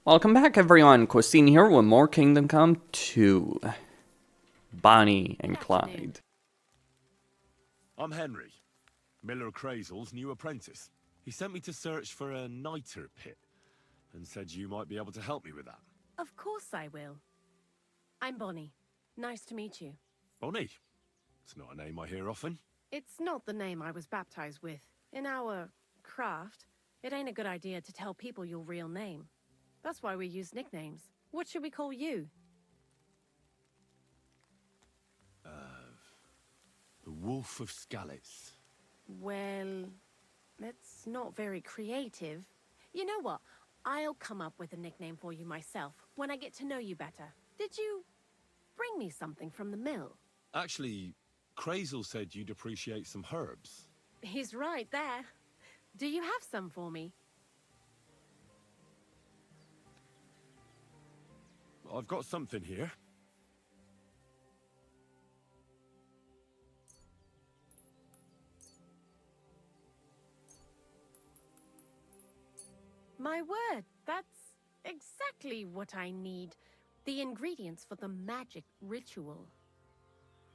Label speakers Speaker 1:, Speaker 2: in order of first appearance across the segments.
Speaker 1: Welcome back, everyone. Costin here with more Kingdom Come 2. Bonnie and Clyde.
Speaker 2: I'm Henry, Miller Crazel's new apprentice. He sent me to search for a niter pit and said you might be able to help me with that.
Speaker 3: Of course I will. I'm Bonnie. Nice to meet you.
Speaker 2: Bonnie? It's not a name I hear often.
Speaker 3: It's not the name I was baptized with. In our craft, it ain't a good idea to tell people your real name. That's why we use nicknames. What should we call you?
Speaker 2: The Wolf of Skalitz.
Speaker 3: Well, that's not very creative. You know what? I'll come up with a nickname for you myself when I get to know you better. Did you bring me something from the mill?
Speaker 2: Actually, Crazel said you'd appreciate some herbs.
Speaker 3: He's right there. Do you have some for me?
Speaker 2: I've got something here.
Speaker 3: My word, that's exactly what I need. The ingredients for the magic ritual.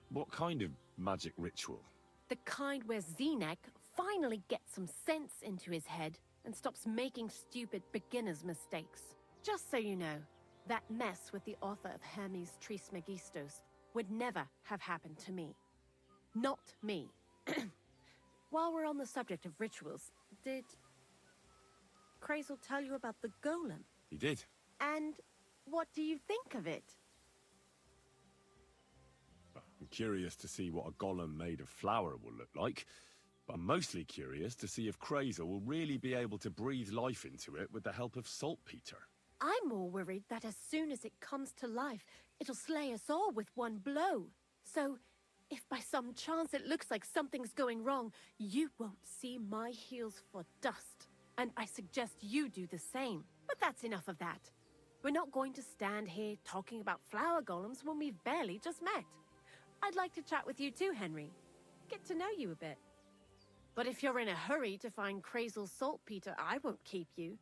Speaker 2: What kind of magic ritual?
Speaker 3: The kind where Zenek finally gets some sense into his head and stops making stupid beginner's mistakes. Just so you know, that mess with the author of Hermes Trismegistos would never have happened to me. Not me. While we're on the subject of rituals, did Crazel tell you about the golem?
Speaker 2: He did.
Speaker 3: And what do you think of it?
Speaker 2: I'm curious to see what a golem made of flour will look like. But I'm mostly curious to see if Crazel will really be able to breathe life into it with the help of saltpeter.
Speaker 3: I'm more worried that as soon as it comes to life, it'll slay us all with one blow. So, if by some chance it looks like something's going wrong, you won't see my heels for dust. And I suggest you do the same. But that's enough of that. We're not going to stand here talking about flower golems when we've barely just met. I'd like to chat with you too, Henry. Get to know you a bit. But if you're in a hurry to find Crazel's saltpeter, I won't keep you.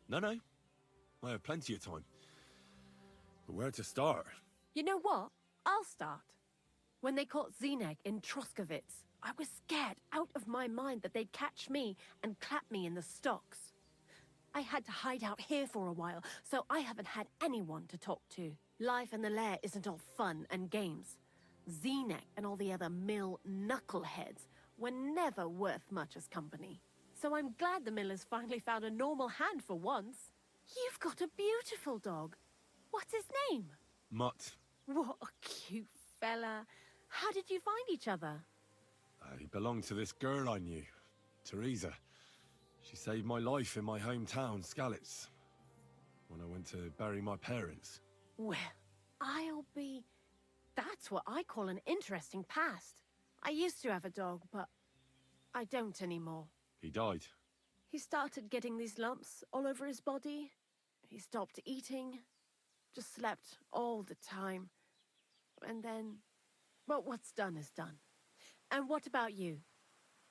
Speaker 2: No. I have plenty of time. But where to start?
Speaker 3: You know what? I'll start. When they caught Zenek in Troskovitz, I was scared out of my mind that they'd catch me and clap me in the stocks. I had to hide out here for a while, so I haven't had anyone to talk to. Life in the lair isn't all fun and games. Zenek and all the other mill knuckleheads were never worth much as company. So I'm glad the miller's finally found a normal hand for once. You've got a beautiful dog. What's his name?
Speaker 2: Mutt.
Speaker 3: What a cute fella. How did you find each other?
Speaker 2: He belonged to this girl I knew, Teresa. She saved my life in my hometown, Skalitz, when I went to bury my parents.
Speaker 3: Well, that's what I call an interesting past. I used to have a dog, but I don't anymore.
Speaker 2: He died.
Speaker 3: He started getting these lumps all over his body. He stopped eating, just slept all the time. And then, well, what's done is done. And what about you?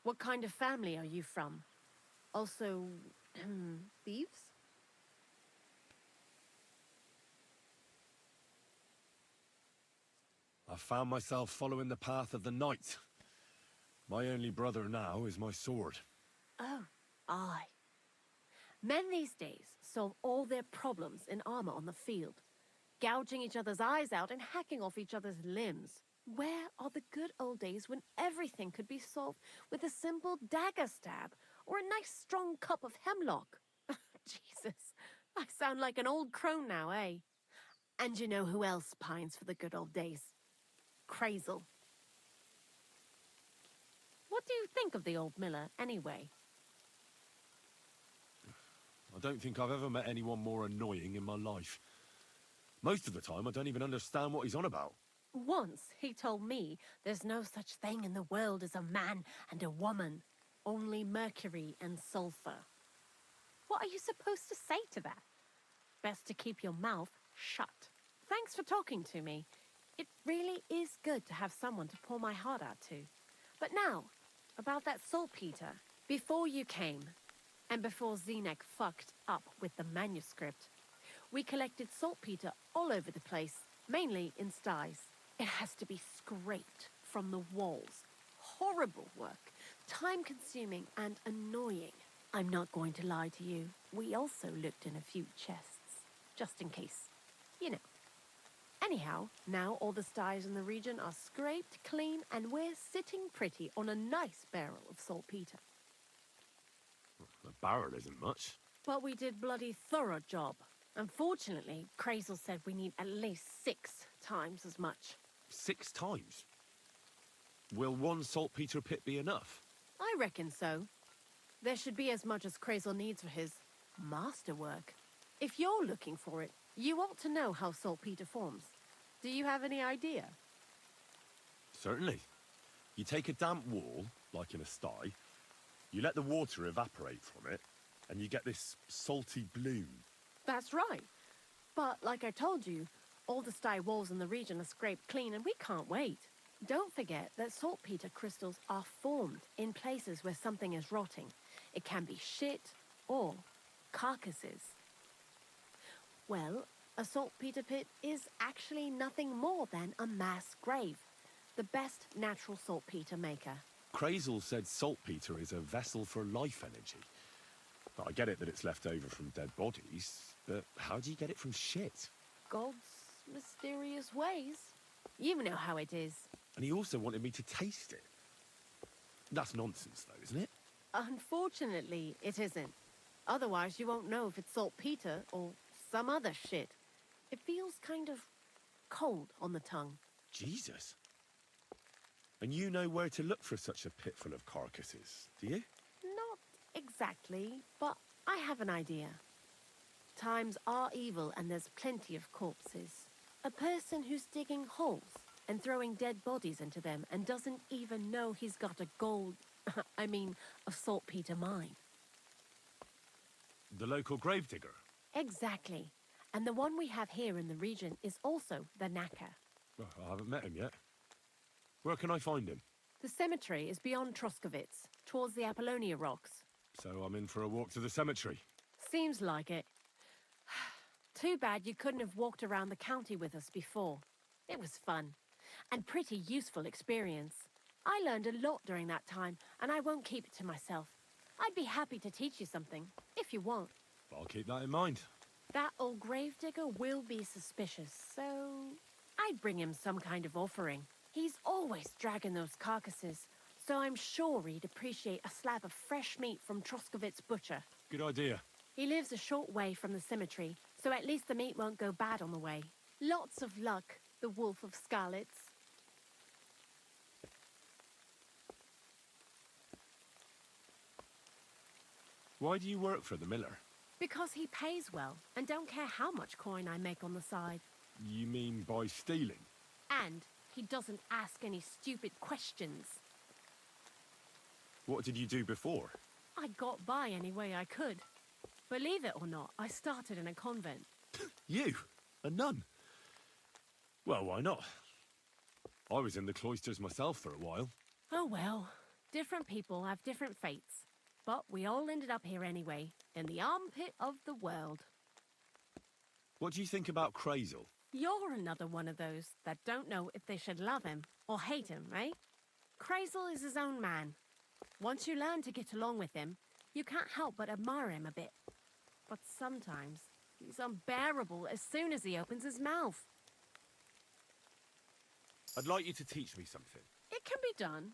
Speaker 3: What kind of family are you from? Also, thieves?
Speaker 2: I found myself following the path of the knight. My only brother now is my sword.
Speaker 3: Oh, aye. Men these days solve all their problems in armor on the field, gouging each other's eyes out and hacking off each other's limbs. Where are the good old days when everything could be solved with a simple dagger stab or a nice strong cup of hemlock? Jesus, I sound like an old crone now, eh? And you know who else pines for the good old days? Crazel. What do you think of the old miller, anyway?
Speaker 2: I don't think I've ever met anyone more annoying in my life. Most of the time, I don't even understand what he's on about.
Speaker 3: Once he told me there's no such thing in the world as a man and a woman, only mercury and sulfur. What are you supposed to say to that? Best to keep your mouth shut. Thanks for talking to me. It really is good to have someone to pour my heart out to. But now, about that saltpeter. Before you came, And before Zineg fucked up with the manuscript, we collected saltpeter all over the place, mainly in sties. It has to be scraped from the walls. Horrible work, time-consuming and annoying. I'm not going to lie to you. We also looked in a few chests, just in case. You know. Anyhow, now all the sties in the region are scraped clean and we're sitting pretty on a nice barrel of saltpeter.
Speaker 2: A barrel isn't much.
Speaker 3: But we did bloody thorough job. Unfortunately, Crazel said we need at least 6 times as much.
Speaker 2: 6 times? Will one saltpeter pit be enough?
Speaker 3: I reckon so. There should be as much as Crazel needs for his masterwork. If you're looking for it, you ought to know how saltpeter forms. Do you have any idea?
Speaker 2: Certainly. You take a damp wall, like in a sty, you let the water evaporate from it, and you get this salty bloom.
Speaker 3: That's right. But like I told you, all the sty walls in the region are scraped clean and we can't wait. Don't forget that saltpeter crystals are formed in places where something is rotting. It can be shit or carcasses. Well, a saltpeter pit is actually nothing more than a mass grave. The best natural saltpeter maker.
Speaker 2: Crazel said saltpeter is a vessel for life energy. I get it that it's left over from dead bodies, but how do you get it from shit?
Speaker 3: God's mysterious ways. You know how it is.
Speaker 2: And he also wanted me to taste it. That's nonsense, though, isn't it?
Speaker 3: Unfortunately, it isn't. Otherwise, you won't know if it's saltpeter or some other shit. It feels kind of cold on the tongue.
Speaker 2: Jesus. And you know where to look for such a pit full of carcasses, do you?
Speaker 3: Not exactly, but I have an idea. Times are evil and there's plenty of corpses. A person who's digging holes and throwing dead bodies into them and doesn't even know he's got a a saltpeter mine.
Speaker 2: The local gravedigger?
Speaker 3: Exactly. And the one we have here in the region is also the knacker.
Speaker 2: Oh, I haven't met him yet. Where can I find him?
Speaker 3: The cemetery is beyond Troskovitz, towards the Apollonia rocks.
Speaker 2: So I'm in for a walk to the cemetery.
Speaker 3: Seems like it. Too bad you couldn't have walked around the county with us before. It was fun, and pretty useful experience. I learned a lot during that time, and I won't keep it to myself. I'd be happy to teach you something, if you want.
Speaker 2: I'll keep that in mind.
Speaker 3: That old gravedigger will be suspicious, so I'd bring him some kind of offering. He's always dragging those carcasses, so I'm sure he'd appreciate a slab of fresh meat from Troskovitz butcher.
Speaker 2: Good idea.
Speaker 3: He lives a short way from the cemetery, so at least the meat won't go bad on the way. Lots of luck, the Wolf of Scarlets.
Speaker 2: Why do you work for the miller?
Speaker 3: Because he pays well, and don't care how much coin I make on the side.
Speaker 2: You mean by stealing?
Speaker 3: And he doesn't ask any stupid questions.
Speaker 2: What did you do before?
Speaker 3: I got by any way I could. Believe it or not, I started in a convent.
Speaker 2: You? A nun? Well, why not? I was in the cloisters myself for a while.
Speaker 3: Oh well, different people have different fates. But we all ended up here anyway, in the armpit of the world.
Speaker 2: What do you think about Crazel?
Speaker 3: You're another one of those that don't know if they should love him or hate him, right? Crazel is his own man. Once you learn to get along with him, you can't help but admire him a bit. But sometimes, he's unbearable as soon as he opens his mouth.
Speaker 2: I'd like you to teach me something.
Speaker 3: It can be done,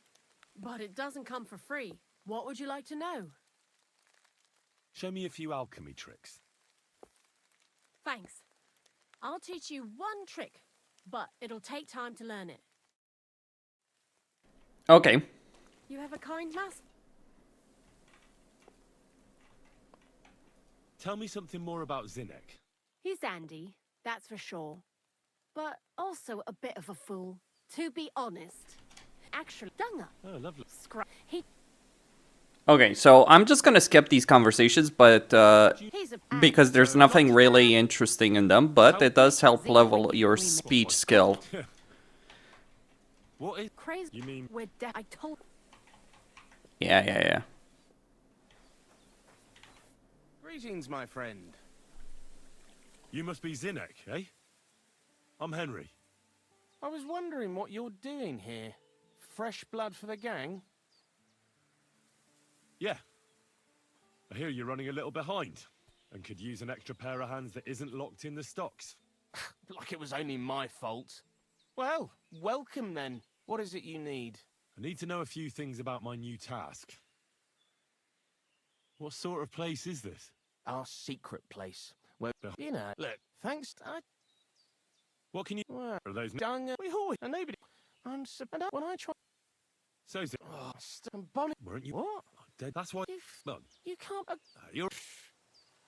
Speaker 3: but it doesn't come for free. What would you like to know?
Speaker 2: Show me a few alchemy tricks.
Speaker 3: Thanks. I'll teach you one trick, but it'll take time to learn it.
Speaker 1: Okay.
Speaker 3: You have a kind master.
Speaker 2: Tell me something more about Zineg.
Speaker 3: He's Andy, that's for sure. But also a bit of a fool, to be honest. Actually, Dunga.
Speaker 2: Oh, lovely.
Speaker 3: He
Speaker 1: Okay, so I'm just gonna skip these conversations, but
Speaker 3: he's a
Speaker 1: because there's nothing really interesting in them, but it does help level your speech skill.
Speaker 2: What is...
Speaker 3: crazy.
Speaker 2: You mean...
Speaker 3: I told.
Speaker 1: Yeah.
Speaker 4: Greetings, my friend.
Speaker 2: You must be Zinnek, eh? I'm Henry.
Speaker 4: I was wondering what you're doing here. Fresh blood for the gang?
Speaker 2: Yeah. I hear you're running a little behind, and could use an extra pair of hands that isn't locked in the stocks.
Speaker 4: Like it was only my fault. Well, welcome then. What is it you need?
Speaker 2: I need to know a few things about my new task. What sort of place is this?
Speaker 4: Our secret place. Where, you know, look, thanks to...
Speaker 2: What can you...
Speaker 4: Well,
Speaker 2: Are those...
Speaker 4: dung, we always... And nobody... I'm surprised when I try...
Speaker 2: So,
Speaker 4: Oh, bonnet...
Speaker 2: weren't you...
Speaker 4: What?
Speaker 2: Dead? That's why... Look,
Speaker 4: You can't...
Speaker 2: you're...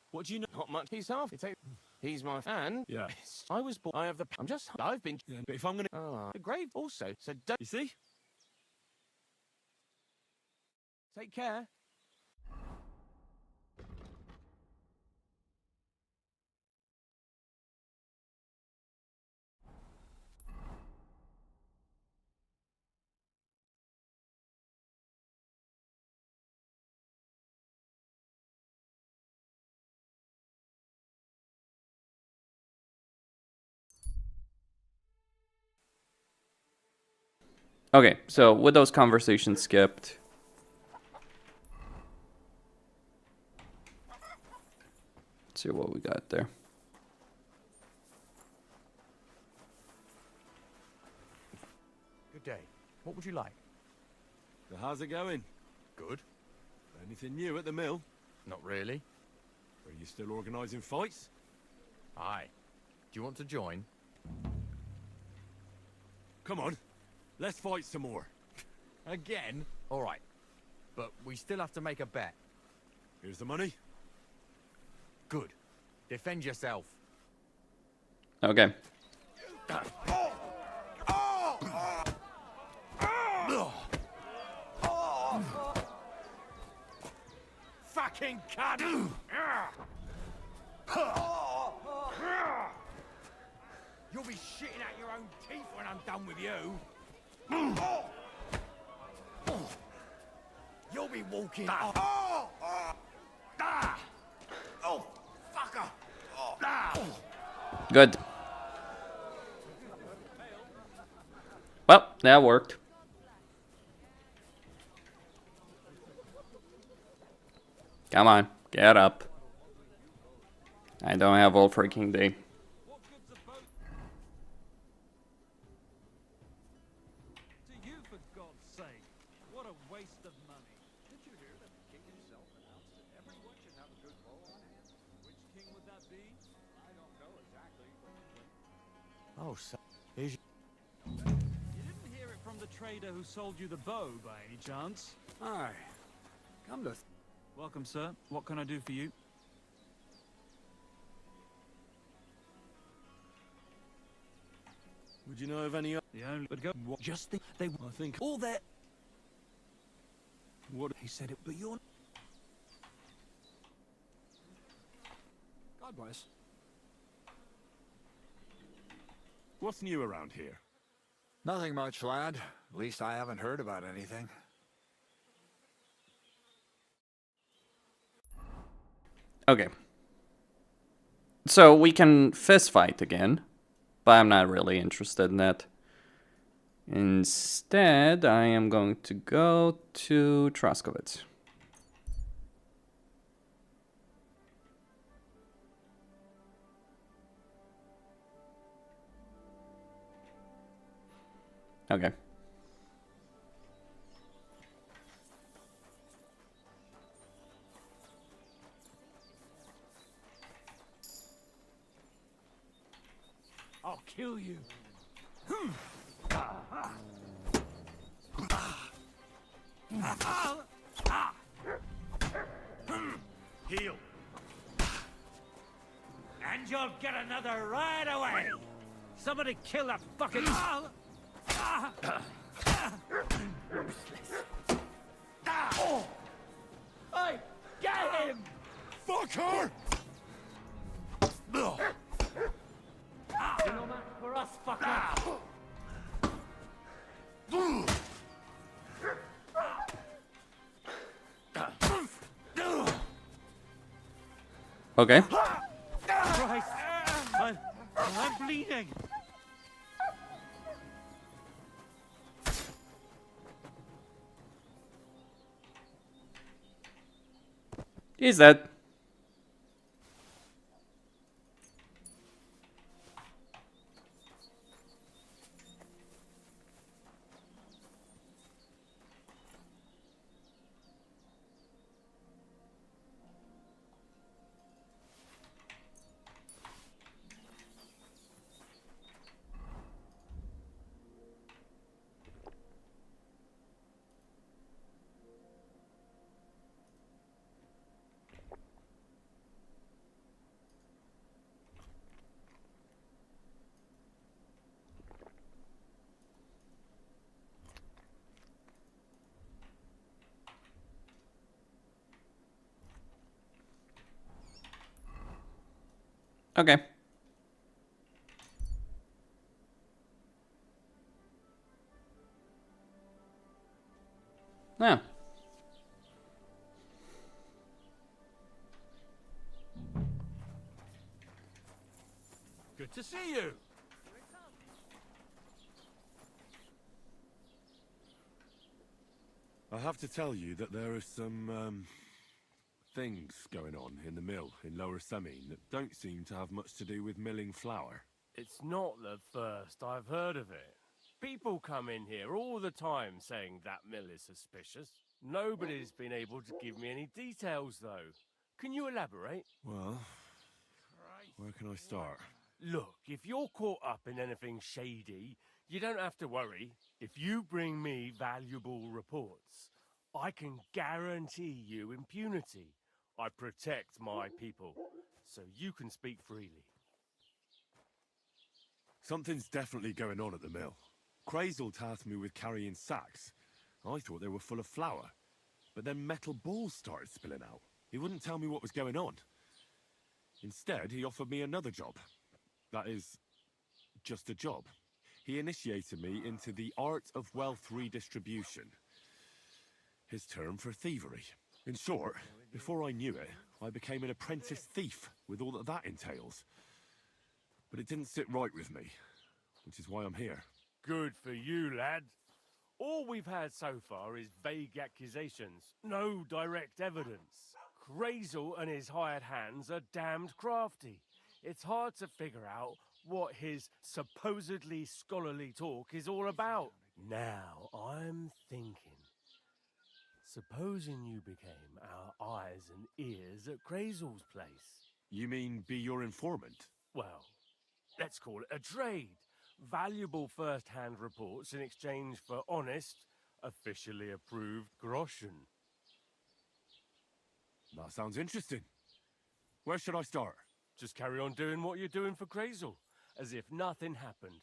Speaker 2: What do you know?
Speaker 4: Not much. He's half. He's my fan.
Speaker 2: Yeah.
Speaker 4: I was born. I have the... I'm just... I've been...
Speaker 2: Yeah, but if I'm gonna...
Speaker 4: Oh, the grave also. So don't...
Speaker 2: You see?
Speaker 4: Take care.
Speaker 1: Okay, so with those conversations skipped, let's see what we got there.
Speaker 5: Good day. What would you like?
Speaker 2: So how's it going?
Speaker 5: Good.
Speaker 2: Anything new at the mill?
Speaker 5: Not really.
Speaker 2: Are you still organising fights?
Speaker 5: Aye. Do you want to join?
Speaker 2: Come on. Let's fight some more.
Speaker 5: Again? All right. But we still have to make a bet.
Speaker 2: Here's the money.
Speaker 5: Good. Defend yourself.
Speaker 1: Okay.
Speaker 5: Fucking cunt! You'll be shitting out your own teeth when I'm done with you. You'll be walking. Oh, fucker!
Speaker 1: Good. Well, that worked. Come on, get up. I don't have all freaking day.
Speaker 6: To you, for God's sake. What a waste of money. Did you hear that the king himself announced that everyone should have a good bow on hand? Which king would that be? I don't know exactly.
Speaker 5: Oh, so here's
Speaker 6: You didn't hear it from the trader who sold you the bow, by any chance?
Speaker 7: Aye. Come to...
Speaker 6: Welcome, sir. What can I do for you?
Speaker 2: Would you know of any...
Speaker 6: The only... But go... What? Just think... They...
Speaker 2: I think...
Speaker 6: All that...
Speaker 2: What...
Speaker 6: He said it, but you're...
Speaker 7: God bless.
Speaker 2: What's new around here?
Speaker 7: Nothing much, lad. At least I haven't heard about anything.
Speaker 1: Okay. So we can fist fight again, but I'm not really interested in that. Instead, I am going to go to Troskovitz. Okay.
Speaker 6: I'll kill you.
Speaker 2: Heal!
Speaker 6: And you'll get another right away. Somebody kill that fucking...
Speaker 4: Hey, get him!
Speaker 2: Fuck her!
Speaker 6: You're no match for us, fucker.
Speaker 1: Okay.
Speaker 6: Christ! I'm bleeding!
Speaker 1: He's dead. Okay. Yeah.
Speaker 4: Good to see you.
Speaker 2: I have to tell you that there are some, things going on in the mill in Yolosapien that don't seem to have much to do with milling flour.
Speaker 4: It's not the first I've heard of it. People come in here all the time saying that mill is suspicious. Nobody's been able to give me any details, though. Can you elaborate?
Speaker 2: Well, where can I start?
Speaker 4: Look, if you're caught up in anything shady, you don't have to worry. If you bring me valuable reports, I can guarantee you impunity. I protect my people, so you can speak freely.
Speaker 2: Something's definitely going on at the mill. Crazel tasked me with carrying sacks. I thought they were full of flour, but then metal balls started spilling out. He wouldn't tell me what was going on. Instead, he offered me another job. That is, just a job. He initiated me into the art of wealth redistribution. His term for thievery. In short, before I knew it, I became an apprentice thief with all that that entails. But it didn't sit right with me, which is why I'm here.
Speaker 4: Good for you, lad. All we've had so far is vague accusations, no direct evidence. Crazel and his hired hands are damned crafty. It's hard to figure out what his supposedly scholarly talk is all about. Now, I'm thinking. Supposing you became our eyes and ears at Crazel's place.
Speaker 2: You mean be your informant?
Speaker 4: Well, let's call it a trade. Valuable first-hand reports in exchange for honest, officially approved groschen.
Speaker 2: That sounds interesting. Where should I start?
Speaker 4: Just carry on doing what you're doing for Crazel, as if nothing happened.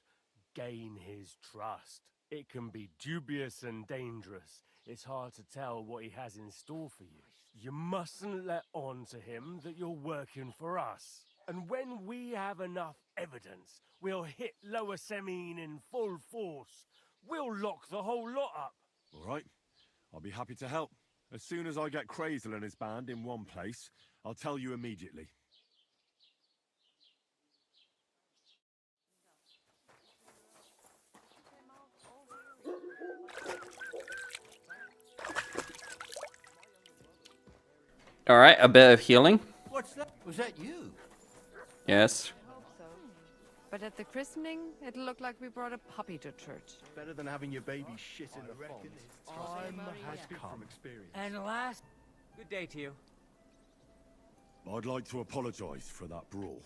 Speaker 4: Gain his trust. It can be dubious and dangerous. It's hard to tell what he has in store for you. You mustn't let on to him that you're working for us. And when we have enough evidence, we'll hit Yolosapien in full force. We'll lock the whole lot up.
Speaker 2: All right. I'll be happy to help. As soon as I get Crazel and his band in one place, I'll tell you immediately.
Speaker 1: Alright, a bit of healing.
Speaker 5: What's that? Was that you?
Speaker 1: Yes.
Speaker 8: Hope so. But at the christening, it looked like we brought a puppy to church.
Speaker 9: Better than having your baby shit in the pond. I'm has come from experience.
Speaker 10: And last, good day to you.
Speaker 2: I'd like to apologize for that brawl.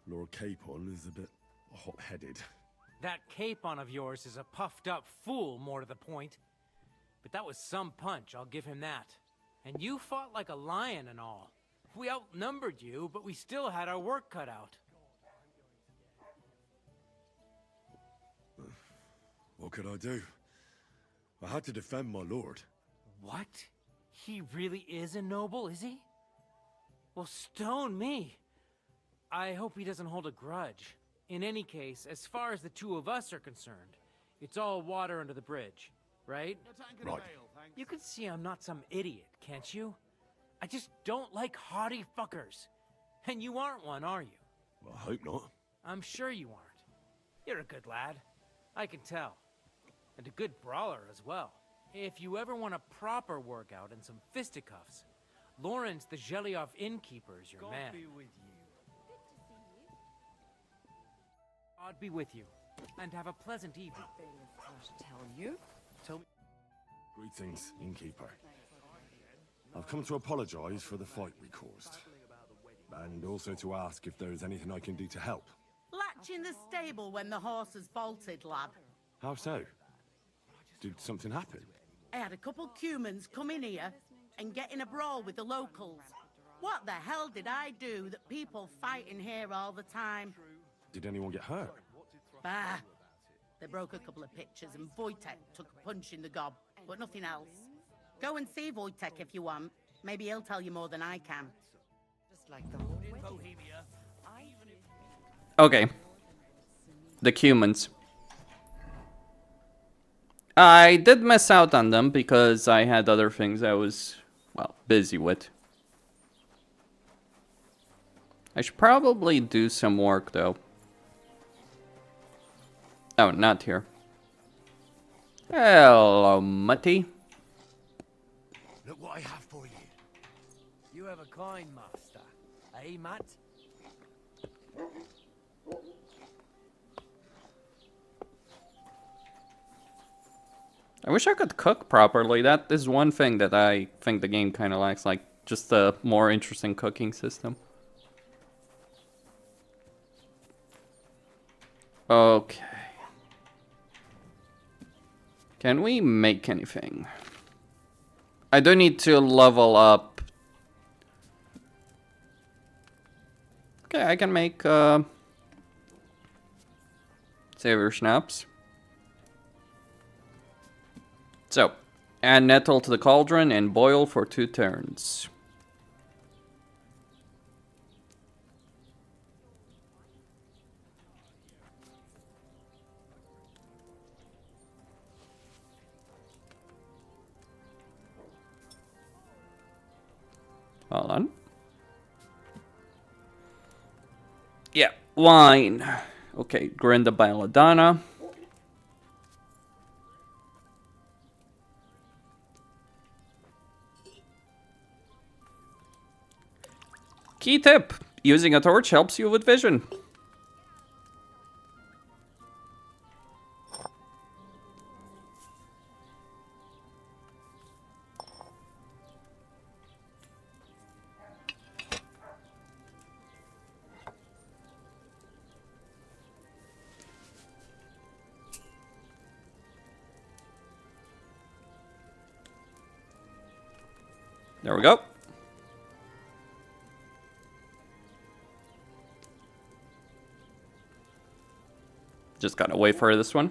Speaker 2: Lord Capon is a bit hot-headed.
Speaker 10: That capon of yours is a puffed-up fool, more to the point. But that was some punch, I'll give him that. And you fought like a lion and all. We outnumbered you, but we still had our work cut out.
Speaker 2: What could I do? I had to defend my lord.
Speaker 10: What? He really is a noble, is he? Well, stone me. I hope he doesn't hold a grudge. In any case, as far as the two of us are concerned, it's all water under the bridge, right?
Speaker 2: Right.
Speaker 10: You can see I'm not some idiot, can't you? I just don't like haughty fuckers. And you aren't one, are you?
Speaker 2: Well, I hope not.
Speaker 10: I'm sure you aren't. You're a good lad. I can tell. And a good brawler as well. If you ever want a proper workout and some fisticuffs, Lawrence the Jelioff innkeeper is your man.
Speaker 6: God be with you.
Speaker 10: God be with you. And have a pleasant evening.
Speaker 8: Tell you?
Speaker 2: Greetings, innkeeper. I've come to apologize for the fight we caused. And also to ask if there is anything I can do to help.
Speaker 11: Latch in the stable when the horses bolted, lad.
Speaker 2: How so? Did something happen?
Speaker 11: I had a couple cumans come in here and get in a brawl with the locals. What the hell did I do that people fight in here all the time?
Speaker 2: Did anyone get hurt?
Speaker 11: Bah! They broke a couple of pictures and Wojtek took a punch in the gob, but nothing else. Go and see Wojtek if you want. Maybe he'll tell you more than I can.
Speaker 8: Just like the
Speaker 6: Bohemia.
Speaker 1: Okay. The humans. I did miss out on them because I had other things I was, well, busy with. I should probably do some work, though. Oh, not here. Hello, Mutty.
Speaker 6: Look what I have for you. You have a kind master, eh, Matt?
Speaker 1: I wish I could cook properly. That is one thing that I think the game kind of lacks, like just a more interesting cooking system. Okay. Can we make anything? I do need to level up. Okay, I can make savior schnapps. So, add nettle to the cauldron and boil for 2 turns. Hold on. Yeah, wine. Okay, Grinda Belladonna. Key tip, using a torch helps you with vision. There we go. Just gotta wait for this one.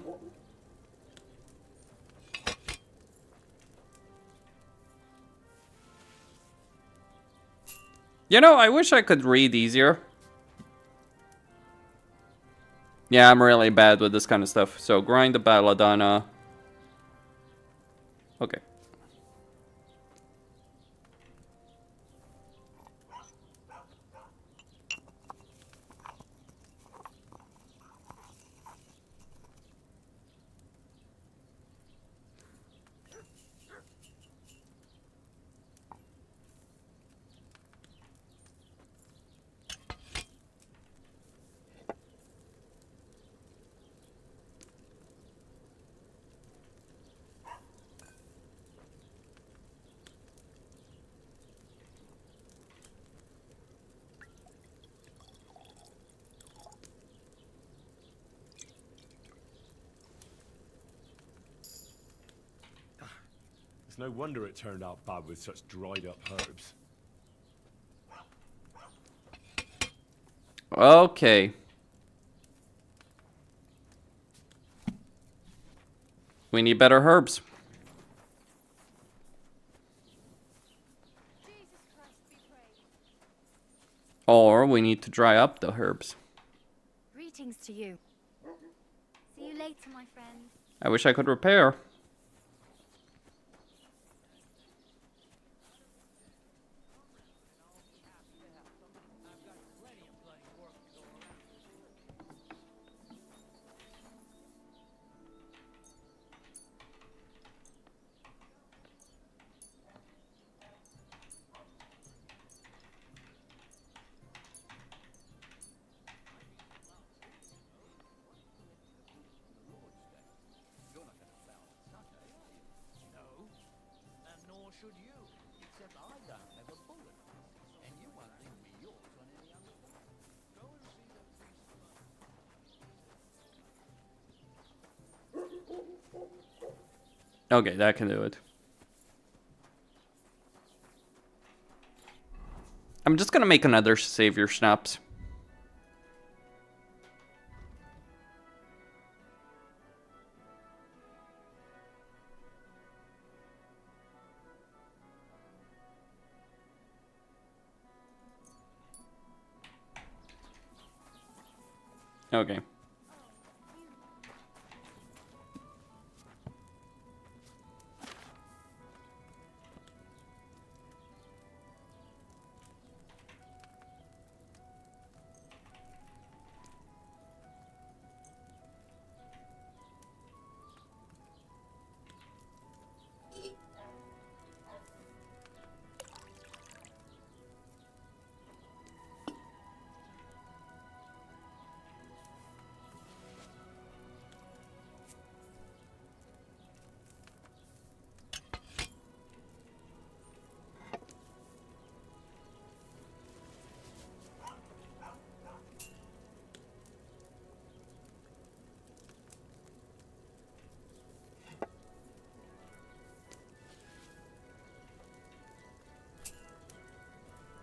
Speaker 1: You know, I wish I could read easier. Yeah, I'm really bad with this kind of stuff. So grind the belladonna. Okay.
Speaker 2: It's no wonder it turned out bad with such dried up herbs.
Speaker 1: Okay. We need better herbs. Or we need to dry up the herbs.
Speaker 12: Greetings to you. See you later, my friend.
Speaker 1: I wish I could repair.
Speaker 6: should you, except I don't have a bullet. And you won't lend me yours on any other point. Go and see that priest.
Speaker 1: Okay, that can do it. I'm just gonna make another savior schnapps. Okay.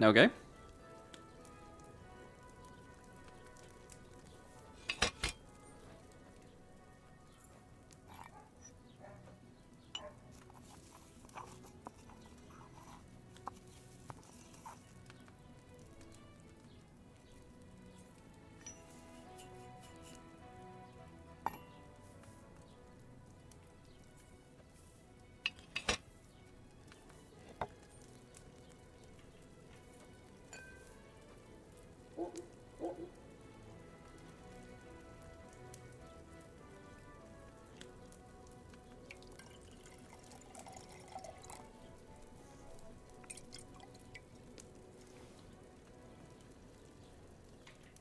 Speaker 1: Okay.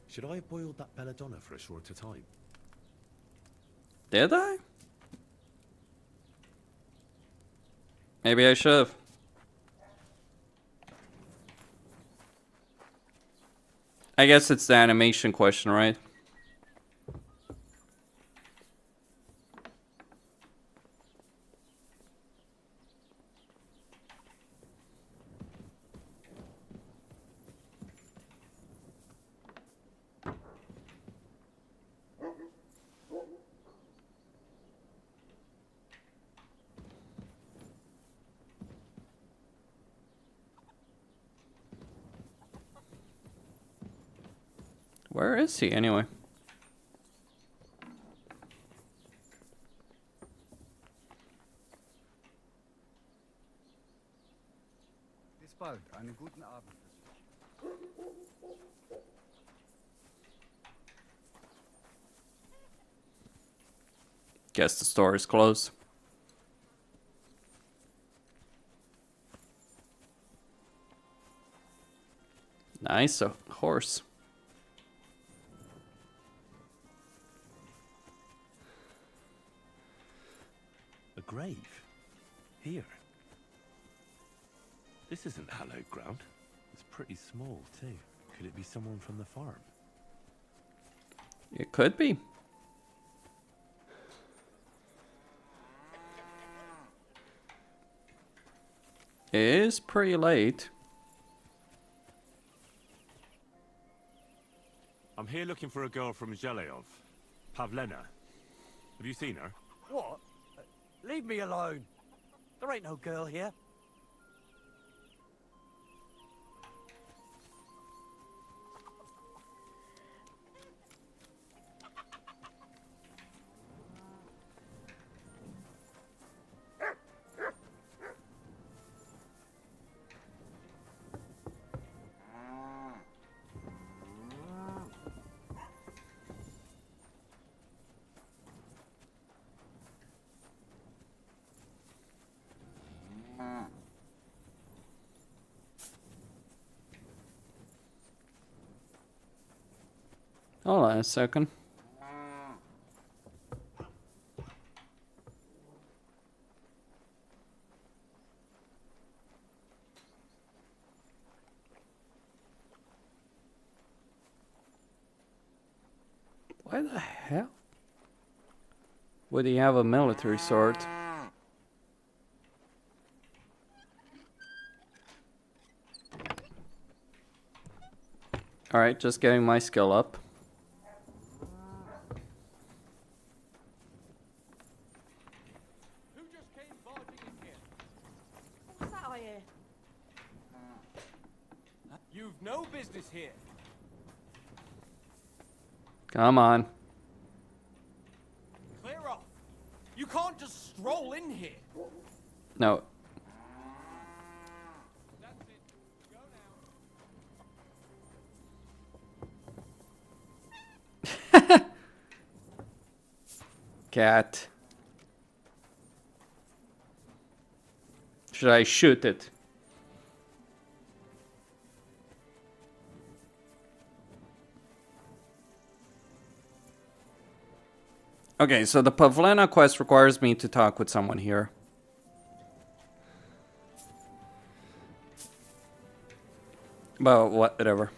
Speaker 2: Should I have boiled that belladonna for a shorter time?
Speaker 1: Did I? Maybe I should have. I guess it's the animation question, right? Where is he anyway?
Speaker 13: Bis bald. Einen guten Abend.
Speaker 1: Guess the store is closed. Nice, a horse.
Speaker 2: A grave? Here? This isn't hallowed ground. It's pretty small, too. Could it be someone from the farm?
Speaker 1: It could be. It is pretty late.
Speaker 2: I'm here looking for a girl from Sinnelleos. Pavlena. Have you seen her?
Speaker 6: What? Leave me alone. There ain't no girl here.
Speaker 1: Hold on a second. Why the hell would he have a military sword? Alright, just getting my skill up.
Speaker 4: Who just came barging in here?
Speaker 11: What's that I hear?
Speaker 4: You've no business here.
Speaker 1: Come on.
Speaker 4: Clear off. You can't just stroll in here.
Speaker 1: No.
Speaker 4: That's it. Go now.
Speaker 1: Cat. Should I shoot it? Okay, so the Pavlena quest requires me to talk with someone here. But whatever.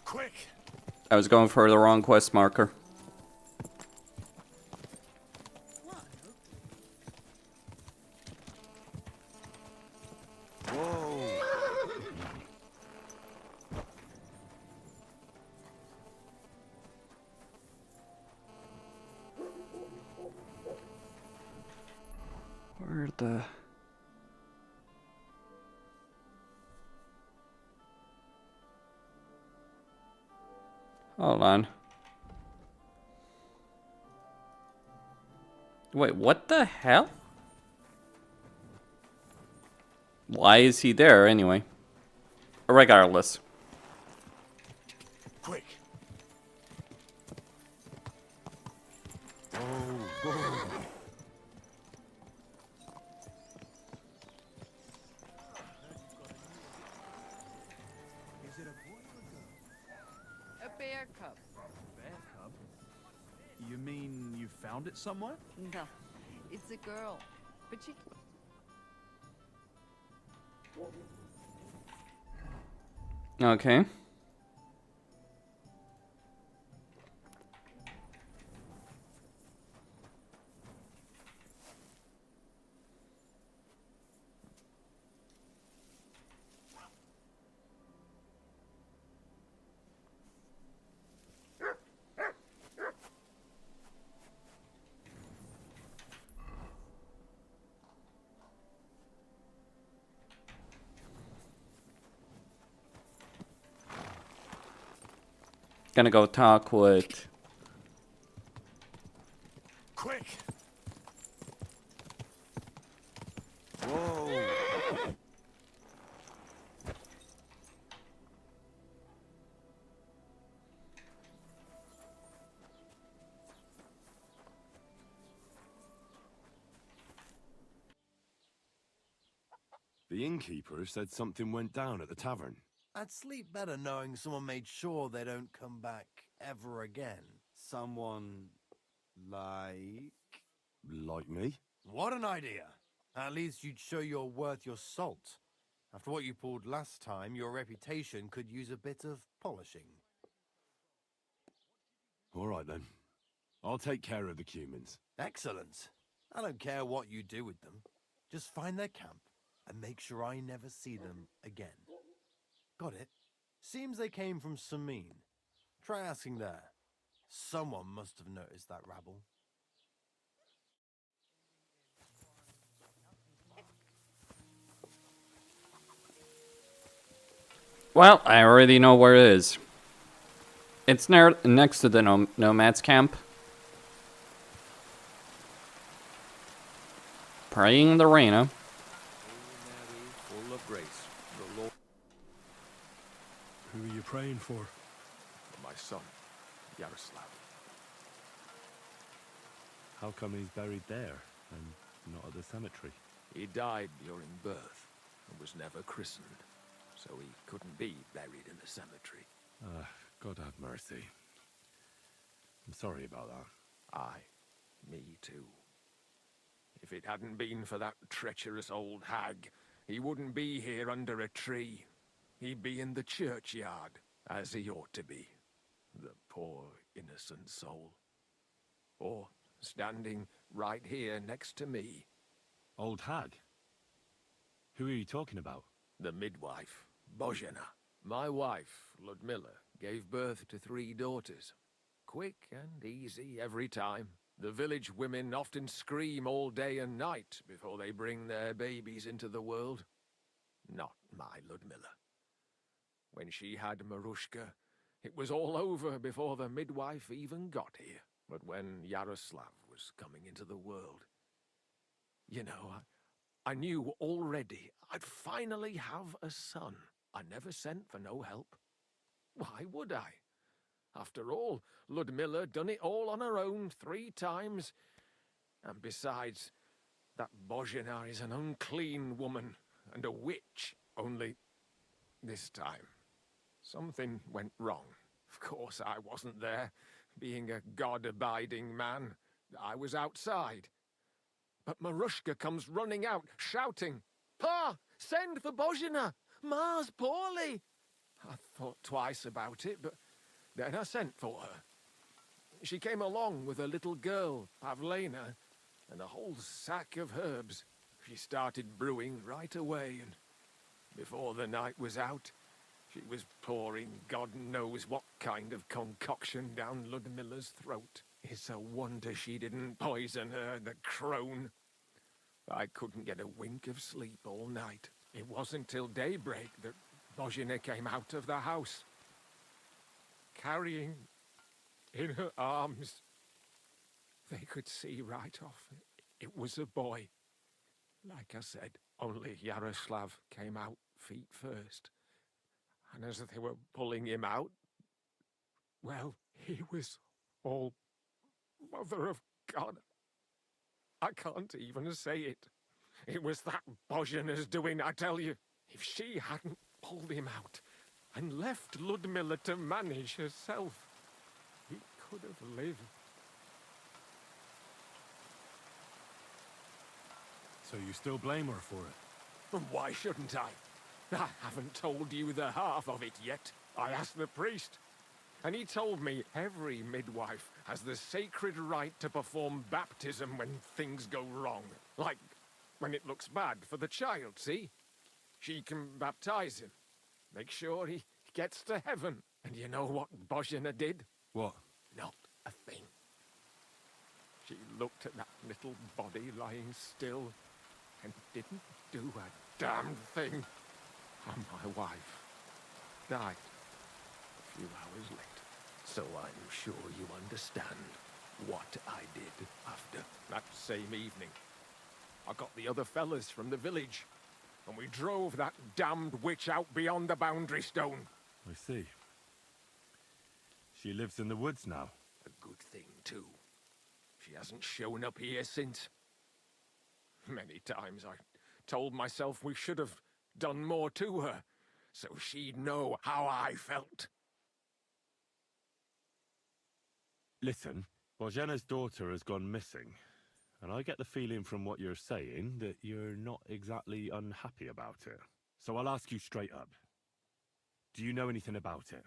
Speaker 2: Quick!
Speaker 1: I was going for the wrong quest marker. Where the... Hold on. Wait, what the hell? Why is he there anyway? Regardless.
Speaker 2: Quick!
Speaker 8: A bear cub.
Speaker 6: Bear cub? You mean you found it somewhere?
Speaker 8: No, it's a girl. But she...
Speaker 1: Okay. Gonna go talk with...
Speaker 2: Quick! Whoa! The innkeeper said something went down at the tavern.
Speaker 14: I'd sleep better knowing someone made sure they don't come back ever again.
Speaker 2: Someone... like me?
Speaker 14: What an idea! At least you'd show you're worth your salt. After what you pulled last time, your reputation could use a bit of polishing.
Speaker 2: All right then. I'll take care of the cumins.
Speaker 14: Excellent. I don't care what you do with them. Just find their camp and make sure I never see them again. Got it. Seems they came from Samin. Try asking there. Someone must have noticed that rabble.
Speaker 1: Well, I already know where it is. It's next to the nomad's camp. Praying the Reina.
Speaker 5: Full of grace. The Lord...
Speaker 2: praying for?
Speaker 15: For my son, Yaroslav.
Speaker 2: How come he's buried there and not at the cemetery?
Speaker 15: He died during birth and was never christened, so he couldn't be buried in the cemetery.
Speaker 2: God have mercy. I'm sorry about that.
Speaker 15: Aye, me too. If it hadn't been for that treacherous old hag, he wouldn't be here under a tree. He'd be in the churchyard, as he ought to be. The poor, innocent soul. Or standing right here next to me.
Speaker 2: Old hag? Who are you talking about?
Speaker 15: The midwife, Bozhena. My wife, Ludmilla, gave birth to 3 daughters. Quick and easy every time. The village women often scream all day and night before they bring their babies into the world. Not my Ludmilla. When she had Marushka, it was all over before the midwife even got here. But when Yaroslav was coming into the world, you know, I knew already I'd finally have a son. I never sent for no help. Why would I? After all, Ludmilla done it all on her own 3 times. And besides, that Bozhena is an unclean woman and a witch. Only this time, something went wrong. Of course, I wasn't there. Being a god-abiding man, I was outside. But Marushka comes running out, shouting, "Pa! Send for Bozhena! Ma's poorly!" I thought twice about it, but then I sent for her. She came along with a little girl, Pavlena, and a whole sack of herbs. She started brewing right away, and before the night was out, she was pouring God knows what kind of concoction down Ludmilla's throat. It's a wonder she didn't poison her, the crone. I couldn't get a wink of sleep all night. It wasn't till daybreak that Bozhena came out of the house, carrying in her arms. They could see right off it was a boy. Like I said, only Yaroslav came out feet first. And as they were pulling him out, well, he was all Mother of God. I can't even say it. It was that Bozhena's doing, I tell you. If she hadn't pulled him out and left Ludmilla to manage herself, he could have lived.
Speaker 2: So you still blame her for it?
Speaker 15: And why shouldn't I? I haven't told you the half of it yet. I asked the priest, and he told me every midwife has the sacred right to perform baptism when things go wrong. Like when it looks bad for the child, see? She can baptize him, make sure he gets to heaven. And you know what Bozhena did?
Speaker 2: What?
Speaker 15: Not a thing. She looked at that little body lying still and didn't do a damn thing. And my wife died a few hours later. So I'm sure you understand what I did after that same evening. I got the other fellas from the village, and we drove that damned witch out beyond the boundary stone.
Speaker 2: I see. She lives in the woods now.
Speaker 15: A good thing, too. She hasn't shown up here since. Many times I told myself we should have done more to her, so she'd know how I felt.
Speaker 2: Listen, Bozhena's daughter has gone missing, and I get the feeling from what you're saying that you're not exactly unhappy about it. So I'll ask you straight up. Do you know anything about it?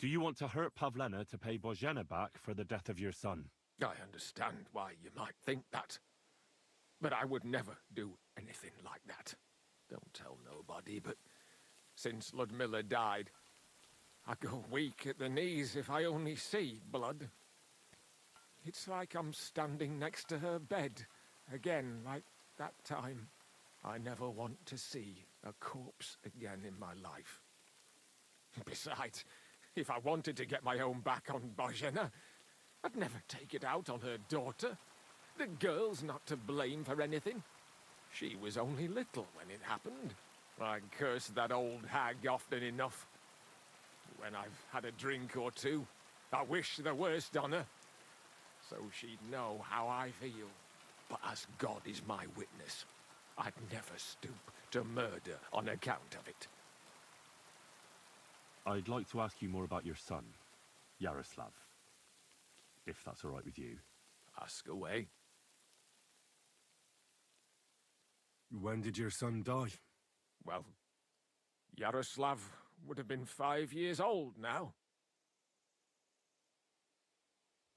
Speaker 2: Do you want to hurt Pavlena to pay Bozhena back for the death of your son?
Speaker 15: I understand why you might think that, but I would never do anything like that. Don't tell nobody, but since Ludmilla died, I go weak at the knees if I only see blood. It's like I'm standing next to her bed, again like that time. I never want to see a corpse again in my life. Besides, if I wanted to get my own back on Bozhena, I'd never take it out on her daughter. The girl's not to blame for anything. She was only little when it happened. I cursed that old hag often enough. when I've had a drink or two. I wish the worst on her, so she'd know how I feel. But as God is my witness, I'd never stoop to murder on account of it.
Speaker 2: I'd like to ask you more about your son, Yaroslav. If that's all right with you.
Speaker 15: Ask away.
Speaker 2: When did your son die?
Speaker 15: Well, Yaroslav would have been 5 years old now.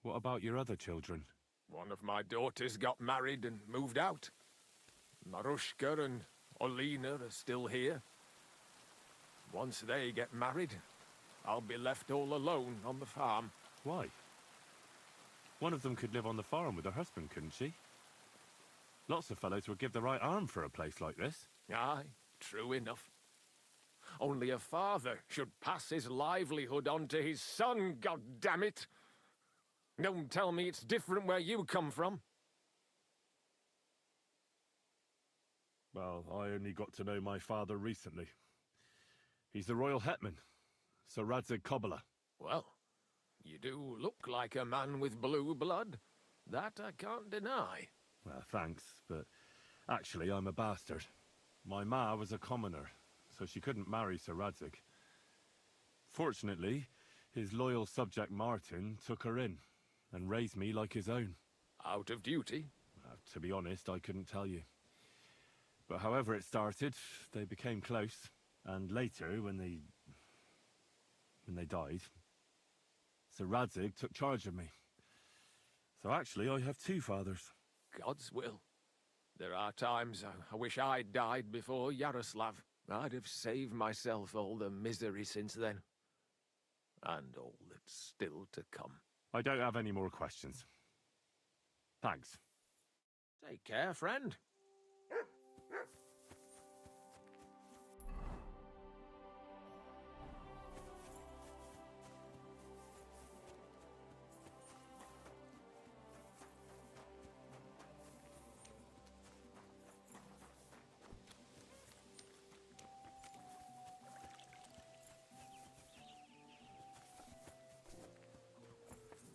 Speaker 2: What about your other children?
Speaker 15: One of my daughters got married and moved out. Marushka and Olina are still here. Once they get married, I'll be left all alone on the farm.
Speaker 2: Why? One of them could live on the farm with her husband, couldn't she? Lots of fellows would give the right arm for a place like this.
Speaker 15: Aye, true enough. Only a father should pass his livelihood on to his son, goddammit! Don't tell me it's different where you come from.
Speaker 2: Well, I only got to know my father recently. He's the royal hetman, Sir RhadigarTV.
Speaker 15: Well, you do look like a man with blue blood. That I can't deny.
Speaker 2: Well, thanks, but actually I'm a bastard. My ma was a commoner, so she couldn't marry Sir Radzig. Fortunately, his loyal subject Martin took her in and raised me like his own.
Speaker 15: Out of duty?
Speaker 2: To be honest, I couldn't tell you. But however it started, they became close, and later, when they died, Sir Radzig took charge of me. So actually, I have two fathers.
Speaker 15: God's will. There are times I wish I'd died before Yaroslav. I'd have saved myself all the misery since then. And all that's still to come.
Speaker 2: I don't have any more questions. Thanks.
Speaker 15: Take care, friend.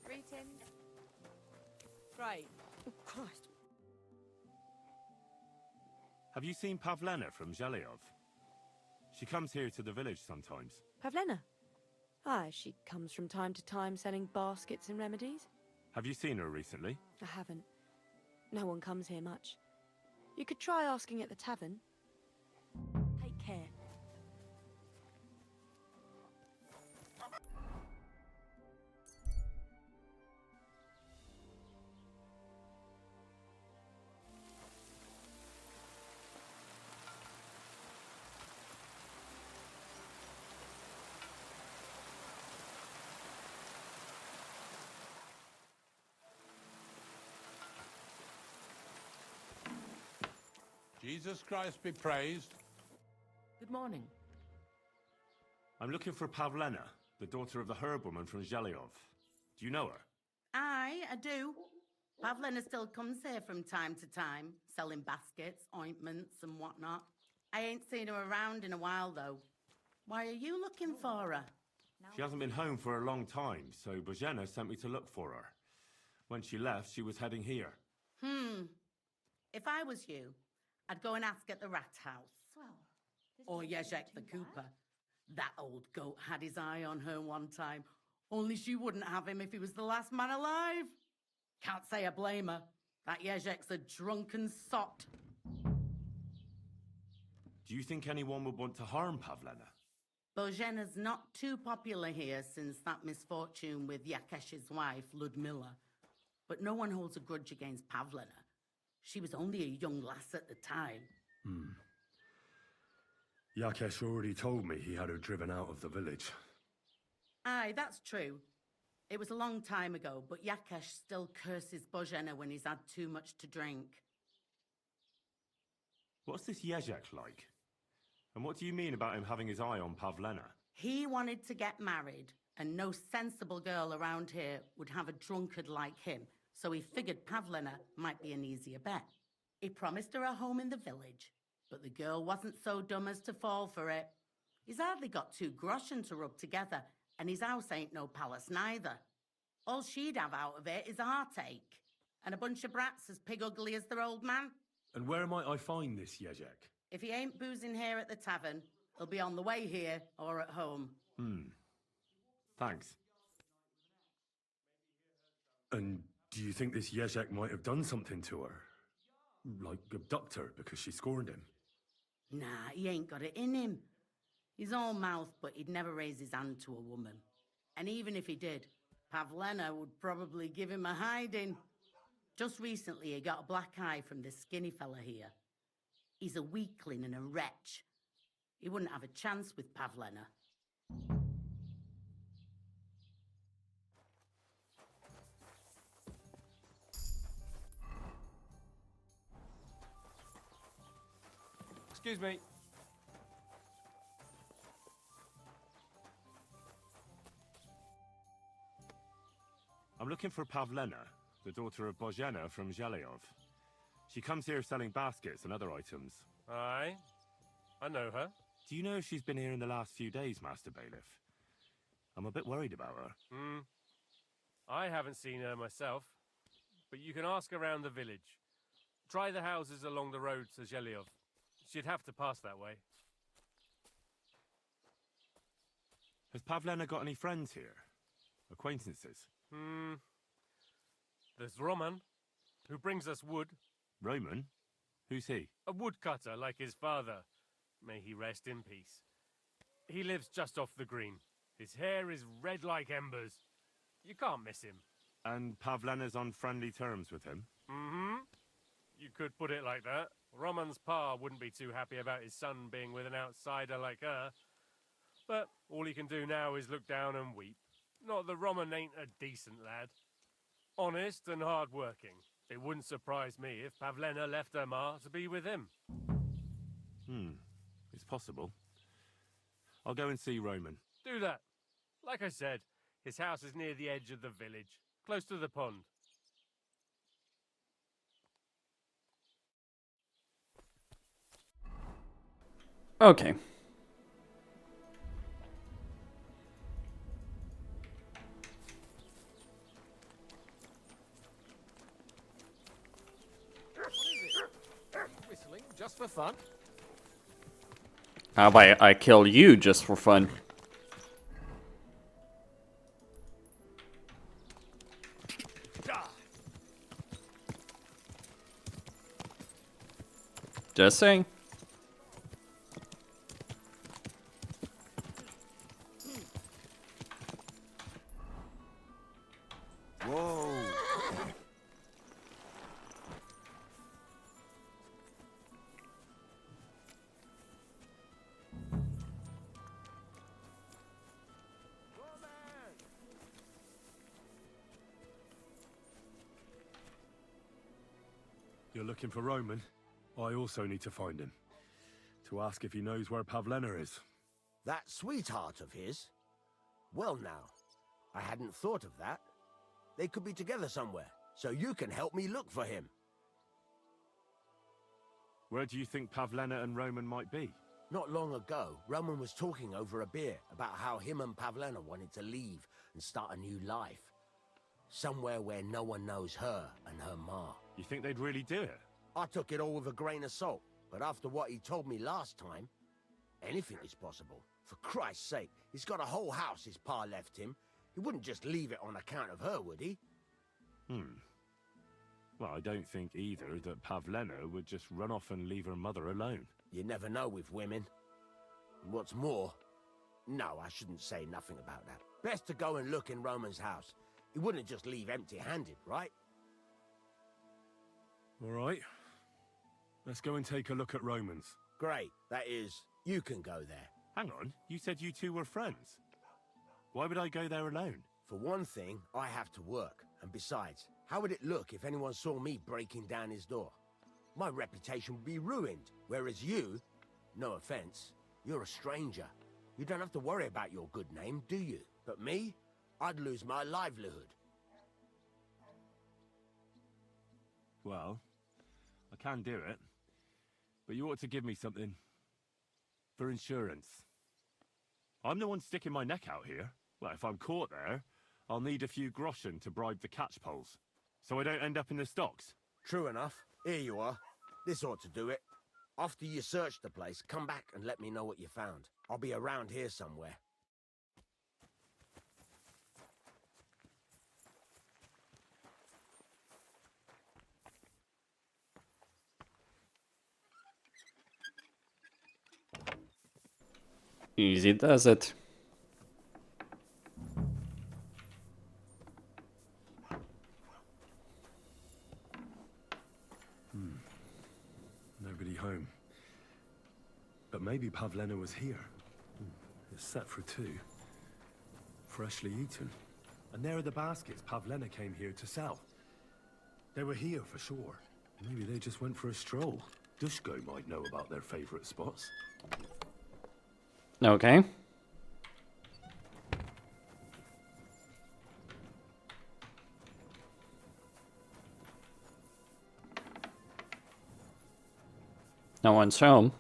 Speaker 8: Greetings.
Speaker 3: Right. Oh, Christ.
Speaker 2: Have you seen Pavlena from Sinnelleos? She comes here to the village sometimes.
Speaker 16: Pavlena? Aye, she comes from time to time selling baskets and remedies.
Speaker 2: Have you seen her recently?
Speaker 16: I haven't. No one comes here much. You could try asking at the tavern. Take care.
Speaker 17: Jesus Christ be praised.
Speaker 11: Good morning.
Speaker 2: I'm looking for Pavlena, the daughter of the herbwoman from Sinnelleos. Do you know her?
Speaker 11: Aye, I do. Pavlena still comes here from time to time, selling baskets, ointments and whatnot. I ain't seen her around in a while, though. Why are you looking for her?
Speaker 2: She hasn't been home for a long time, so Bojena sent me to look for her. When she left, she was heading here.
Speaker 11: If I was you, I'd go and ask at the rat house. Or Yezhek the Cooper. That old goat had his eye on her one time. Only she wouldn't have him if he was the last man alive. Can't say I blame her. That Yezhek's a drunken sot.
Speaker 2: Do you think anyone would want to harm Pavlena?
Speaker 11: Bojena's not too popular here since that misfortune with Yakesh's wife, Ludmilla. But no one holds a grudge against Pavlena. She was only a young lass at the time.
Speaker 2: Yakesh already told me he had her driven out of the village.
Speaker 11: Aye, that's true. It was a long time ago, but Yakesh still curses Bojena when he's had too much to drink.
Speaker 2: What's this Yezhek like? And what do you mean about him having his eye on Pavlena?
Speaker 11: He wanted to get married, and no sensible girl around here would have a drunkard like him, so he figured Pavlena might be an easier bet. He promised her a home in the village, but the girl wasn't so dumb as to fall for it. He's hardly got 2 groschen to rub together, And his house ain't no palace neither. All she'd have out of it is a heartache. And a bunch of brats as pig ugly as their old man.
Speaker 2: And where might I find this Yezek?
Speaker 11: If he ain't boozing here at the tavern, he'll be on the way here or at home.
Speaker 2: Thanks. And do you think this Yezek might have done something to her? Like abduct her because she scorned him?
Speaker 11: Nah, he ain't got it in him. He's all mouth, but he'd never raise his hand to a woman. And even if he did, Pavlena would probably give him a hiding. Just recently, he got a black eye from this skinny fella here. He's a weakling and a wretch. He wouldn't have a chance with Pavlena.
Speaker 4: Excuse me.
Speaker 2: I'm looking for Pavlena, the daughter of Bozhena from Sinnelleos. She comes here selling baskets and other items.
Speaker 4: Aye, I know her.
Speaker 2: Do you know if she's been here in the last few days, Master Bailiff? I'm a bit worried about her.
Speaker 4: I haven't seen her myself, but you can ask around the village. Try the houses along the road to Sinnelleos. She'd have to pass that way.
Speaker 2: Has Pavlena got any friends here? Acquaintances?
Speaker 4: There's Roman, who brings us wood.
Speaker 2: Roman? Who's he?
Speaker 4: A woodcutter like his father. May he rest in peace. He lives just off the green. His hair is red like embers. You can't miss him.
Speaker 2: And Pavlena's on friendly terms with him?
Speaker 4: You could put it like that. Roman's pa wouldn't be too happy about his son being with an outsider like her. But all he can do now is look down and weep. Not that Roman ain't a decent lad. Honest and hard-working. It wouldn't surprise me if Pavlena left her ma to be with him.
Speaker 2: It's possible. I'll go and see Roman.
Speaker 4: Do that. Like I said, his house is near the edge of the village, close to the pond.
Speaker 1: Okay.
Speaker 15: Whistling just for fun.
Speaker 1: How about I kill you just for fun? Just saying.
Speaker 14: Whoa.
Speaker 2: You're looking for Roman? I also need to find him. To ask if he knows where Pavlena is.
Speaker 18: That sweetheart of his? Well now, I hadn't thought of that. They could be together somewhere, so you can help me look for him.
Speaker 2: Where do you think Pavlena and Roman might be?
Speaker 18: Not long ago, Roman was talking over a beer about how him and Pavlena wanted to leave and start a new life. Somewhere where no one knows her and her ma.
Speaker 2: You think they'd really do it?
Speaker 18: I took it all with a grain of salt, but after what he told me last time, anything is possible. For Christ's sake, he's got a whole house his pa left him. He wouldn't just leave it on account of her, would he?
Speaker 2: Well, I don't think either that Pavlena would just run off and leave her mother alone.
Speaker 18: You never know with women. And what's more... No, I shouldn't say nothing about that. Best to go and look in Roman's house. He wouldn't just leave empty-handed, right?
Speaker 2: All right. Let's go and take a look at Roman's.
Speaker 18: Great. That is, you can go there.
Speaker 2: Hang on, you said you two were friends. Why would I go there alone?
Speaker 18: For one thing, I have to work. And besides, how would it look if anyone saw me breaking down his door? My reputation would be ruined. Whereas you, no offense, you're a stranger. You don't have to worry about your good name, do you? But me, I'd lose my livelihood.
Speaker 2: Well, I can do it. But you ought to give me something. For insurance. I'm the one sticking my neck out here. Well, if I'm caught there, I'll need a few groschen to bribe the catchpoles, so I don't end up in the stocks.
Speaker 18: True enough. Here you are. This ought to do it. After you search the place, come back and let me know what you found. I'll be around here somewhere.
Speaker 1: Easy does it.
Speaker 2: Nobody home. But maybe Pavlena was here. It's set for 2. Freshly eaten. And there are the baskets Pavlena came here to sell. They were here for sure. Maybe they just went for a stroll. Dushko might know about their favorite spots.
Speaker 1: Okay. No one's home.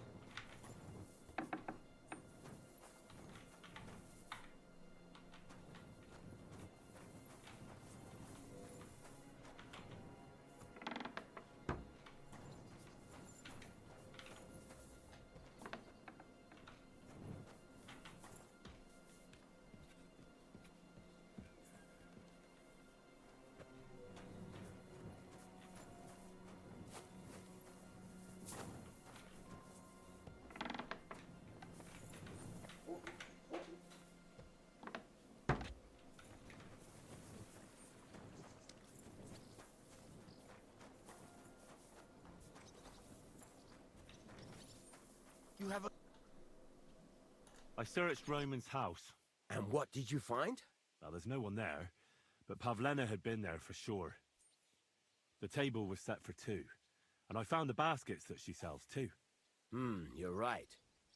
Speaker 18: You have a...
Speaker 2: I searched Roman's house.
Speaker 18: And what did you find?
Speaker 2: Well, there's no one there, but Pavlena had been there for sure. The table was set for 2, and I found the baskets that she sells too.
Speaker 18: You're right.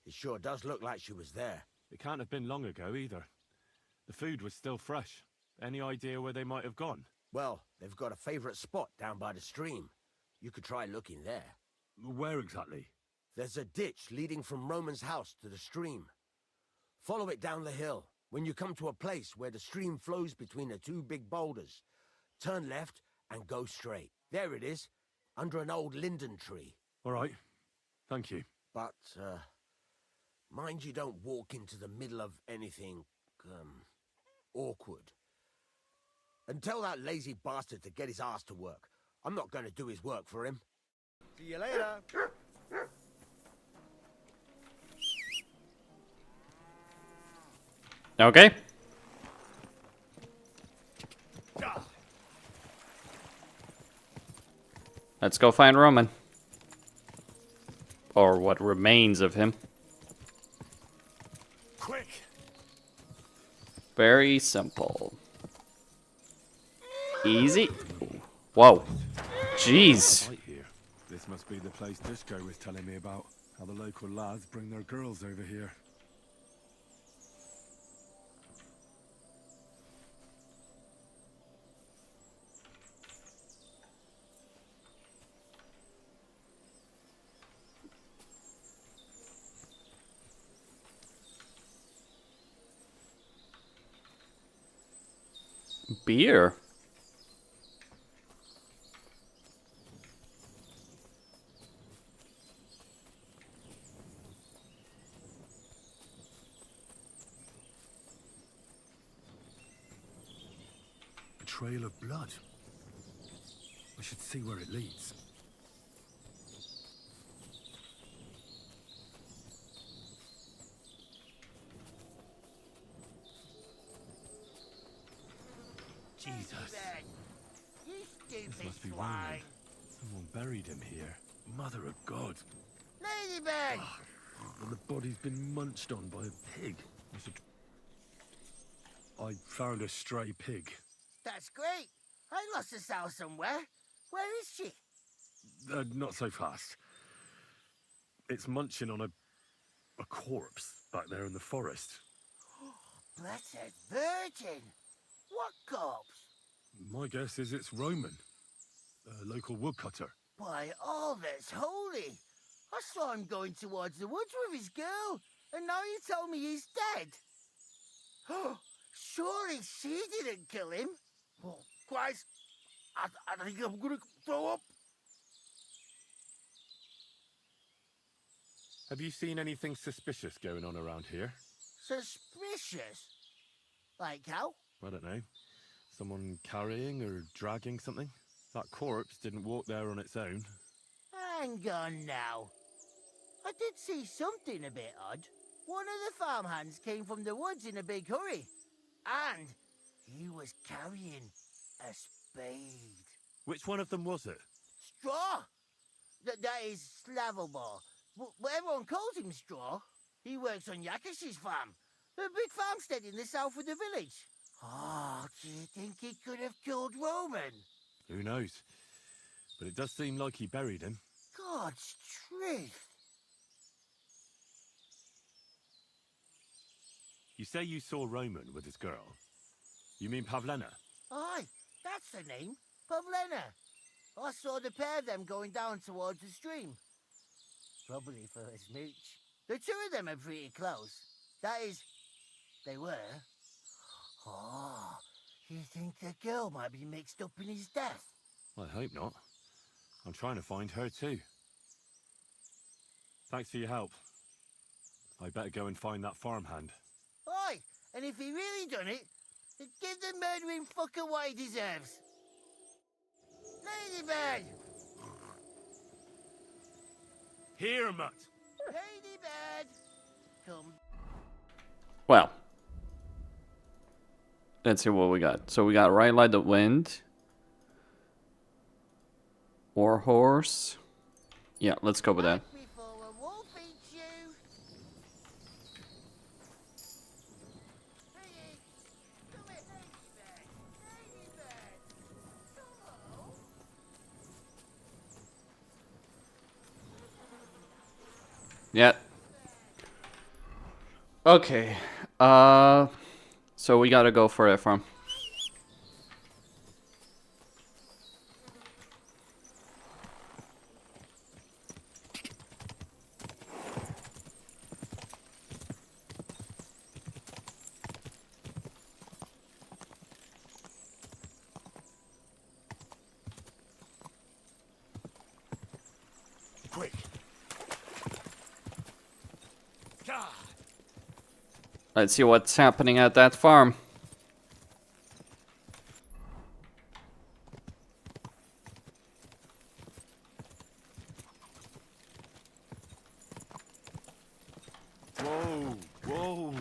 Speaker 18: It sure does look like she was there.
Speaker 2: It can't have been long ago either. The food was still fresh. Any idea where they might have gone?
Speaker 18: Well, they've got a favorite spot down by the stream. You could try looking there.
Speaker 2: Where exactly?
Speaker 18: There's a ditch leading from Roman's house to the stream. Follow it down the hill. When you come to a place where the stream flows between the 2 big boulders, turn left and go straight. There it is, under an old linden tree.
Speaker 2: All right. Thank you.
Speaker 18: But, mind you don't walk into the middle of anything, awkward. And tell that lazy bastard to get his ass to work. I'm not going to do his work for him.
Speaker 9: See you later.
Speaker 1: Okay. Let's go find Roman. Or what remains of him.
Speaker 2: Quick.
Speaker 1: Very simple. Easy. Whoa. Jeez.
Speaker 2: Right here. This must be the place Dushko was telling me about. How the local lads bring their girls over here.
Speaker 1: Beer.
Speaker 2: A trail of blood. I should see where it leads. Jesus. This must be Roman. Someone buried him here. Mother of God.
Speaker 18: Ladybird!
Speaker 2: And the body's been munched on by a pig. I found a stray pig.
Speaker 18: That's great. I lost a sow somewhere. Where is she?
Speaker 2: Not so fast. It's munching on a corpse back there in the forest.
Speaker 18: Blessed Virgin! What corpse?
Speaker 2: My guess is it's Roman, a local woodcutter.
Speaker 18: By all that's holy! I saw him going towards the woods with his girl, and now you tell me he's dead. Oh, Surely she didn't kill him. Oh, Christ. I think I'm gonna throw up.
Speaker 2: Have you seen anything suspicious going on around here?
Speaker 18: Suspicious? Like how?
Speaker 2: I don't know. Someone carrying or dragging something? That corpse didn't walk there on its own.
Speaker 18: Hang on now. I did see something a bit odd. One of the farmhands came from the woods in a big hurry. And he was carrying a spade.
Speaker 2: Which one of them was it?
Speaker 18: Straw! That is Slavobor. But everyone calls him Straw. He works on Yakish's farm. A big farmstead in the south of the village. Oh, do you think he could have killed Roman?
Speaker 2: Who knows? But it does seem like he buried him.
Speaker 18: God's truth.
Speaker 2: You say you saw Roman with his girl. You mean Pavlena?
Speaker 18: Aye, that's the name. Pavlena. I saw the pair of them going down towards the stream. Probably for a smooch. The two of them are pretty close. That is, they were. Oh, you think the girl might be mixed up in his death?
Speaker 2: I hope not. I'm trying to find her too. Thanks for your help. I better go and find that farmhand.
Speaker 18: Aye, and if he really done it, then give the murdering fucker what he deserves. Ladybird!
Speaker 2: Here, mutt!
Speaker 18: Ladybird! Come.
Speaker 1: Well. Let's see what we got. So we got Ride Like the Wind. War Horse. Yeah, let's go with that. Yeah. Okay. So we gotta go for it from.
Speaker 18: Quick.
Speaker 1: Let's see what's happening at that farm.
Speaker 2: Whoa, whoa.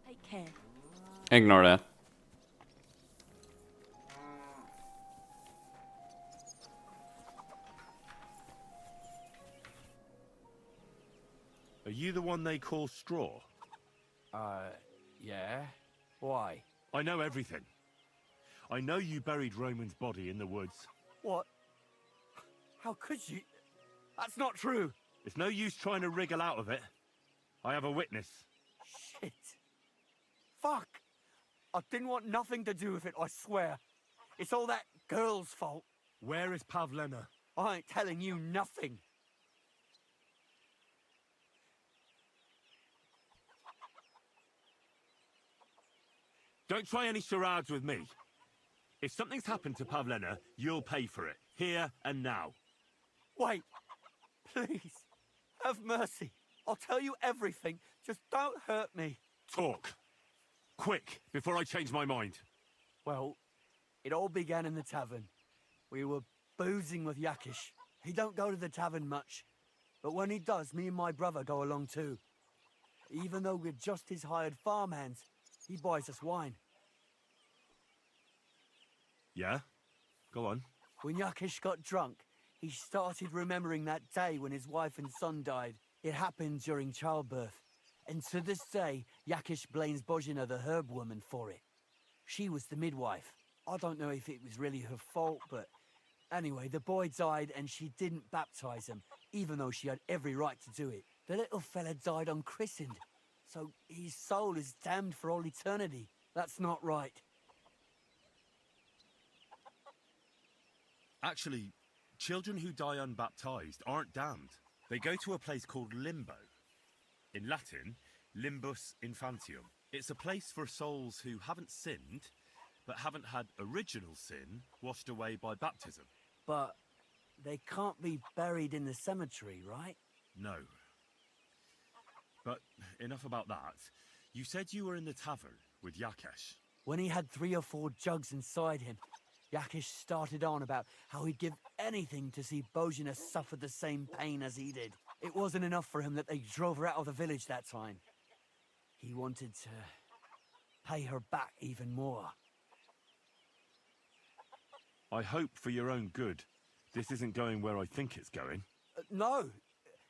Speaker 16: Take care.
Speaker 1: Ignore that.
Speaker 2: Are you the one they call Straw?
Speaker 5: Yeah? Why?
Speaker 2: I know everything. I know you buried Roman's body in the woods.
Speaker 5: What? How could you? That's not true.
Speaker 2: It's no use trying to wriggle out of it. I have a witness.
Speaker 5: Shit. Fuck. I didn't want nothing to do with it, I swear. It's all that girl's fault.
Speaker 2: Where is Pavlena?
Speaker 5: I ain't telling you nothing.
Speaker 2: Don't try any charades with me. If something's happened to Pavlena, you'll pay for it. Here and now.
Speaker 5: Wait. Please. Have mercy. I'll tell you everything. Just don't hurt me.
Speaker 2: Talk. Quick, before I change my mind.
Speaker 5: Well, it all began in the tavern. We were boozing with Yakish. He don't go to the tavern much. But when he does, me and my brother go along too. Even though we're just his hired farmhands, he buys us wine.
Speaker 2: Yeah? Go on.
Speaker 5: When Yakish got drunk, he started remembering that day when his wife and son died. It happened during childbirth. And to this day, Yakish blames Bozhina, the herb woman, for it. She was the midwife. I don't know if it was really her fault, but anyway, the boy died and she didn't baptize him, even though she had every right to do it. The little fella died unchristened, so his soul is damned for all eternity. That's not right.
Speaker 2: Actually, children who die unbaptized aren't damned. They go to a place called Limbo. In Latin, Limbus Infantium. It's a place for souls who haven't sinned, but haven't had original sin washed away by baptism.
Speaker 5: But they can't be buried in the cemetery, right?
Speaker 2: No. But enough about that. You said you were in the tavern with Yakesh.
Speaker 5: When he had 3 or 4 jugs inside him, Yakesh started on about how he'd give anything to see Bozhena suffer the same pain as he did. It wasn't enough for him that they drove her out of the village that time. He wanted to pay her back even more.
Speaker 2: I hope for your own good this isn't going where I think it's going.
Speaker 5: No.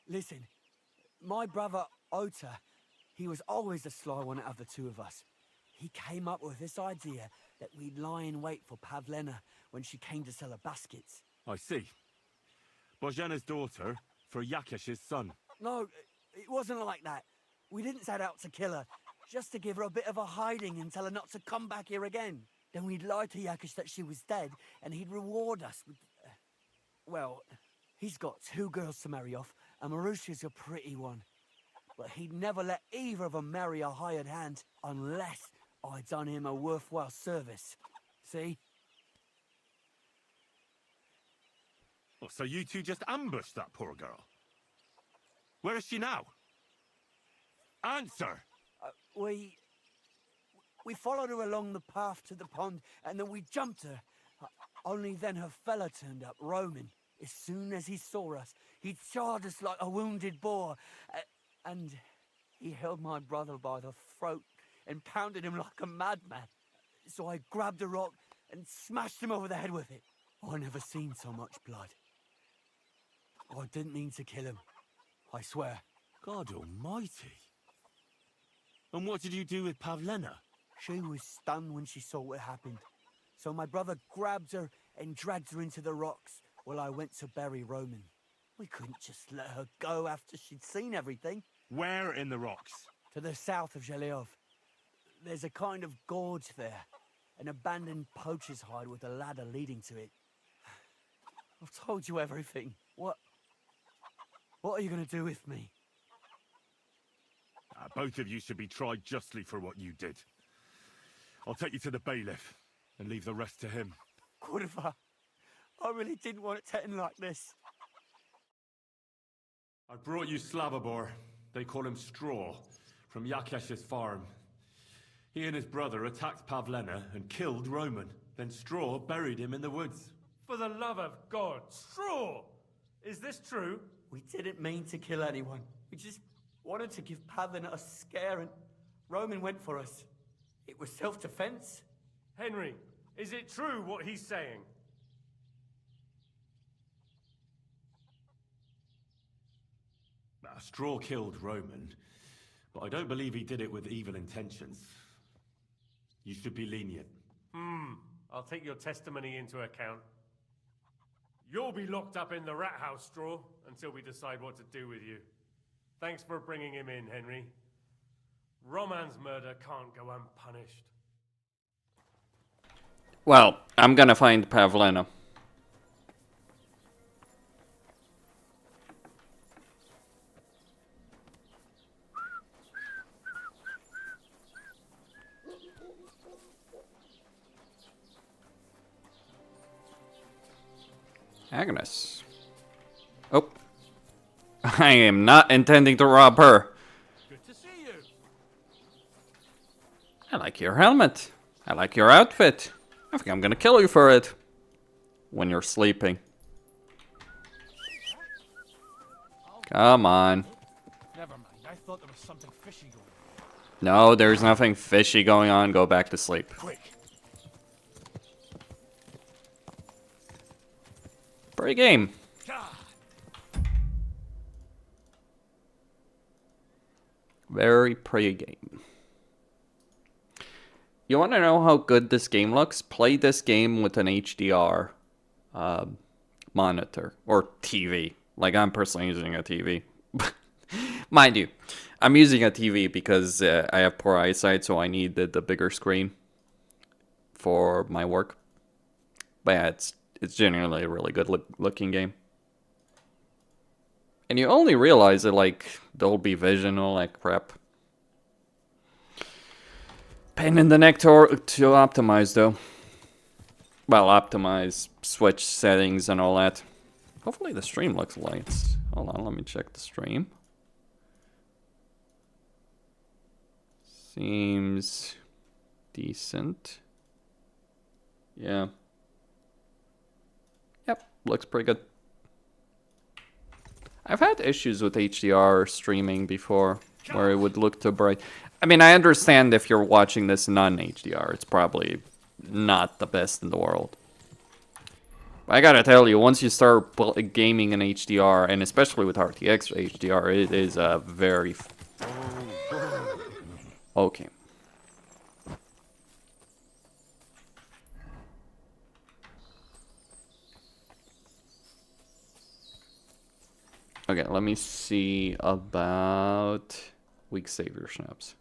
Speaker 5: Listen, my brother Ota, he was always the sly one out of the two of us. He came up with this idea that we'd lie in wait for Pavlena when she came to sell her baskets.
Speaker 2: I see. Bozhena's daughter for Yakesh's son.
Speaker 5: No, it wasn't like that. We didn't set out to kill her, just to give her a bit of a hiding and tell her not to come back here again. Then we'd lie to Yakesh that she was dead, and he'd reward us with... well, he's got 2 girls to marry off, and Marusha's a pretty one. But he'd never let either of them marry a hired hand unless I'd done him a worthwhile service. See?
Speaker 2: Oh, so you two just ambushed that poor girl? Where is she now? Answer!
Speaker 5: We followed her along the path to the pond, and then we jumped her. Only then her fella turned up, Roman. As soon as he saw us, he charged us like a wounded boar. And he held my brother by the throat and pounded him like a madman. So I grabbed a rock and smashed him over the head with it. I never seen so much blood. I didn't mean to kill him, I swear.
Speaker 2: God almighty. And what did you do with Pavlena?
Speaker 5: She was stunned when she saw what happened. So my brother grabbed her and dragged her into the rocks while I went to bury Roman. We couldn't just let her go after she'd seen everything.
Speaker 2: Where in the rocks?
Speaker 5: To the south of Sinnelleos. There's a kind of gorge there. An abandoned poacher's hide with a ladder leading to it. I've told you everything. What are you going to do with me?
Speaker 2: Both of you should be tried justly for what you did. I'll take you to the bailiff and leave the rest to him.
Speaker 5: Kurva, I really didn't want it to end like this.
Speaker 2: I brought you Slavobor. They call him Straw, from Yakesh's farm. He and his brother attacked Pavlena and killed Roman. Then Straw buried him in the woods.
Speaker 4: For the love of God, Straw! Is this true?
Speaker 5: We didn't mean to kill anyone. We just wanted to give Pavlena a scare, and Roman went for us. It was self-defense.
Speaker 4: Henry, is it true what he's saying?
Speaker 2: Straw killed Roman, but I don't believe he did it with evil intentions. You should be lenient.
Speaker 4: I'll take your testimony into account. You'll be locked up in the rat house, Straw, until we decide what to do with you. Thanks for bringing him in, Henry. Roman's murder can't go unpunished.
Speaker 1: Well, I'm gonna find Pavlena. Agnes. Oh. I am not intending to rob her.
Speaker 4: Good to see you.
Speaker 1: I like your helmet. I like your outfit. I think I'm gonna kill you for it. When you're sleeping. Come on.
Speaker 9: Never mind. I thought there was something fishy going on.
Speaker 1: No, there's nothing fishy going on. Go back to sleep.
Speaker 9: Quick.
Speaker 1: Pre-game. Very pre-game. You want to know how good this game looks? Play this game with an HDR monitor or TV. Like I'm personally using a TV. Mind you, I'm using a TV because I have poor eyesight, so I needed the bigger screen for my work. But yeah, it's genuinely a really good looking game. And you only realize it like Dolby Vision, all that crap. Pain in the neck to optimize though. Well, optimize, switch settings and all that. Hopefully the stream looks light. Hold on, let me check the stream. Seems decent. Yeah. Yep, looks pretty good. I've had issues with HDR streaming before, where it would look too bright. I mean, I understand if you're watching this non-HDR, it's probably not the best in the world. But I gotta tell you, once you start gaming in HDR, and especially with RTX HDR, it is a very... Okay. Okay, let me see about weak savior snaps.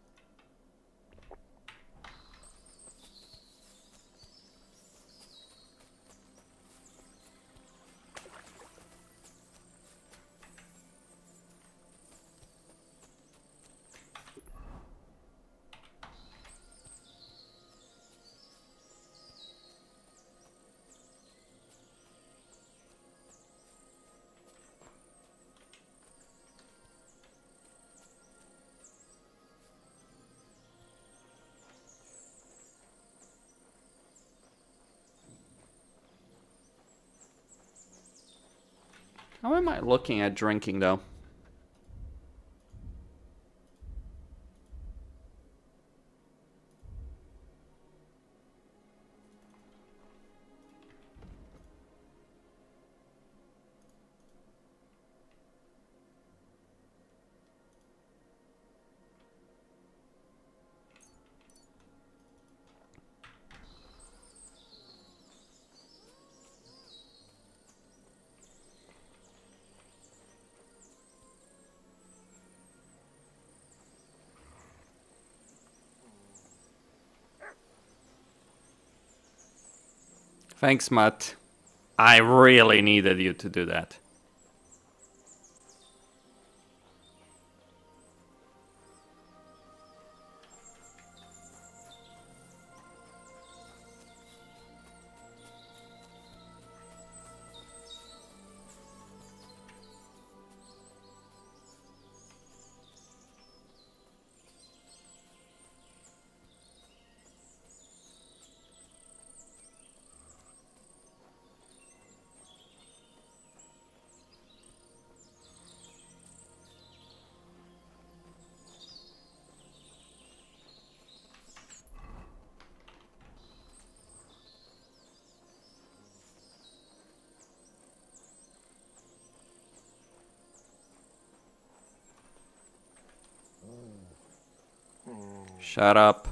Speaker 1: How am I looking at drinking, though? Thanks, Matt. I really needed you to do that. Shut up.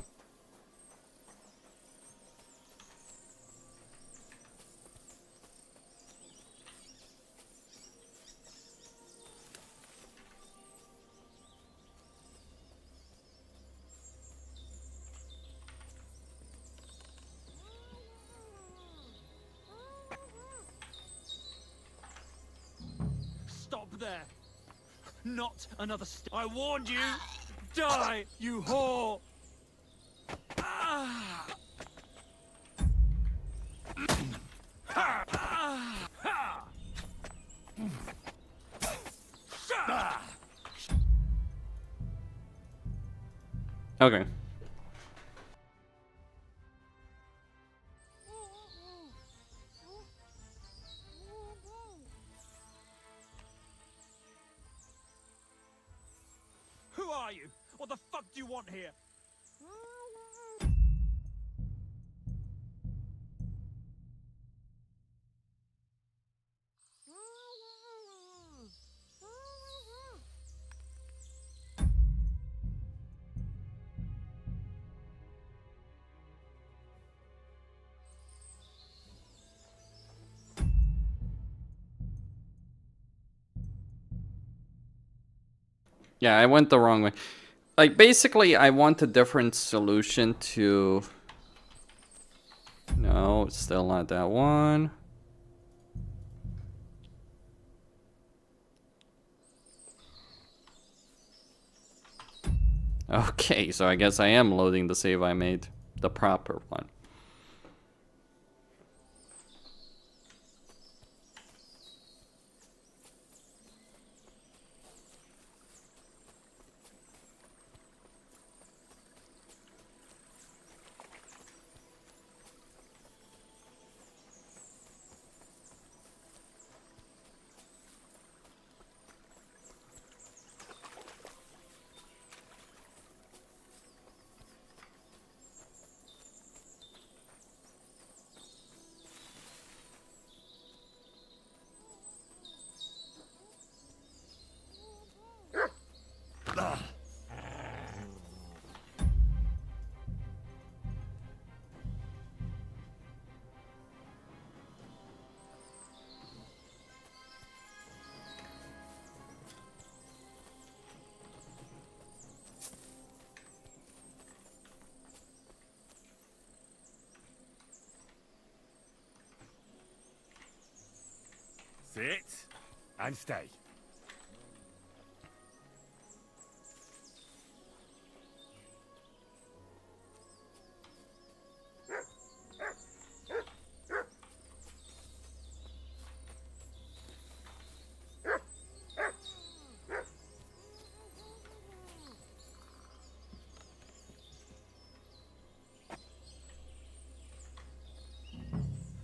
Speaker 6: Stop there! Not another step. I warned you! Die, you whore!
Speaker 1: Okay.
Speaker 6: Who are you? What the fuck do you want here?
Speaker 1: Yeah, I went the wrong way. Like, basically, I want a different solution to... No, it's still not that one. Okay, so I guess I am loading the save I made, the proper one.
Speaker 2: Sit and stay.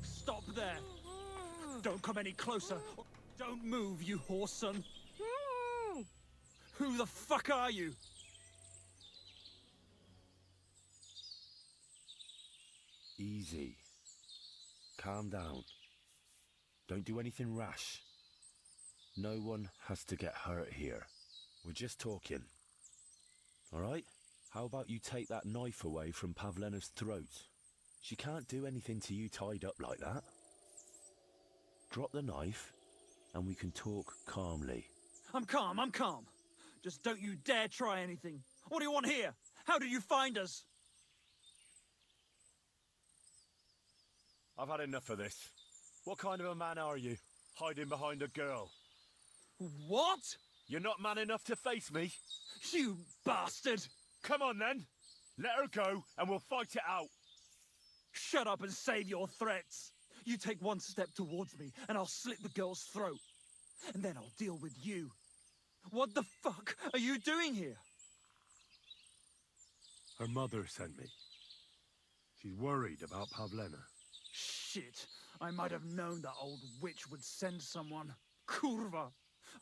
Speaker 6: Stop there! Don't come any closer. Don't move, you horse son. Who the fuck are you?
Speaker 2: Easy. Calm down. Don't do anything rash. No one has to get hurt here. We're just talking. Alright? How about you take that knife away from Pavlena's throat? She can't do anything to you tied up like that. Drop the knife, and we can talk calmly.
Speaker 6: I'm calm, I'm calm. Just don't you dare try anything. What do you want here? How did you find us?
Speaker 2: I've had enough of this. What kind of a man are you, hiding behind a girl?
Speaker 6: What?
Speaker 2: You're not man enough to face me?
Speaker 6: You bastard!
Speaker 2: Come on then. Let her go, and we'll fight it out.
Speaker 6: Shut up and save your threats. You take one step towards me, and I'll slit the girl's throat. And then I'll deal with you. What the fuck are you doing here?
Speaker 2: Her mother sent me. She's worried about Pavlena.
Speaker 6: Shit. I might have known that old witch would send someone. Kurva.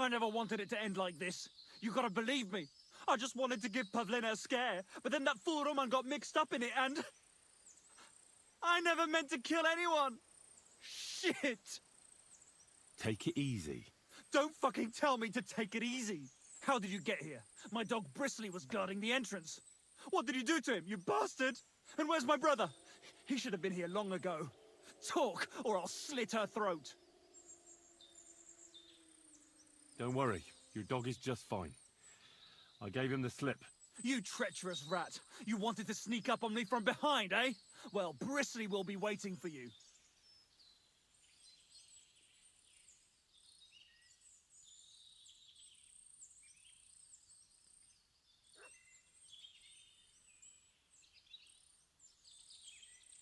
Speaker 6: I never wanted it to end like this. You gotta believe me. I just wanted to give Pavlena a scare, but then that fool Roman got mixed up in it and... I never meant to kill anyone. Shit.
Speaker 2: Take it easy.
Speaker 6: Don't fucking tell me to take it easy. How did you get here? My dog Bristly was guarding the entrance. What did you do to him, you bastard? And where's my brother? He should have been here long ago. Talk, or I'll slit her throat.
Speaker 2: Don't worry, your dog is just fine. I gave him the slip.
Speaker 6: You treacherous rat. You wanted to sneak up on me from behind, eh? Well, Bristly will be waiting for you.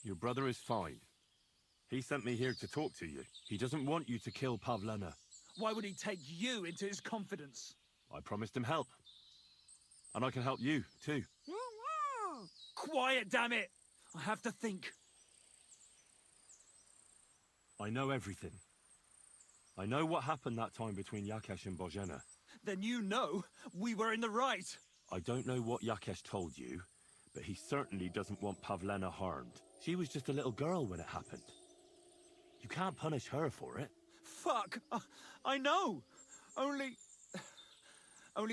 Speaker 2: Your brother is fine. He sent me here to talk to you. He doesn't want you to kill Pavlena.
Speaker 6: Why would he take you into his confidence?
Speaker 2: I promised him help. And I can help you, too.
Speaker 6: Quiet, damn it! I have to think.
Speaker 2: I know everything. I know what happened that time between Yakesh and Bozhena.
Speaker 6: Then you know we were in the right.
Speaker 2: I don't know what Yakesh told you, but he certainly doesn't want Pavlena harmed. She was just a little girl when it happened. You can't punish her for it.
Speaker 6: Fuck! I know! Only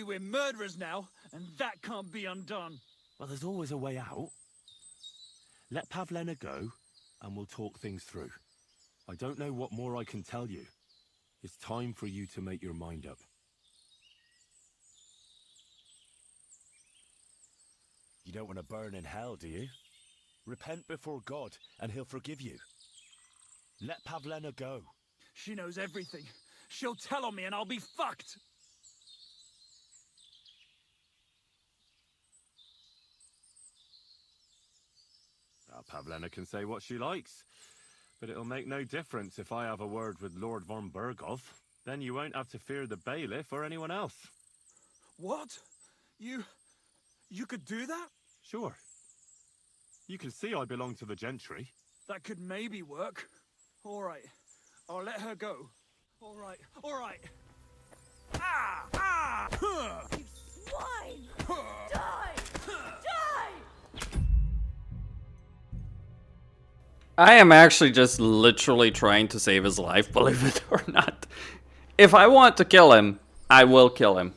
Speaker 6: we're murderers now, and that can't be undone.
Speaker 2: Well, there's always a way out. Let Pavlena go, and we'll talk things through. I don't know what more I can tell you. It's time for you to make your mind up. You don't want to burn in hell, do you? Repent before God, and he'll forgive you. Let Pavlena go.
Speaker 6: She knows everything. She'll tell on me and I'll be fucked.
Speaker 2: Pavlena can say what she likes, but it'll make no difference if I have a word with Lord von Berghoff. Then you won't have to fear the bailiff or anyone else.
Speaker 6: What? You could do that?
Speaker 2: Sure. You can see I belong to the gentry.
Speaker 6: That could maybe work. All right. I'll let her go. All right. All right. Ah! Ah!
Speaker 3: You swine! Die! Die!
Speaker 1: I am actually just literally trying to save his life, believe it or not. If I want to kill him, I will kill him.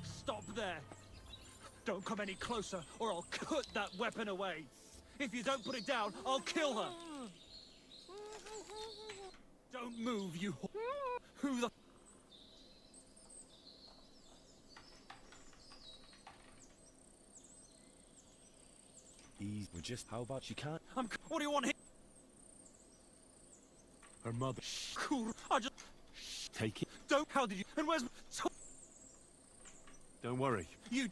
Speaker 6: Stop there. Don't come any closer or I'll cut that weapon away. If you don't put it down, I'll kill her. Don't move, you who the...
Speaker 2: We're just... How about you can't...
Speaker 6: What do you want here?
Speaker 2: Her mother...
Speaker 6: Cool. I just...
Speaker 2: Take it.
Speaker 6: Don't... How did you... And where's...
Speaker 2: Don't worry.
Speaker 6: You...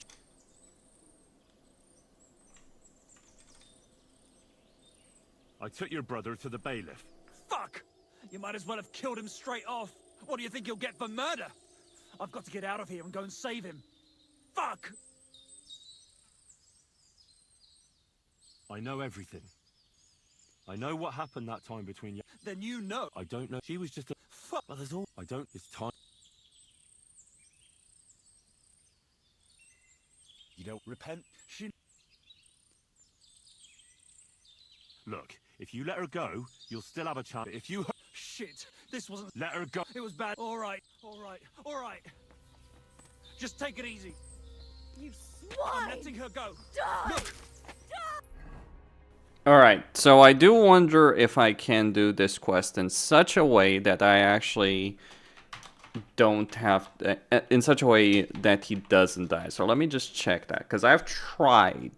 Speaker 2: I took your brother to the bailiff.
Speaker 6: Fuck! You might as well have killed him straight off. What do you think you'll get for murder? I've got to get out of here and go and save him. Fuck!
Speaker 2: I know everything. I know what happened that time between you.
Speaker 6: Then you know.
Speaker 2: I don't know. She was just a...
Speaker 6: Fuck!
Speaker 2: Well, there's all... I don't... It's time... You don't repent?
Speaker 6: She...
Speaker 2: Look, if you let her go, you'll still have a chance. If you...
Speaker 6: Shit! This wasn't...
Speaker 2: Let her go.
Speaker 6: It was bad. Alright, alright, alright. Just take it easy.
Speaker 3: You swine!
Speaker 6: I'm letting her go.
Speaker 3: Die!
Speaker 6: Look!
Speaker 1: Alright, so I do wonder if I can do this quest in such a way that I actually don't have... in such a way that he doesn't die. So let me just check that, because I've tried...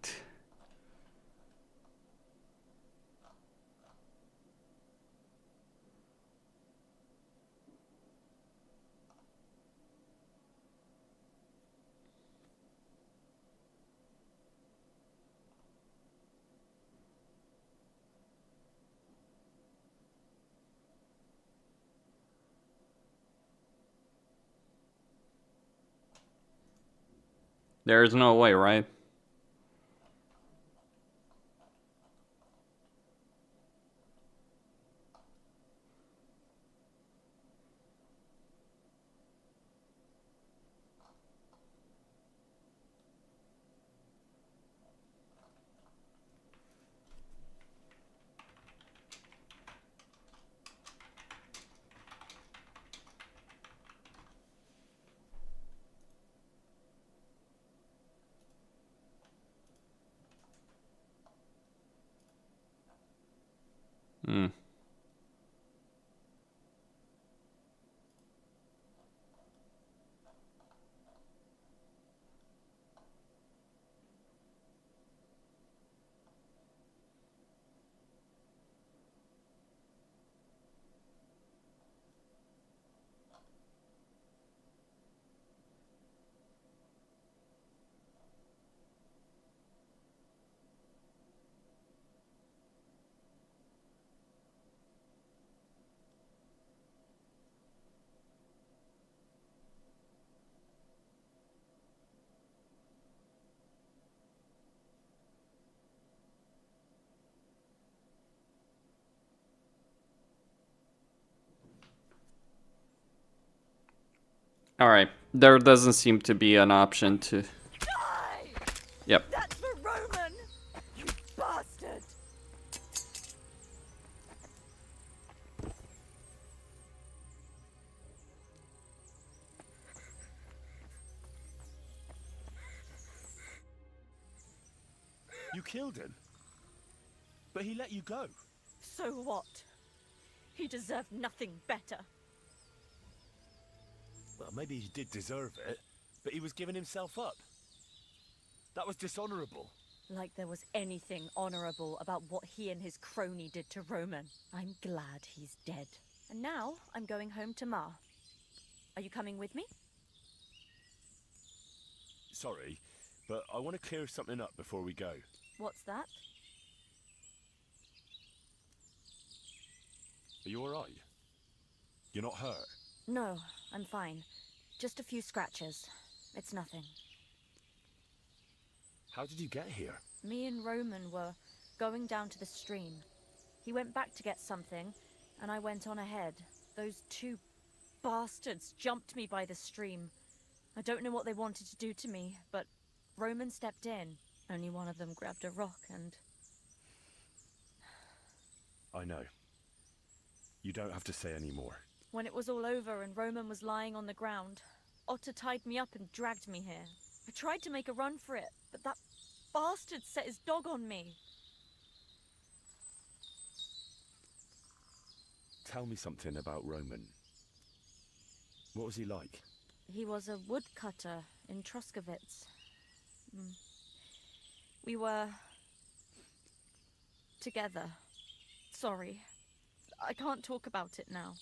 Speaker 1: There's no way, right? Hmm. Alright, there doesn't seem to be an option to... Yep.
Speaker 16: That's for Roman! You bastard!
Speaker 2: You killed him? But he let you go.
Speaker 16: So what? He deserved nothing better.
Speaker 2: Well, maybe he did deserve it, but he was giving himself up. That was dishonorable.
Speaker 16: Like there was anything honorable about what he and his crony did to Roman. I'm glad he's dead. And now I'm going home to Ma. Are you coming with me?
Speaker 2: Sorry, but I want to clear something up before we go.
Speaker 16: What's that?
Speaker 2: Are you alright? You're not hurt?
Speaker 16: No, I'm fine. Just a few scratches. It's nothing.
Speaker 2: How did you get here?
Speaker 16: Me and Roman were going down to the stream. He went back to get something, and I went on ahead. Those two bastards jumped me by the stream. I don't know what they wanted to do to me, but Roman stepped in. Only one of them grabbed a rock and...
Speaker 2: I know. You don't have to say any more.
Speaker 16: When it was all over and Roman was lying on the ground, Otter tied me up and dragged me here. I tried to make a run for it, but that bastard set his dog on me.
Speaker 2: Tell me something about Roman. What was he like?
Speaker 16: He was a woodcutter in Troskovitz. We were... together. Sorry. I can't talk about it now.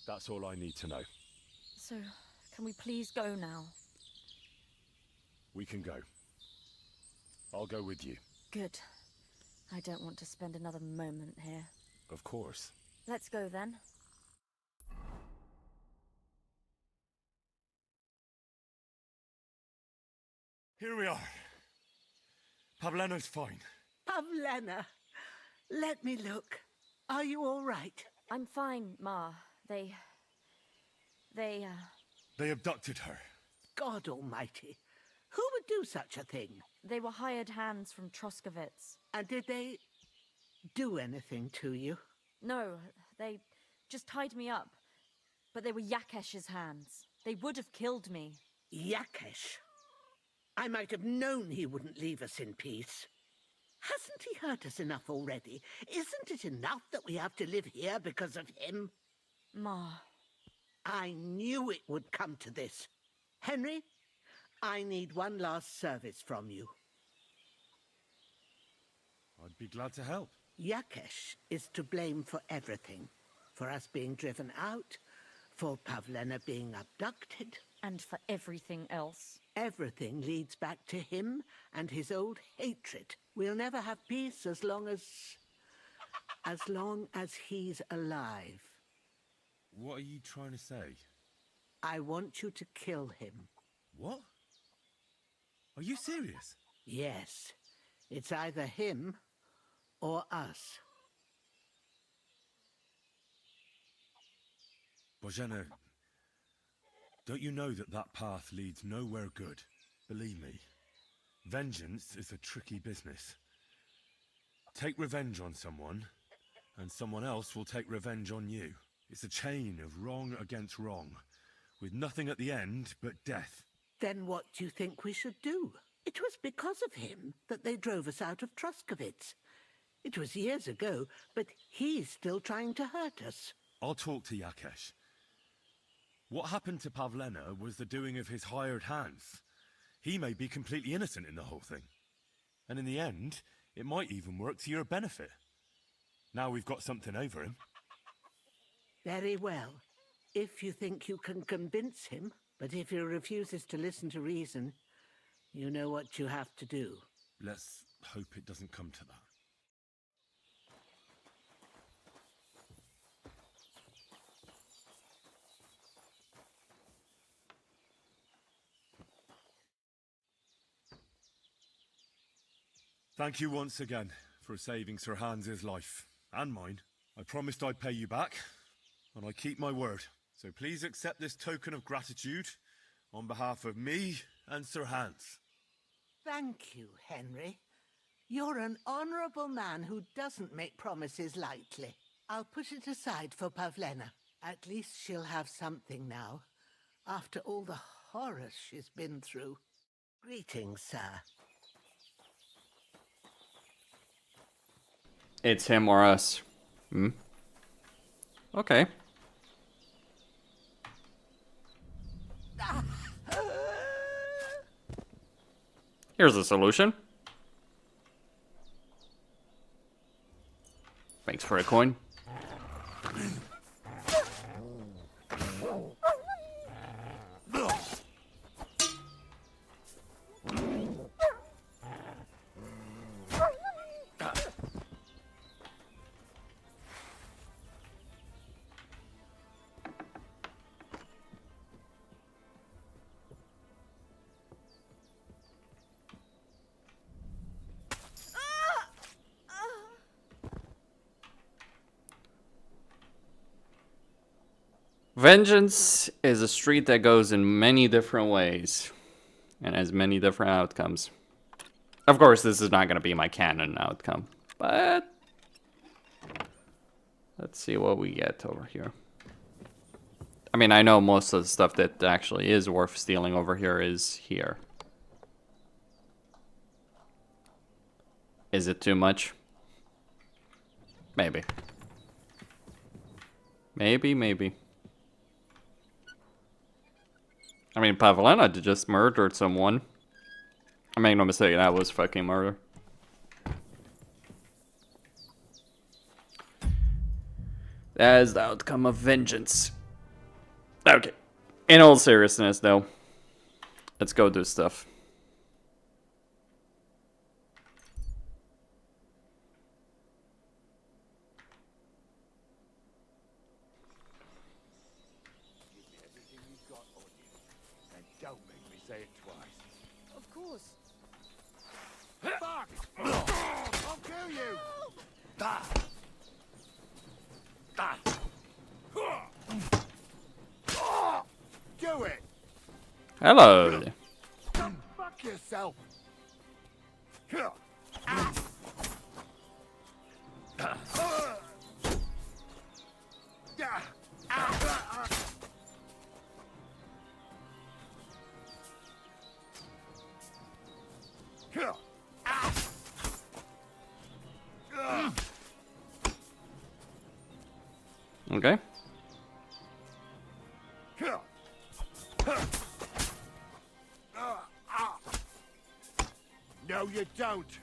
Speaker 2: That's all I need to know.
Speaker 16: So, can we please go now?
Speaker 2: We can go. I'll go with you.
Speaker 16: Good. I don't want to spend another moment here.
Speaker 2: Of course.
Speaker 16: Let's go then.
Speaker 2: Here we are. Pavlena's fine.
Speaker 19: Pavlena, let me look. Are you all right?
Speaker 16: I'm fine, Ma. They
Speaker 2: abducted her.
Speaker 19: God almighty. Who would do such a thing?
Speaker 16: They were hired hands from Troskovitz.
Speaker 19: And did they do anything to you?
Speaker 16: No, they just tied me up. But they were Yakesh's hands. They would have killed me.
Speaker 19: Yakesh? I might have known he wouldn't leave us in peace. Hasn't he hurt us enough already? Isn't it enough that we have to live here because of him?
Speaker 16: Ma.
Speaker 19: I knew it would come to this. Henry, I need one last service from you.
Speaker 2: I'd be glad to help.
Speaker 19: Yakesh is to blame for everything. For us being driven out, for Pavlena being abducted.
Speaker 16: And for everything else.
Speaker 19: Everything leads back to him and his old hatred. We'll never have peace as long as he's alive.
Speaker 2: What are you trying to say?
Speaker 19: I want you to kill him.
Speaker 2: What? Are you serious?
Speaker 19: Yes. It's either him or us.
Speaker 2: Bozhena, don't you know that that path leads nowhere good? Believe me. Vengeance is a tricky business. Take revenge on someone, and someone else will take revenge on you. It's a chain of wrong against wrong, with nothing at the end but death.
Speaker 19: Then what do you think we should do? It was because of him that they drove us out of Troskovitz. It was years ago, but he's still trying to hurt us.
Speaker 2: I'll talk to Yakesh. What happened to Pavlena was the doing of his hired hands. He may be completely innocent in the whole thing. And in the end, it might even work to your benefit. Now we've got something over him.
Speaker 19: Very well. If you think you can convince him, but if he refuses to listen to reason, you know what you have to do.
Speaker 2: Let's hope it doesn't come to that. Thank you once again for saving Sir Hans's life, and mine. I promised I'd pay you back. and I keep my word. So please accept this token of gratitude on behalf of me and Sir Hans.
Speaker 19: Thank you, Henry. You're an honorable man who doesn't make promises lightly. I'll put it aside for Pavlena. At least she'll have something now, after all the horrors she's been through. Greetings, sir.
Speaker 1: It's him or us. Hmm? Okay. Here's a solution. Thanks for a coin. Vengeance is a street that goes in many different ways and has many different outcomes. Of course, this is not going to be my canon outcome, but let's see what we get over here. I mean, I know most of the stuff that actually is worth stealing over here is here. Is it too much? Maybe. Maybe. I mean, Pavlena just murdered someone. I make no mistake, that was fucking murder. That is the outcome of vengeance. Okay. In all seriousness, though, let's go do stuff.
Speaker 19: Of course. Fuck! I'll kill you! Do it!
Speaker 1: Hello.
Speaker 19: Fuck yourself!
Speaker 1: Okay.
Speaker 19: No, you don't.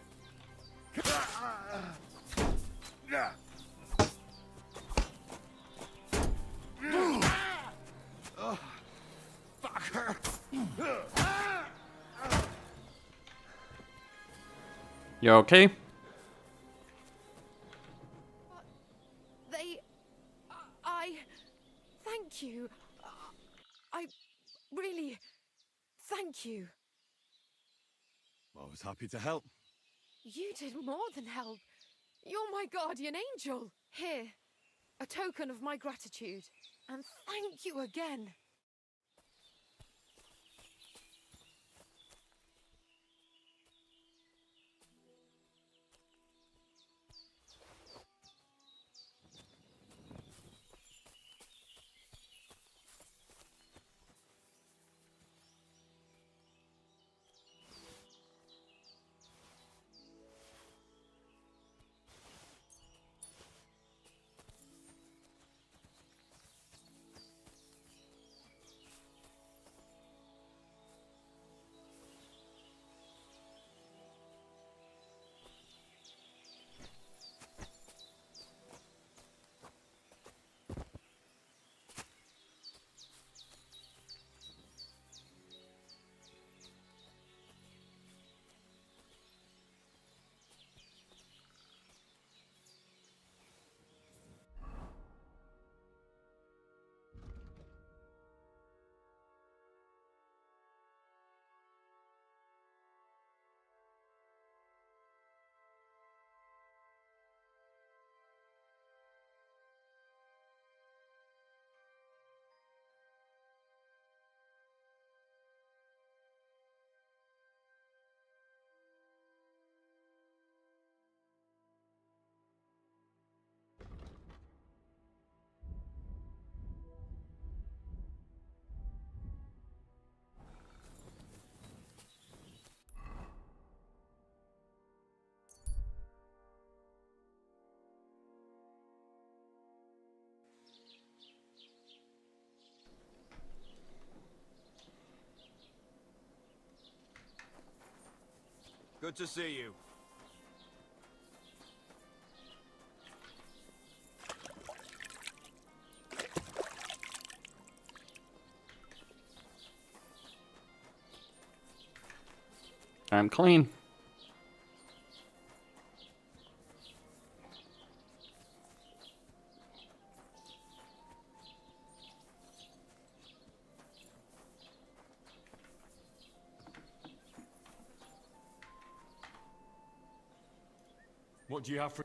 Speaker 19: Fucker.
Speaker 1: You okay?
Speaker 3: Thank you. I really... Thank you.
Speaker 2: I was happy to help.
Speaker 3: You did more than help. You're my guardian angel. Here, a token of my gratitude. And thank you again.
Speaker 20: Good to see you.
Speaker 1: I'm clean.
Speaker 2: What do you have for...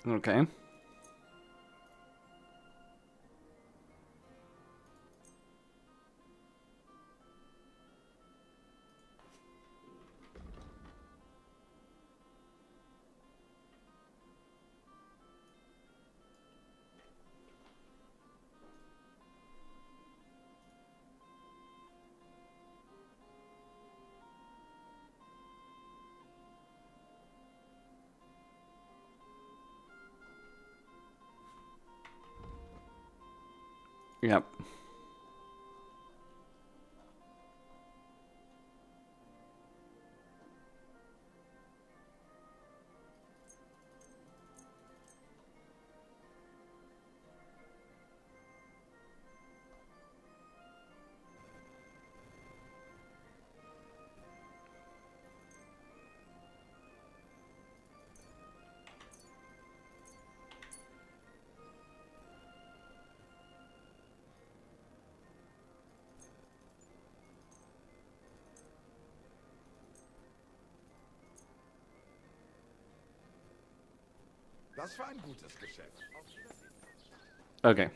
Speaker 1: Okay. Yep.
Speaker 9: Das war ein gutes Geschäft.
Speaker 1: Okay.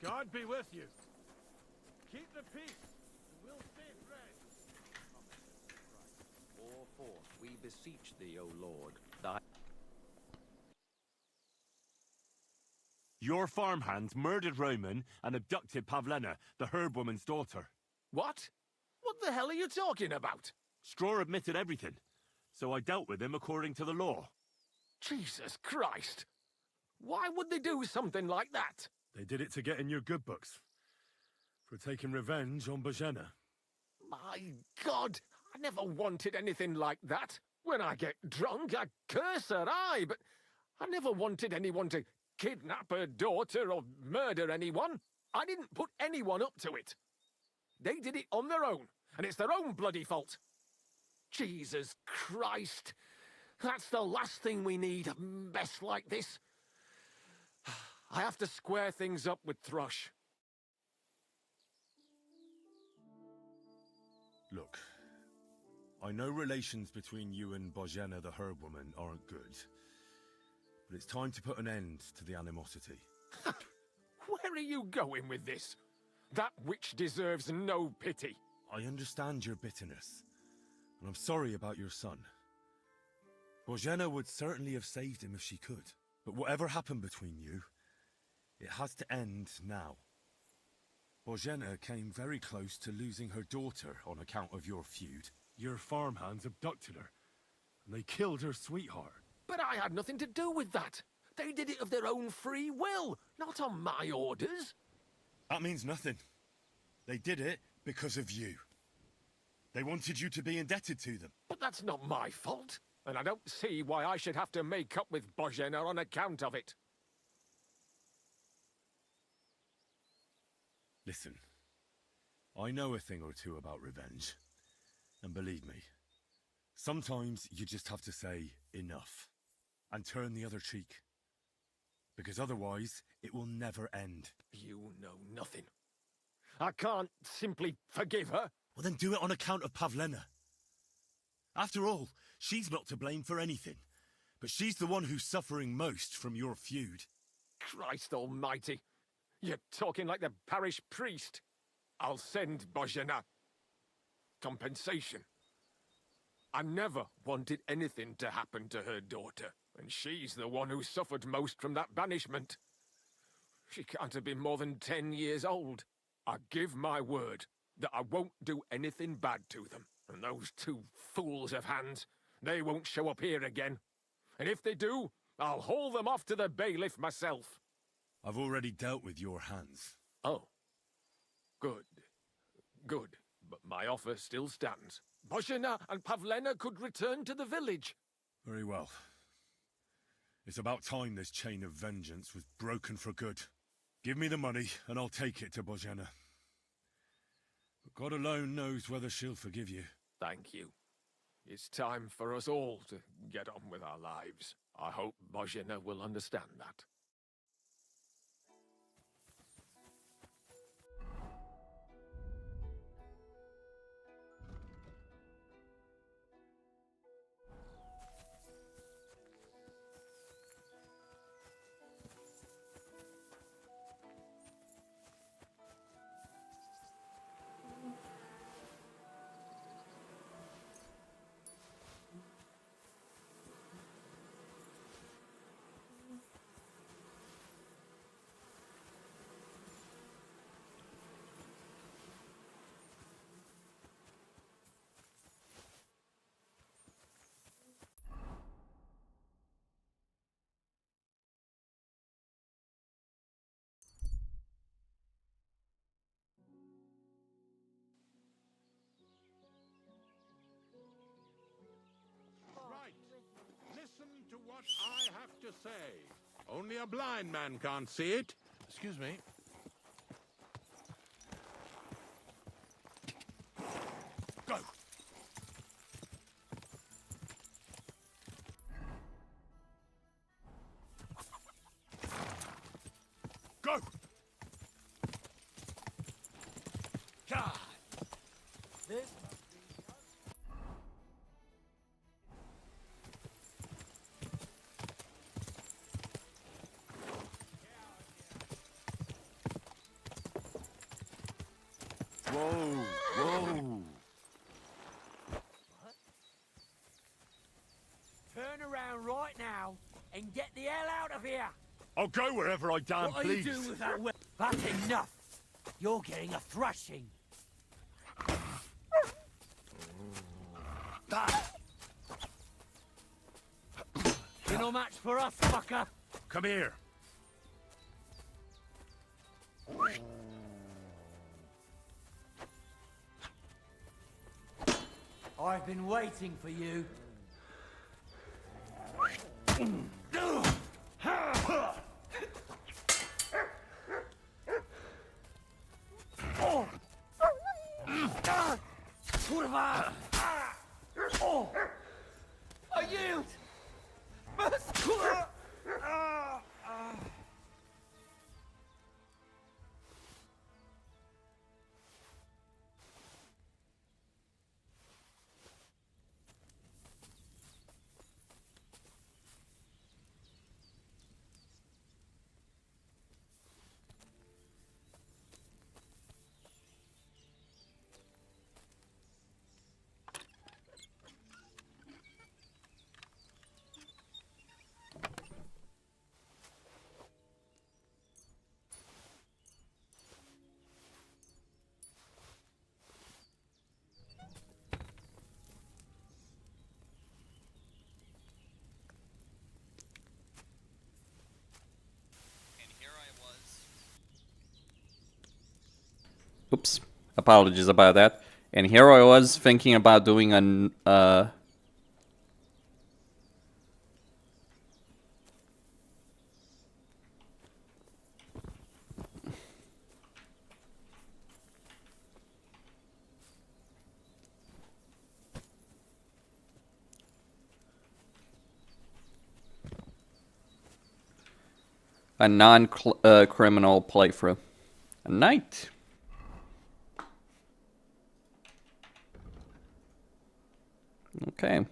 Speaker 4: God be with you. Keep the peace. We'll stay friends.
Speaker 15: Or forth, we beseech thee, O Lord, thy...
Speaker 2: Your farmhands murdered Roman and abducted Pavlena, the herb woman's daughter.
Speaker 15: What? What the hell are you talking about?
Speaker 2: Straw admitted everything, so I dealt with him according to the law.
Speaker 15: Jesus Christ! Why would they do something like that?
Speaker 2: They did it to get in your good books. For taking revenge on Bojena.
Speaker 15: My God! I never wanted anything like that. When I get drunk, I curse her, aye, but I never wanted anyone to kidnap her daughter or murder anyone. I didn't put anyone up to it. They did it on their own, and it's their own bloody fault. Jesus Christ! That's the last thing we need, a mess like this. I have to square things up with Thrush.
Speaker 2: Look, I know relations between you and Bojena the herb woman aren't good. But it's time to put an end to the animosity.
Speaker 15: Where are you going with this? That witch deserves no pity.
Speaker 2: I understand your bitterness, and I'm sorry about your son. Bojena would certainly have saved him if she could. But whatever happened between you, it has to end now. Bojena came very close to losing her daughter on account of your feud. Your farmhands abducted her, and they killed her sweetheart.
Speaker 15: But I had nothing to do with that. They did it of their own free will, not on my orders.
Speaker 2: That means nothing. They did it because of you. They wanted you to be indebted to them.
Speaker 15: But that's not my fault, and I don't see why I should have to make up with Bojena on account of it.
Speaker 2: Listen, I know a thing or two about revenge. And believe me, sometimes you just have to say enough and turn the other cheek. because otherwise it will never end.
Speaker 15: You know nothing. I can't simply forgive her.
Speaker 2: Well, then do it on account of Pavlena. After all, she's not to blame for anything, but she's the one who's suffering most from your feud.
Speaker 15: Christ almighty. You're talking like the parish priest. I'll send Bojana compensation. I never wanted anything to happen to her daughter, and she's the one who suffered most from that banishment. She can't have been more than 10 years old. I give my word that I won't do anything bad to them. And those two fools of hands, they won't show up here again. And if they do, I'll haul them off to the bailiff myself.
Speaker 2: I've already dealt with your hands.
Speaker 15: Oh. Good. Good. But my offer still stands. Bojana and Pavlena could return to the village.
Speaker 2: Very well. It's about time this chain of vengeance was broken for good. Give me the money, and I'll take it to Bojana. But God alone knows whether she'll forgive you.
Speaker 15: Thank you. It's time for us all to get on with our lives. I hope Bojana will understand that.
Speaker 17: Listen to what I have to say. Only a blind man can't see it. Excuse me. Go! Go!
Speaker 5: God! This
Speaker 2: Whoa! Whoa!
Speaker 5: Turn around right now and get the hell out of here!
Speaker 2: I'll go wherever I damn
Speaker 5: What
Speaker 2: please.
Speaker 5: are you doing with that weapon? That's enough! You're getting a thrashing! You're no match for us, fucker!
Speaker 2: Come here.
Speaker 5: I've been waiting for you. I yield!
Speaker 1: Oops. Apologies about that. And here I was thinking about doing an a non-criminal playthrough. A knight. Okay.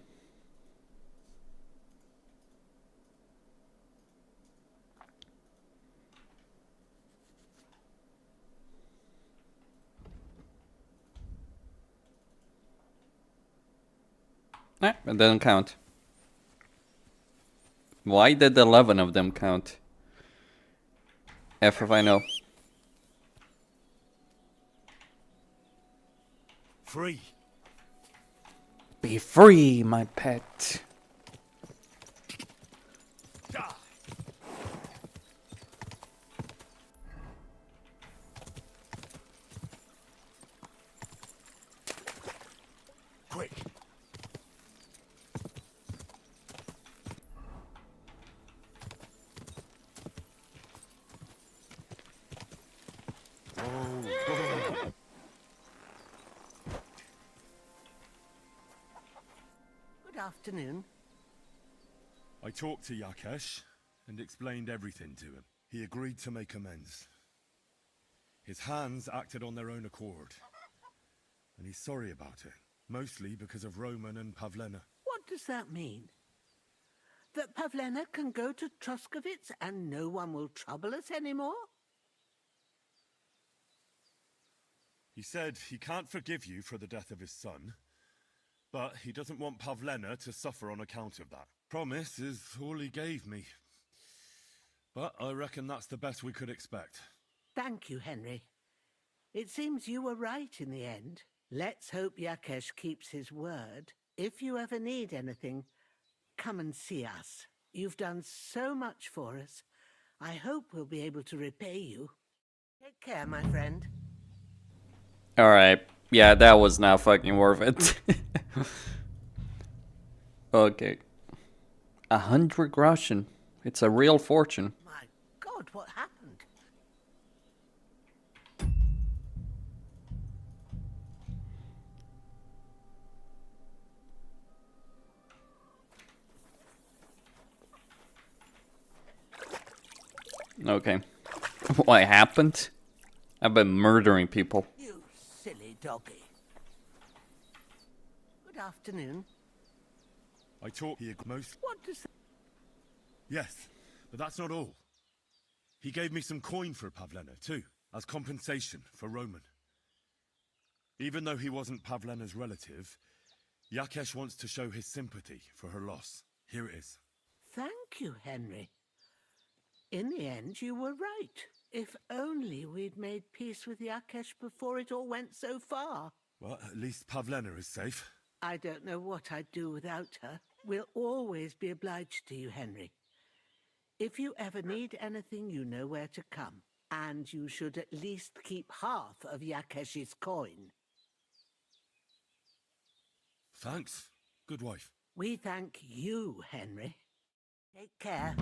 Speaker 1: It doesn't count. Why did 11 of them count? If I know.
Speaker 2: Free.
Speaker 1: Be free, my pet.
Speaker 2: Quick.
Speaker 19: Good afternoon.
Speaker 2: I talked to Yakesh and explained everything to him. He agreed to make amends. His hands acted on their own accord. And he's sorry about it, mostly because of Roman and Pavlena.
Speaker 19: What does that mean? That Pavlena can go to Truskovitz and no one will trouble us anymore?
Speaker 2: He said he can't forgive you for the death of his son, but he doesn't want Pavlena to suffer on account of that. Promise is all he gave me. But I reckon that's the best we could expect.
Speaker 19: Thank you, Henry. It seems you were right in the end. Let's hope Yakesh keeps his word. If you ever need anything, come and see us. You've done so much for us. I hope we'll be able to repay you. Take care, my friend.
Speaker 1: Alright. Yeah, that was not fucking worth it. Okay. 100 groschen. It's a real fortune.
Speaker 19: My God, what happened?
Speaker 1: Okay. What happened? I've been murdering people.
Speaker 19: You silly doggy. Good afternoon.
Speaker 2: I talked here most...
Speaker 19: What does...
Speaker 2: Yes, but that's not all. He gave me some coin for Pavlena, too, as compensation for Roman. Even though he wasn't Pavlena's relative, Yakesh wants to show his sympathy for her loss. Here it is.
Speaker 19: Thank you, Henry. In the end, you were right. If only we'd made peace with Yakesh before it all went so far.
Speaker 2: Well, at least Pavlena is safe.
Speaker 19: I don't know what I'd do without her. We'll always be obliged to you, Henry. If you ever need anything, you know where to come. And you should at least keep half of Yakesh's coin.
Speaker 2: Thanks, good wife.
Speaker 19: We thank you, Henry. Take care.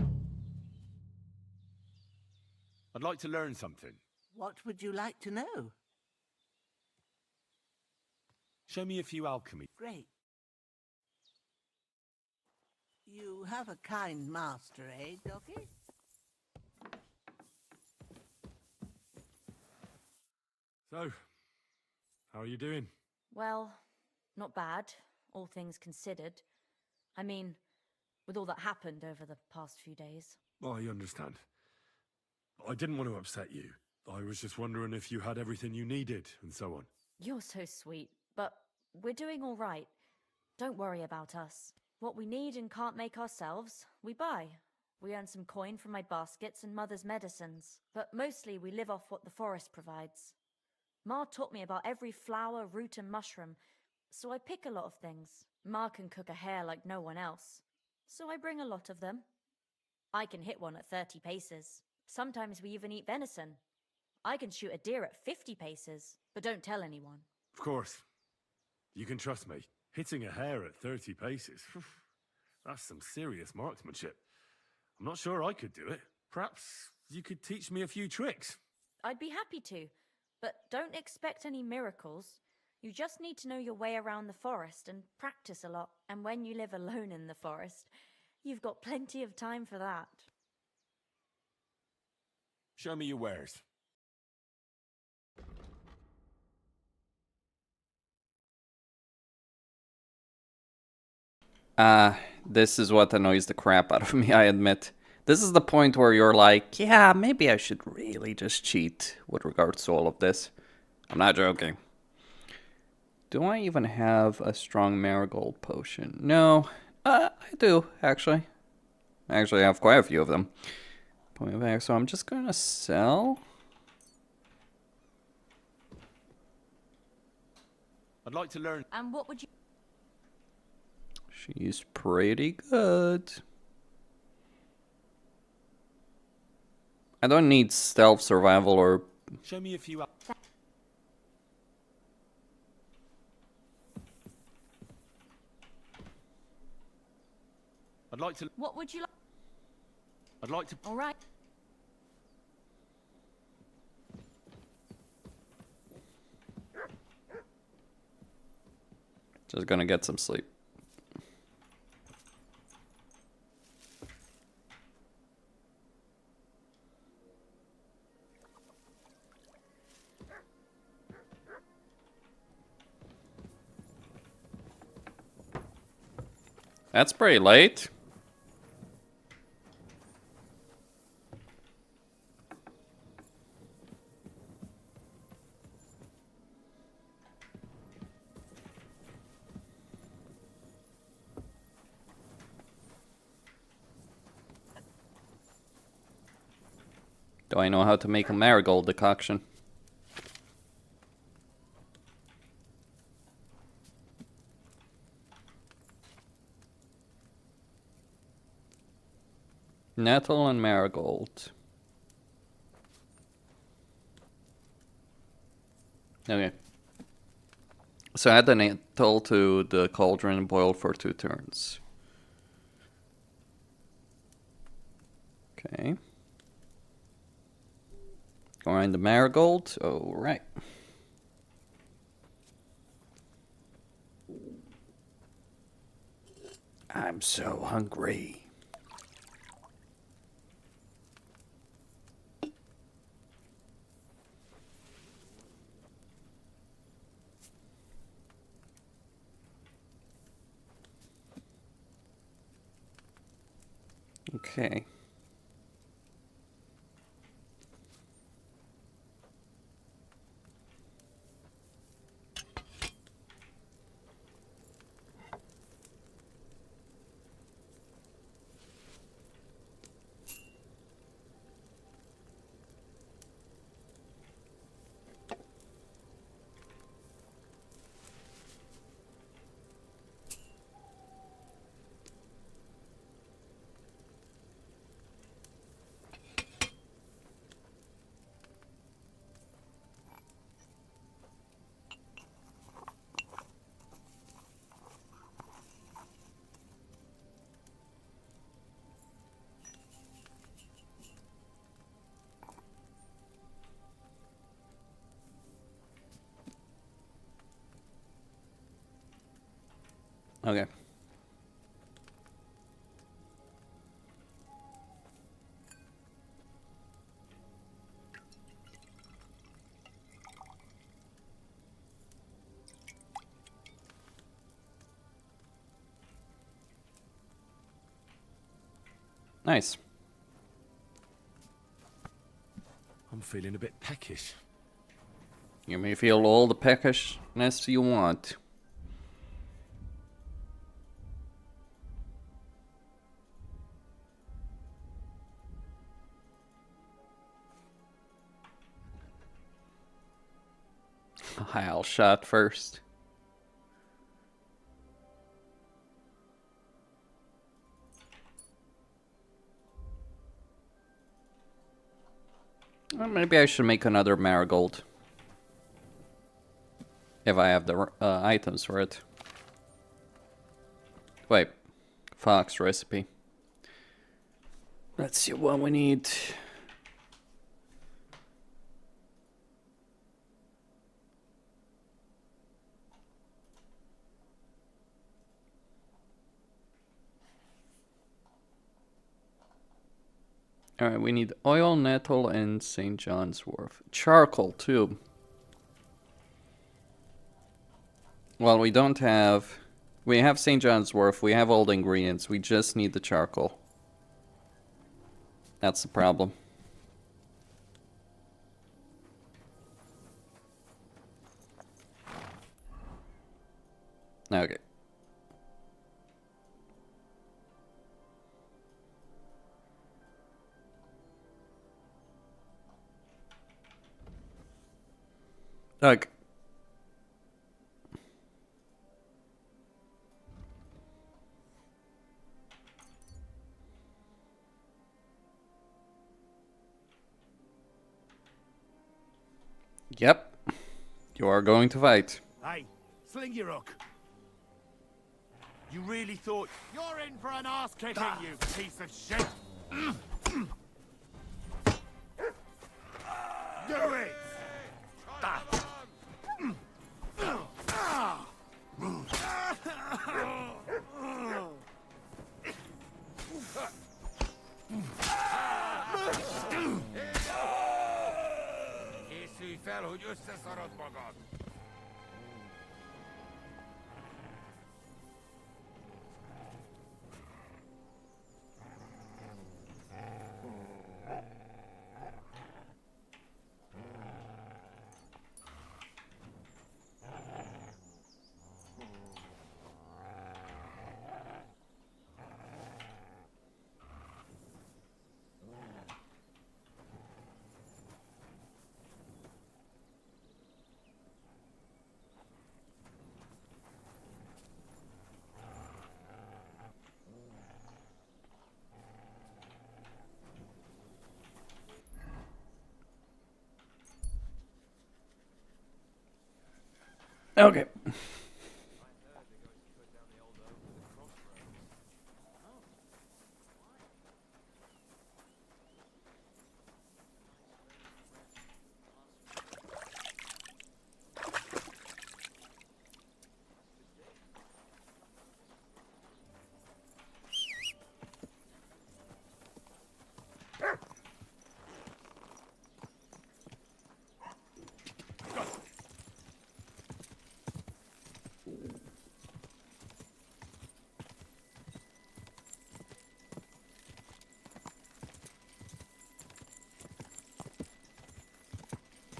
Speaker 2: I'd like to learn something.
Speaker 19: What would you like to know?
Speaker 2: Show me a few alchemy.
Speaker 19: Great. You have a kind master, eh, doggy?
Speaker 2: So, how are you doing?
Speaker 16: Well, not bad, all things considered. I mean, with all that happened over the past few days.
Speaker 2: Well, I understand. I didn't want to upset you. I was just wondering if you had everything you needed, and so on.
Speaker 16: You're so sweet, but we're doing all right. Don't worry about us. What we need and can't make ourselves, we buy. We earn some coin from my baskets and Mother's medicines, but mostly we live off what the forest provides. Ma taught me about every flower, root and mushroom, so I pick a lot of things. Ma can cook a hare like no one else, so I bring a lot of them. I can hit one at 30 paces. Sometimes we even eat venison. I can shoot a deer at 50 paces, but don't tell anyone.
Speaker 2: Of course. You can trust me. Hitting a hare at 30 paces. That's some serious marksmanship. I'm not sure I could do it. Perhaps you could teach me a few tricks.
Speaker 16: I'd be happy to, but don't expect any miracles. You just need to know your way around the forest and practice a lot. And when you live alone in the forest, you've got plenty of time for that.
Speaker 2: Show me your wares.
Speaker 1: This is what annoys the crap out of me, I admit. This is the point where you're like, yeah, maybe I should really just cheat with regards to all of this. I'm not joking. Do I even have a strong marigold potion? No. I do, actually. Actually, I have quite a few of them. Point back, so I'm just gonna sell.
Speaker 2: I'd like to learn.
Speaker 16: And what would you...
Speaker 1: She's pretty good. I don't need stealth, survival, or...
Speaker 2: Show me a few. I'd like to.
Speaker 16: What would you like?
Speaker 2: I'd like to.
Speaker 16: All right.
Speaker 1: Just gonna get some sleep. That's pretty late. Do I know how to make a marigold decoction? Nettle and marigold. Okay. So add the nettle to the cauldron and boil for 2 turns. Okay. Grind the marigold. Oh, right. I'm so hungry. Okay. Okay. Nice.
Speaker 2: I'm feeling a bit peckish.
Speaker 1: You may feel all the peckishness you want. I'll shot first. Well, maybe I should make another marigold. If I have the items for it. Wait. Fox recipe. Let's see what we need. Alright, we need oil, nettle, and St. John's Wort. Charcoal, too. Well, we don't have... We have St. John's Wort, we have all the ingredients, we just need the charcoal. That's the problem. Okay. Okay. Yep. You are going to fight.
Speaker 2: Hey, sling your hook. You really thought you're in for an ass kicking, you piece of shit. Do it.
Speaker 15: Készülj fel, hogy összeszarod magad!
Speaker 1: Okay.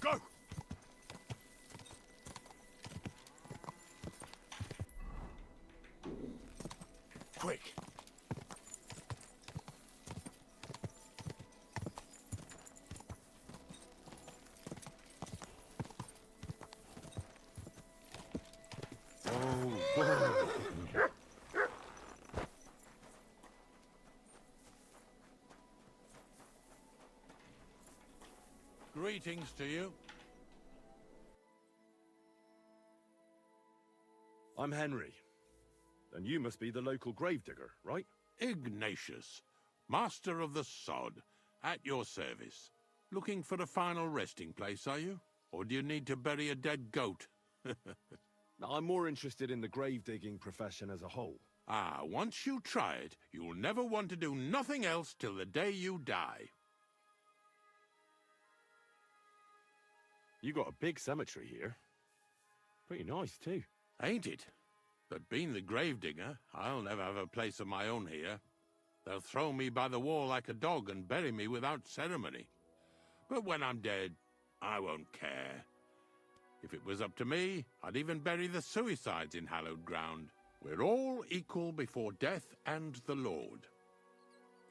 Speaker 2: Go! Quick!
Speaker 17: Greetings to you.
Speaker 2: I'm Henry. And you must be the local gravedigger, right?
Speaker 17: Ignatius, master of the sod, at your service. Looking for a final resting place, are you? Or do you need to bury a dead goat?
Speaker 2: I'm more interested in the grave-digging profession as a whole.
Speaker 17: Ah, once you try it, you'll never want to do nothing else till the day you die.
Speaker 2: You got a big cemetery here. Pretty nice, too.
Speaker 17: Ain't it? But being the gravedigger, I'll never have a place of my own here. They'll throw me by the wall like a dog and bury me without ceremony. But when I'm dead, I won't care. If it was up to me, I'd even bury the suicides in hallowed ground. We're all equal before death and the Lord.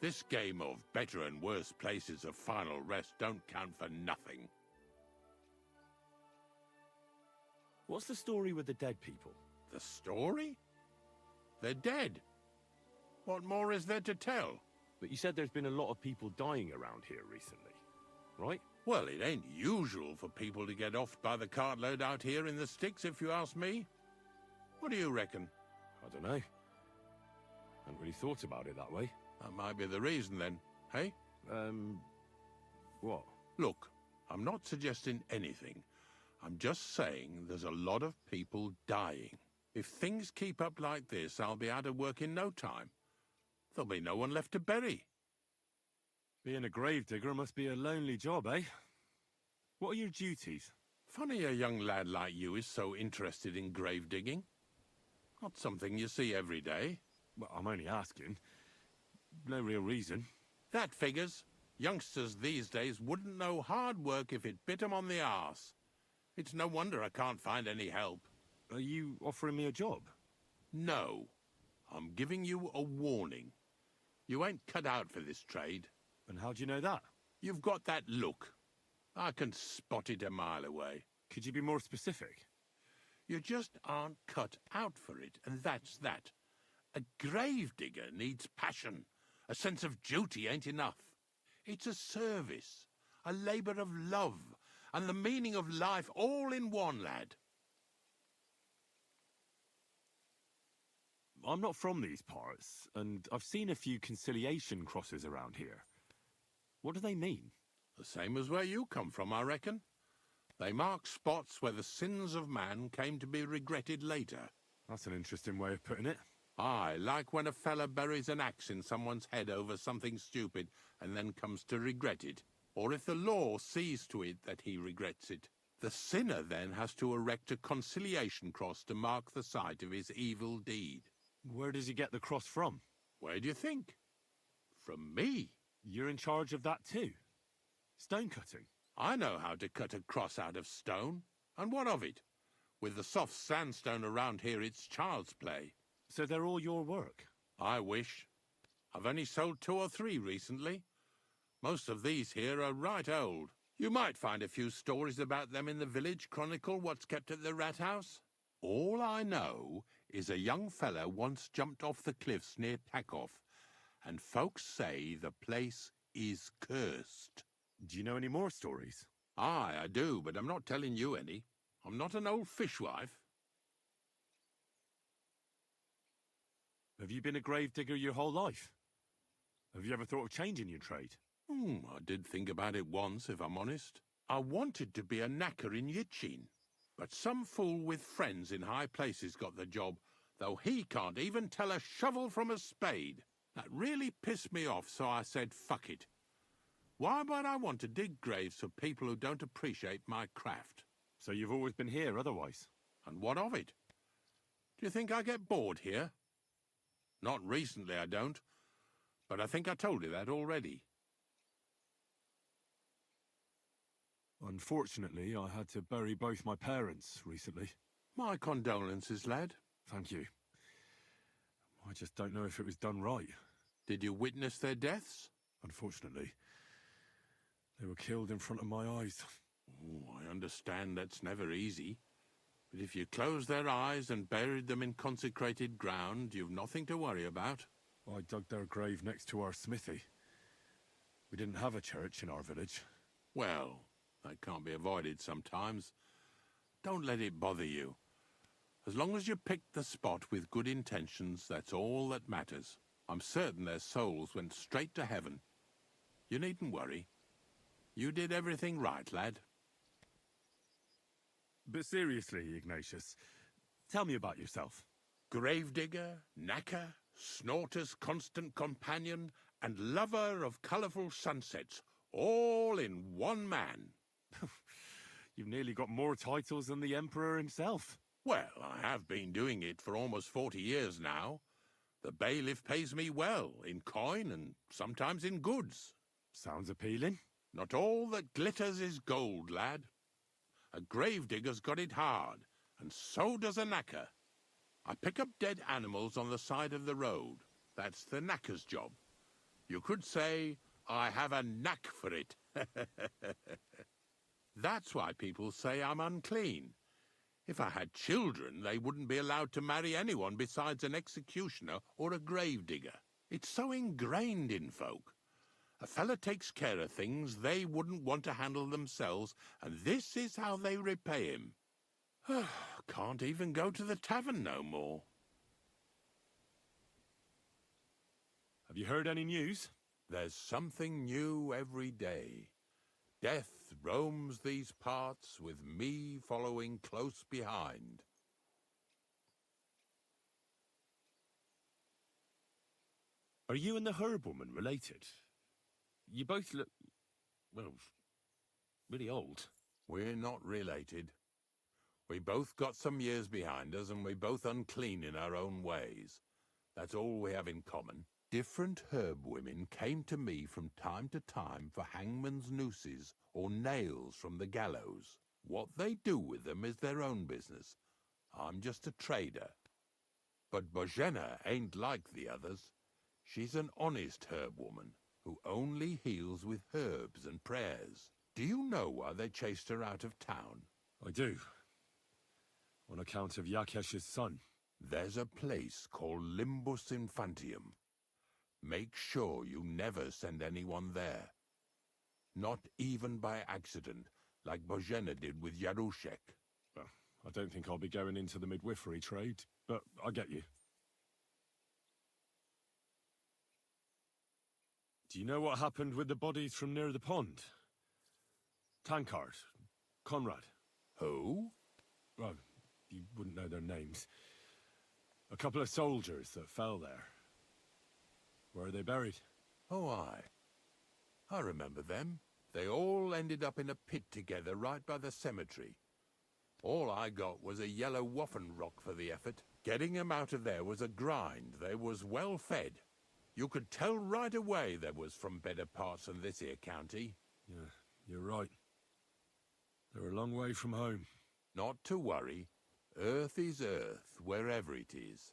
Speaker 17: This game of better and worse places of final rest don't count for nothing.
Speaker 2: What's the story with the dead people?
Speaker 17: The story? They're dead. What more is there to tell?
Speaker 2: But you said there's been a lot of people dying around here recently, right?
Speaker 17: Well, it ain't usual for people to get offed by the cartload out here in the sticks, if you ask me. What do you reckon?
Speaker 2: I don't know. Hadn't really thought about it that way.
Speaker 17: That might be the reason then, hey?
Speaker 2: What?
Speaker 17: Look, I'm not suggesting anything. I'm just saying there's a lot of people dying. If things keep up like this, I'll be out of work in no time. There'll be no one left to bury.
Speaker 2: Being a gravedigger must be a lonely job, eh? What are your duties?
Speaker 17: Funny a young lad like you is so interested in grave digging. Not something you see every day.
Speaker 2: Well, I'm only asking. No real reason.
Speaker 17: That figures. Youngsters these days wouldn't know hard work if it bit 'em on the arse. It's no wonder I can't find any help.
Speaker 2: Are you offering me a job?
Speaker 17: No. I'm giving you a warning. You ain't cut out for this trade.
Speaker 2: And how do you know that?
Speaker 17: You've got that look. I can spot it a mile away.
Speaker 2: Could you be more specific?
Speaker 17: You just aren't cut out for it, and that's that. A gravedigger needs passion. A sense of duty ain't enough. It's a service, a labour of love, and the meaning of life all in one, lad.
Speaker 2: I'm not from these parts, and I've seen a few conciliation crosses around here. What do they mean?
Speaker 17: The same as where you come from, I reckon. They mark spots where the sins of man came to be regretted later.
Speaker 2: That's an interesting way of putting it.
Speaker 17: Aye, like when a fella buries an axe in someone's head over something stupid and then comes to regret it. Or if the law sees to it that he regrets it. The sinner then has to erect a conciliation cross to mark the site of his evil deed.
Speaker 2: Where does he get the cross from?
Speaker 17: Where do you think? From me.
Speaker 2: You're in charge of that too? Stone cutting?
Speaker 17: I know how to cut a cross out of stone. And what of it? With the soft sandstone around here, it's child's play.
Speaker 2: So they're all your work?
Speaker 17: I wish. I've only sold 2 or 3 recently. Most of these here are right old. You might find a few stories about them in the village chronicle what's kept at the rat house. All I know is a young fella once jumped off the cliffs near Takoff, and folks say the place is cursed.
Speaker 2: Do you know any more stories?
Speaker 17: Aye, I do, but I'm not telling you any. I'm not an old fishwife.
Speaker 2: Have you been a gravedigger your whole life? Have you ever thought of changing your trade?
Speaker 17: I did think about it once, if I'm honest. I wanted to be a knacker in Yitchin, but some fool with friends in high places got the job, though he can't even tell a shovel from a spade. That really pissed me off, so I said, fuck it. Why would I want to dig graves for people who don't appreciate my craft?
Speaker 2: So you've always been here otherwise?
Speaker 17: And what of it? Do you think I get bored here? Not recently, I don't. But I think I told you that already.
Speaker 2: Unfortunately, I had to bury both my parents recently.
Speaker 17: My condolences, lad.
Speaker 2: Thank you. I just don't know if it was done right.
Speaker 17: Did you witness their deaths?
Speaker 2: Unfortunately. They were killed in front of my eyes.
Speaker 17: Oh, I understand that's never easy. But if you closed their eyes and buried them in consecrated ground, you've nothing to worry about.
Speaker 2: I dug their grave next to our smithy. We didn't have a church in our village.
Speaker 17: Well, that can't be avoided sometimes. Don't let it bother you. As long as you picked the spot with good intentions, that's all that matters. I'm certain their souls went straight to heaven. You needn't worry. You did everything right, lad.
Speaker 2: But seriously, Ignatius, tell me about yourself.
Speaker 17: Gravedigger, knacker, snorter's constant companion, and lover of colourful sunsets, all in one man.
Speaker 2: You've nearly got more titles than the Emperor himself.
Speaker 17: Well, I have been doing it for almost 40 years now. The bailiff pays me well, in coin and sometimes in goods.
Speaker 2: Sounds appealing.
Speaker 17: Not all that glitters is gold, lad. A gravedigger's got it hard, and so does a knacker. I pick up dead animals on the side of the road. That's the knacker's job. You could say, I have a knack for it. That's why people say I'm unclean. If I had children, they wouldn't be allowed to marry anyone besides an executioner or a gravedigger. It's so ingrained in folk. A fella takes care of things they wouldn't want to handle themselves, and this is how they repay him. Can't even go to the tavern no more.
Speaker 2: Have you heard any news?
Speaker 17: There's something new every day. Death roams these parts, with me following close behind.
Speaker 2: Are you and the herb woman related? You both look, well, really old.
Speaker 17: We're not related. We both got some years behind us, and we're both unclean in our own ways. That's all we have in common. Different herb women came to me from time to time for hangman's nooses or nails from the gallows. What they do with them is their own business. I'm just a trader. But Bozhena ain't like the others. She's an honest herb woman who only heals with herbs and prayers. Do you know why they chased her out of town?
Speaker 2: I do. On account of Yakesh's son.
Speaker 17: There's a place called Limbus Infantium. Make sure you never send anyone there. Not even by accident, like Bozhena did with Yarushek.
Speaker 2: Well, I don't think I'll be going into the midwifery trade, but I get you. Do you know what happened with the bodies from near the pond? Tankard, Conrad.
Speaker 17: Who?
Speaker 2: Well, you wouldn't know their names. A couple of soldiers that fell there. Where are they buried?
Speaker 17: Oh, I remember them. They all ended up in a pit together right by the cemetery. All I got was a yellow waffen rock for the effort. Getting them out of there was a grind. They was well fed. You could tell right away they was from better parts than this here county.
Speaker 2: Yeah, you're right. They're a long way from home.
Speaker 17: Not to worry. Earth is earth, wherever it is.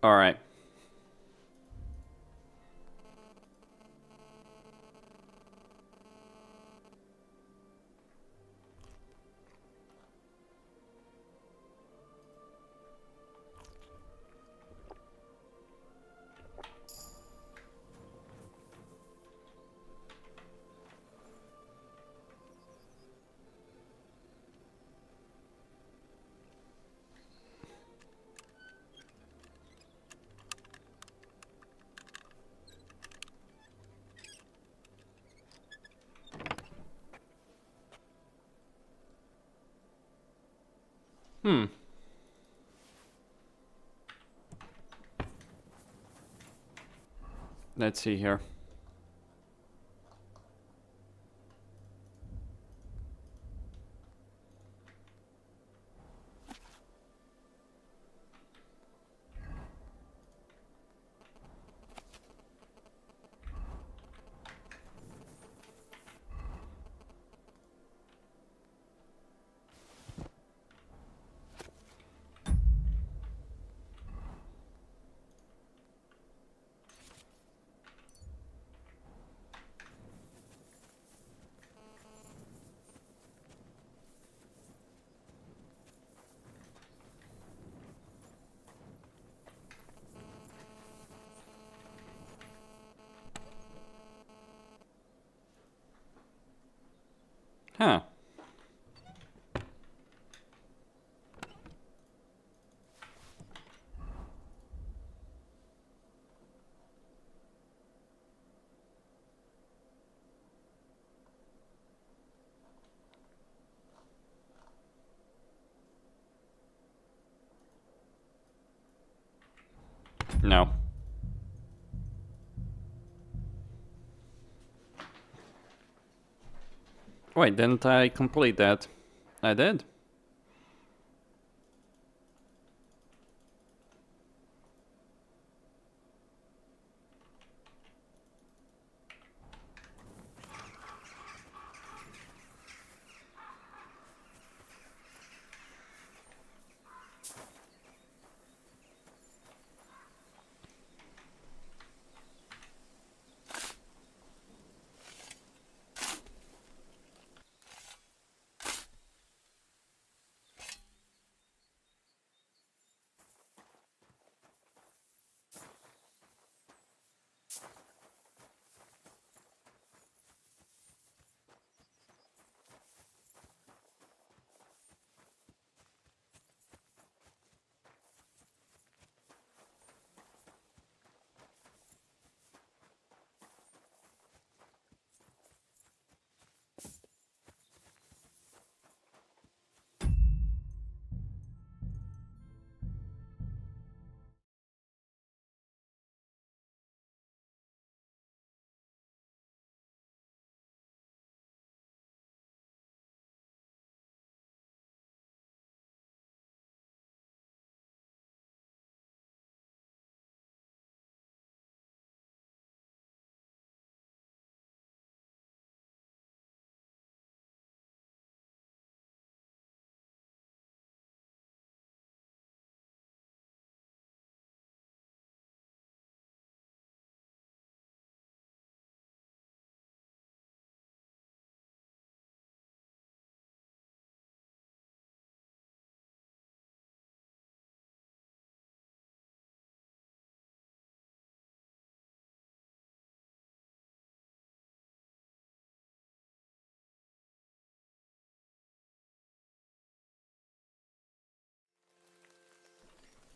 Speaker 1: All right. Let's see here. Huh. No. Wait, didn't I complete that? I did.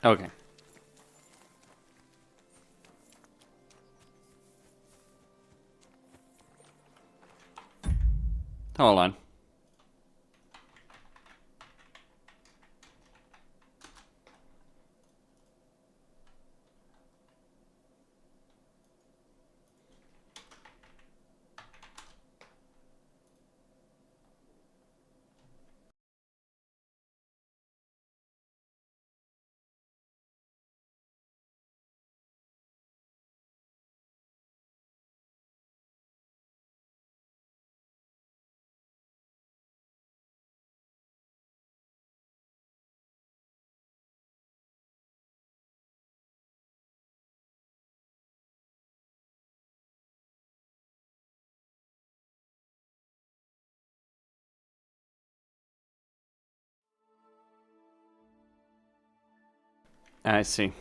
Speaker 1: Okay. Hold on. I see.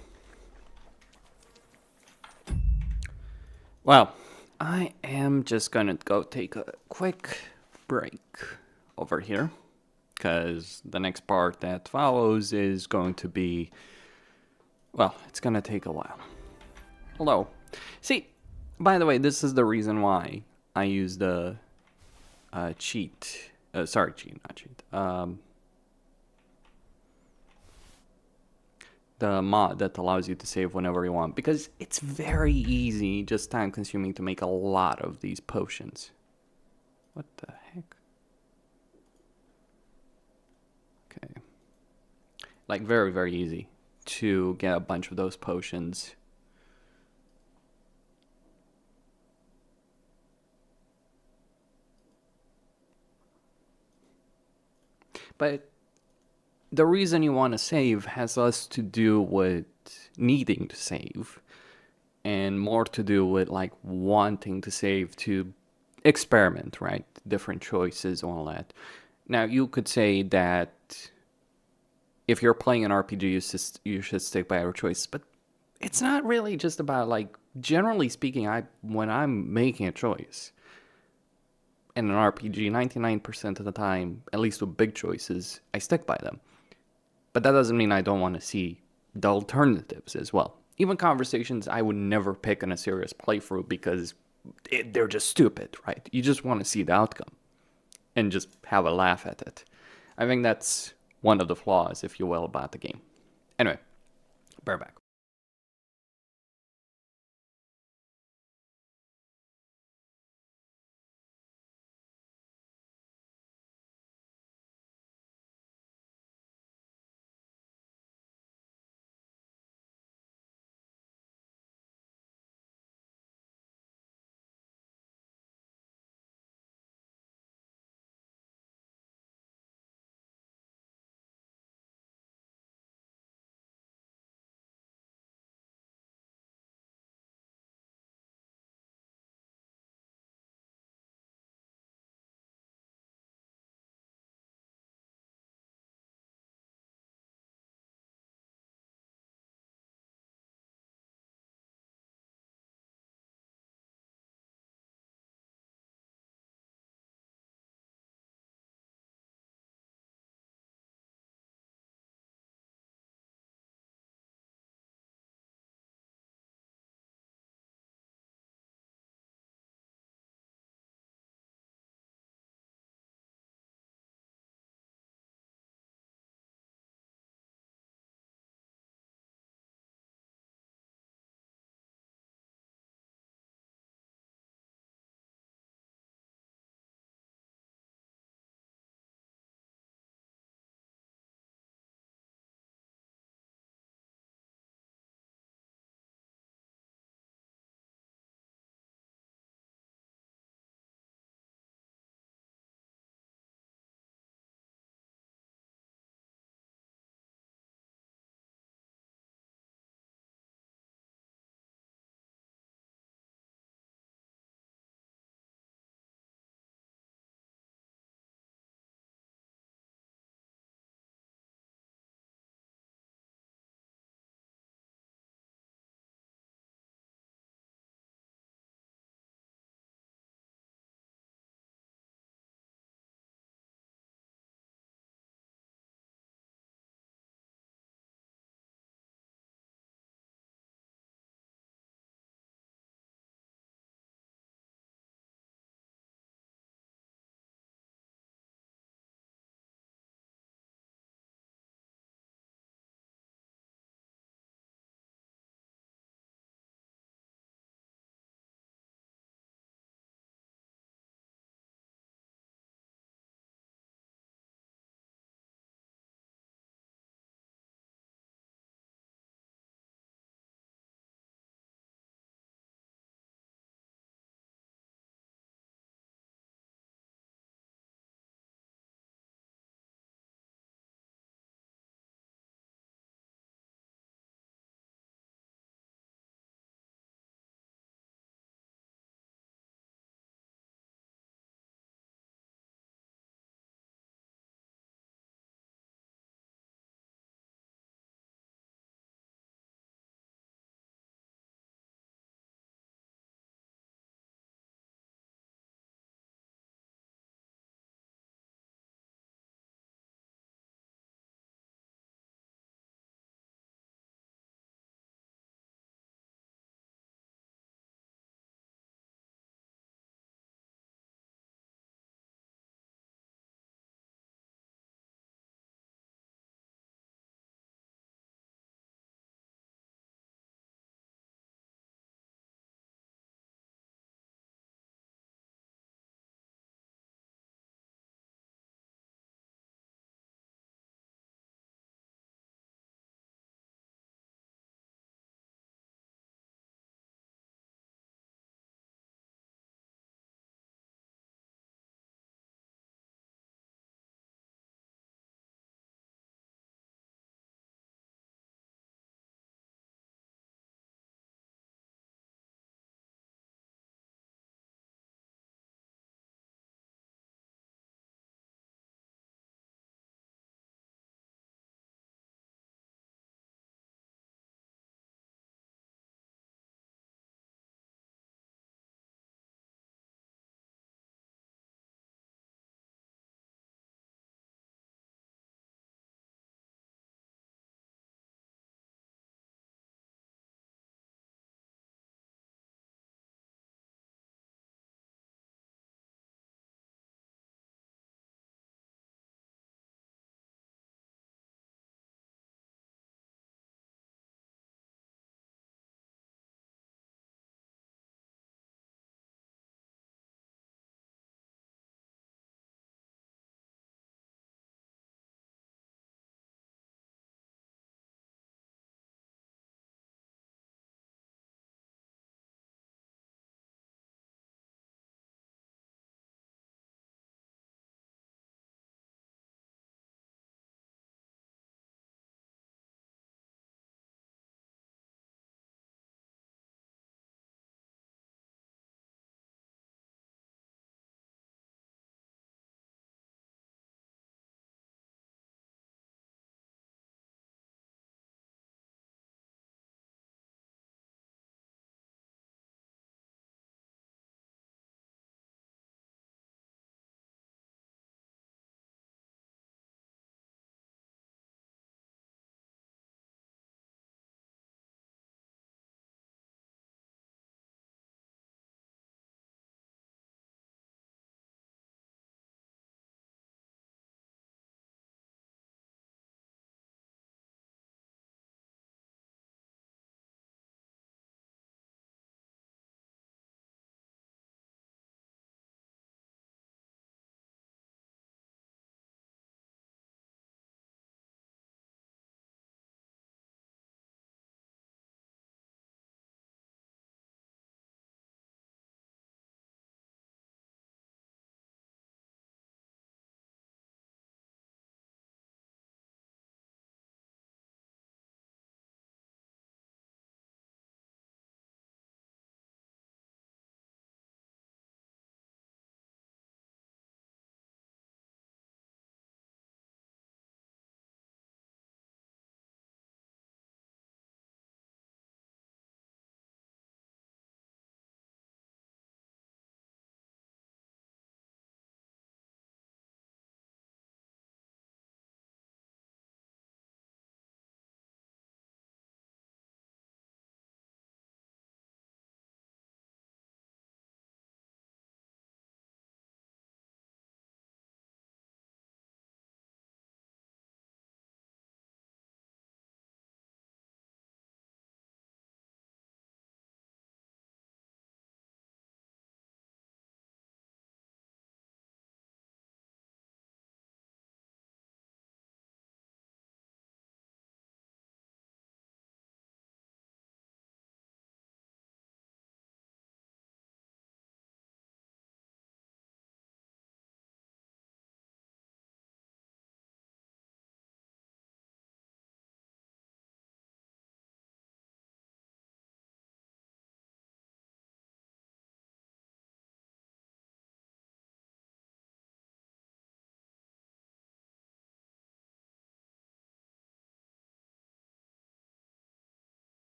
Speaker 1: Well, I am just gonna go take a quick break over here, because the next part that follows is going to be, well, it's gonna take a while. Hello. See, by the way, this is the reason why I use the cheat. Sorry, cheat, not cheat. The mod that allows you to save whenever you want, because it's very easy, just time consuming to make a lot of these potions. What the heck? Okay. Like very, very easy to get a bunch of those potions. But the reason you want to save has less to do with needing to save and more to do with like wanting to save to experiment, right? Different choices, all that. Now, you could say that if you're playing an RPG, you should stick by your choice, but it's not really just about, like, generally speaking, when I'm making a choice in an RPG, 99% of the time, at least with big choices, I stick by them. But that doesn't mean I don't want to see the alternatives as well. Even conversations I would never pick in a serious playthrough because they're just stupid, right? You just want to see the outcome and just have a laugh at it. I think that's one of the flaws, if you will, about the game. Anyway, bear back.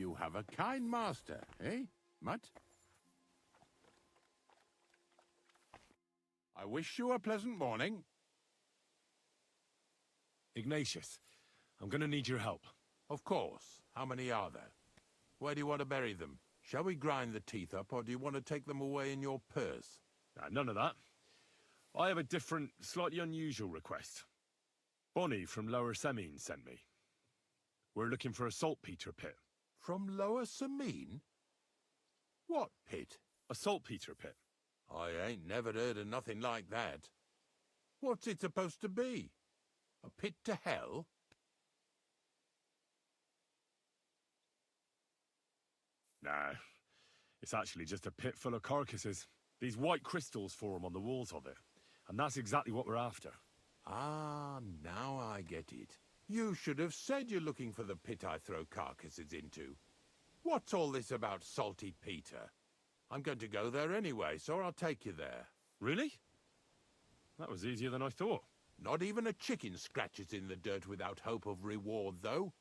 Speaker 17: You have a kind master, eh, Mutt? I wish you a pleasant morning.
Speaker 2: Ignatius, I'm gonna need your help.
Speaker 17: Of course. How many are there? Where do you want to bury them? Shall we grind the teeth up, or do you want to take them away in your purse?
Speaker 2: None of that. I have a different, slightly unusual request. Bonnie from Lower-Semine sent me. We're looking for a saltpeter pit.
Speaker 17: From Lower-Semine? What pit?
Speaker 2: A saltpeter pit.
Speaker 17: I ain't never heard of nothing like that. What's it supposed to be? A pit to hell?
Speaker 2: Nah, it's actually just a pit full of carcasses. These white crystals form on the walls of it, and that's exactly what we're after.
Speaker 17: Ah, now I get it. You should have said you're looking for the pit I throw carcasses into. What's all this about Salty Peter? I'm going to go there anyway, so I'll take you there.
Speaker 2: Really? That was easier than I thought.
Speaker 17: Not even a chicken scratches in the dirt without hope of reward, though.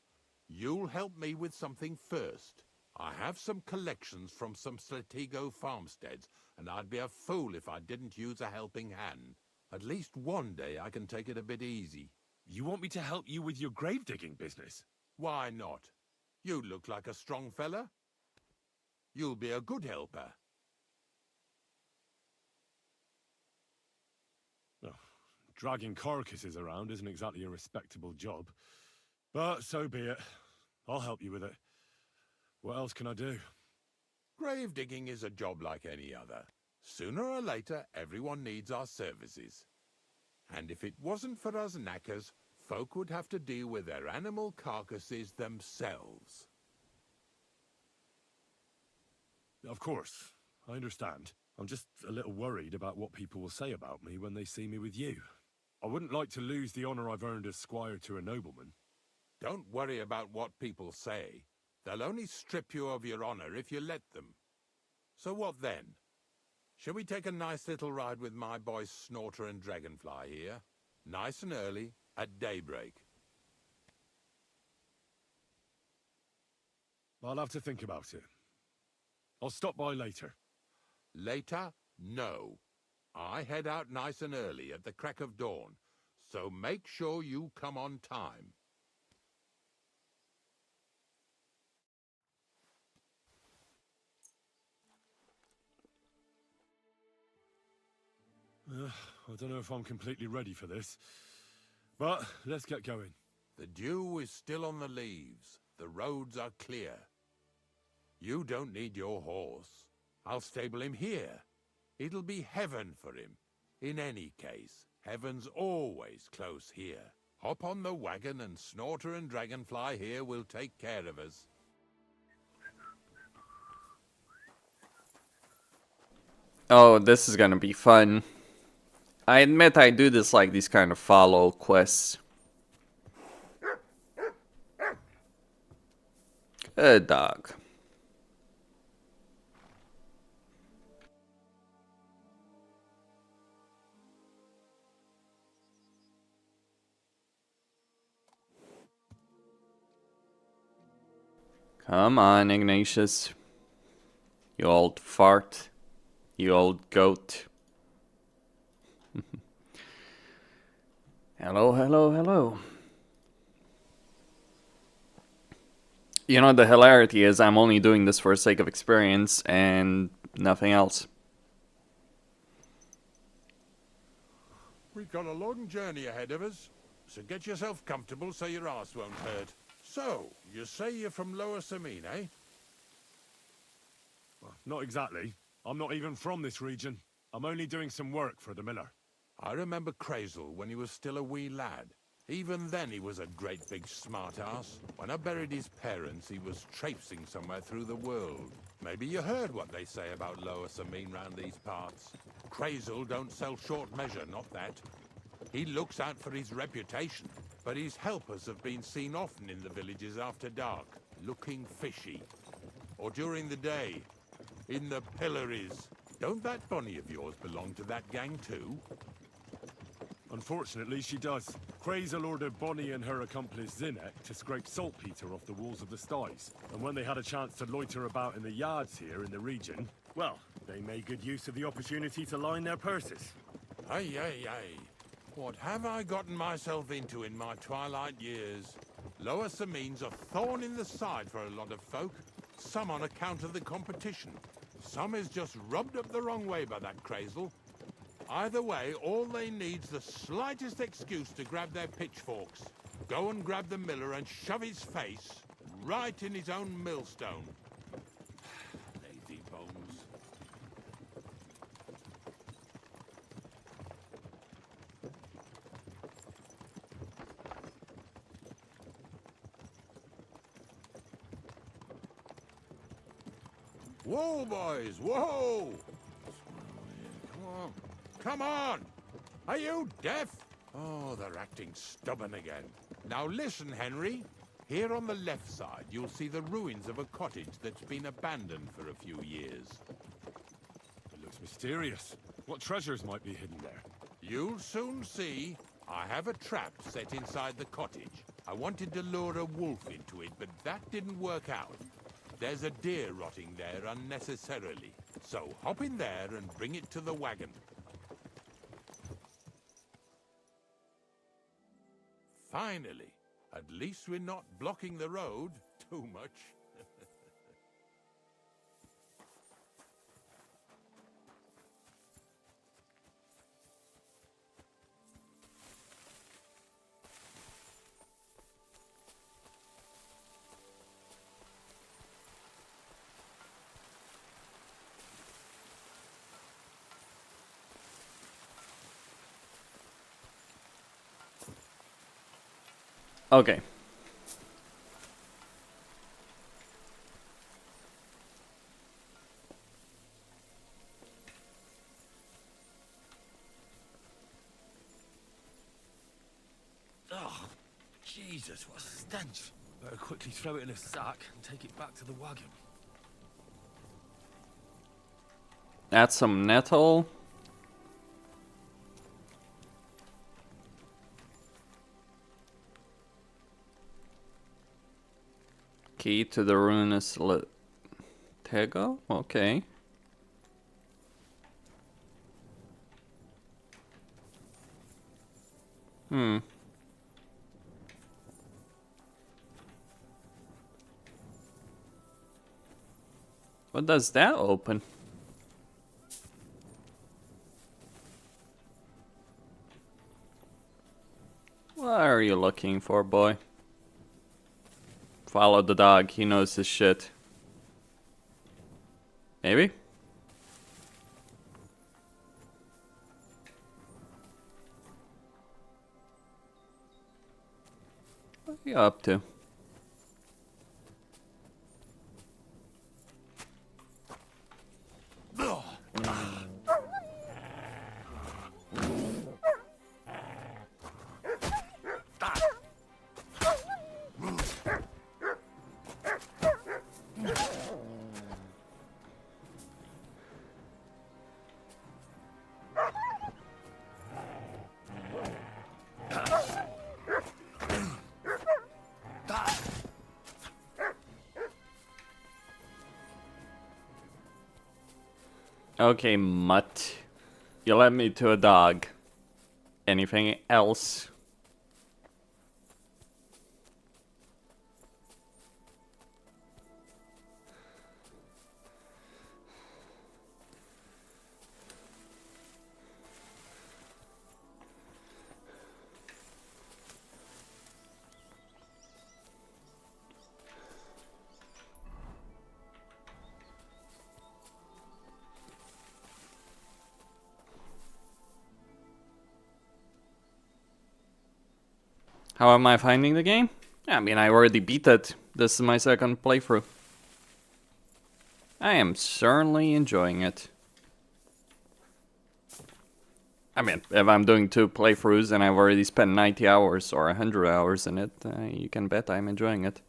Speaker 17: You'll help me with something first. I have some collections from some Stratego farmsteads, and I'd be a fool if I didn't use a helping hand. At least one day I can take it a bit easy.
Speaker 2: You want me to help you with your grave-digging business?
Speaker 17: Why not? You look like a strong fella. You'll be a good helper.
Speaker 2: Oh, dragging carcasses around isn't exactly a respectable job. But so be it. I'll help you with it. What else can I do?
Speaker 17: Grave digging is a job like any other. Sooner or later, everyone needs our services. And if it wasn't for us knackers, folk would have to deal with their animal carcasses themselves.
Speaker 2: Of course, I understand. I'm just a little worried about what people will say about me when they see me with you. I wouldn't like to lose the honor I've earned as squire to a nobleman.
Speaker 17: Don't worry about what people say. They'll only strip you of your honor if you let them. So what then? Shall we take a nice little ride with my boys Snorter and Dragonfly here? Nice and early, at daybreak.
Speaker 2: I'll have to think about it. I'll stop by later.
Speaker 17: Later? No. I head out nice and early at the crack of dawn, so make sure you come on time.
Speaker 2: I don't know if I'm completely ready for this, but let's get going.
Speaker 17: The dew is still on the leaves. The roads are clear. You don't need your horse. I'll stable him here. It'll be heaven for him. In any case, heaven's always close here. Hop on the wagon and Snorter and Dragonfly here will take care of us.
Speaker 1: Oh, this is gonna be fun. I admit I do dislike these kind of follow quests. Good dog. Come on, Ignatius. You old fart. You old goat. Hello, hello, hello. You know, the hilarity is I'm only doing this for the sake of experience and nothing else.
Speaker 17: We've got a long journey ahead of us, so get yourself comfortable so your arse won't hurt. So, you say you're from Lower-Semine, eh?
Speaker 2: Well, not exactly. I'm not even from this region. I'm only doing some work for the miller.
Speaker 17: I remember Crazel when he was still a wee lad. Even then he was a great big smart-ass. When I buried his parents, he was traipsing somewhere through the world. Maybe you heard what they say about Lower-Semine round these parts. Crazel don't sell short measure, not that. He looks out for his reputation, but his helpers have been seen often in the villages after dark, looking fishy. Or during the day, in the pillories. Don't that bunny of yours belong to that gang too?
Speaker 2: Unfortunately, she does. Crazel ordered Bonnie and her accomplice Zinnek to scrape saltpeter off the walls of the sties. And when they had a chance to loiter about in the yards here in the region, well, they made good use of the opportunity to line their purses.
Speaker 17: Ay, ay, ay. What have I gotten myself into in my twilight years? Yolosapien a thorn in the side for a lot of folk. Some on account of the competition. Some is just rubbed up the wrong way by that Crazel. Either way, all they need's the slightest excuse to grab their pitchforks. Go and grab the miller and shove his face right in his own millstone. Lazy bones. Whoa, boys, whoa! Come on. Come on! Are you deaf? Oh, they're acting stubborn again. Now listen, Henry. Here on the left side, you'll see the ruins of a cottage that's been abandoned for a few years.
Speaker 2: It looks mysterious. What treasures might be hidden there?
Speaker 17: You'll soon see. I have a trap set inside the cottage. I wanted to lure a wolf into it, but that didn't work out. There's a deer rotting there unnecessarily. So hop in there and bring it to the wagon. Finally, at least we're not blocking the road too much.
Speaker 1: Okay.
Speaker 6: Oh, Jesus, what a stench. Better quickly throw it in a sack and take it back to the wagon.
Speaker 1: Add some nettle. Key to the ruinous Tego? Okay. What does that open? What are you looking for, boy? Follow the dog, he knows his shit. Maybe? What are you up to? Okay, mutt. You led me to a dog. Anything else? How am I finding the game? I mean, I already beat it. This is my second playthrough. I am certainly enjoying it. I mean, if I'm doing 2 playthroughs and I've already spent 90 hours or 100 hours in it, you can bet I'm enjoying it.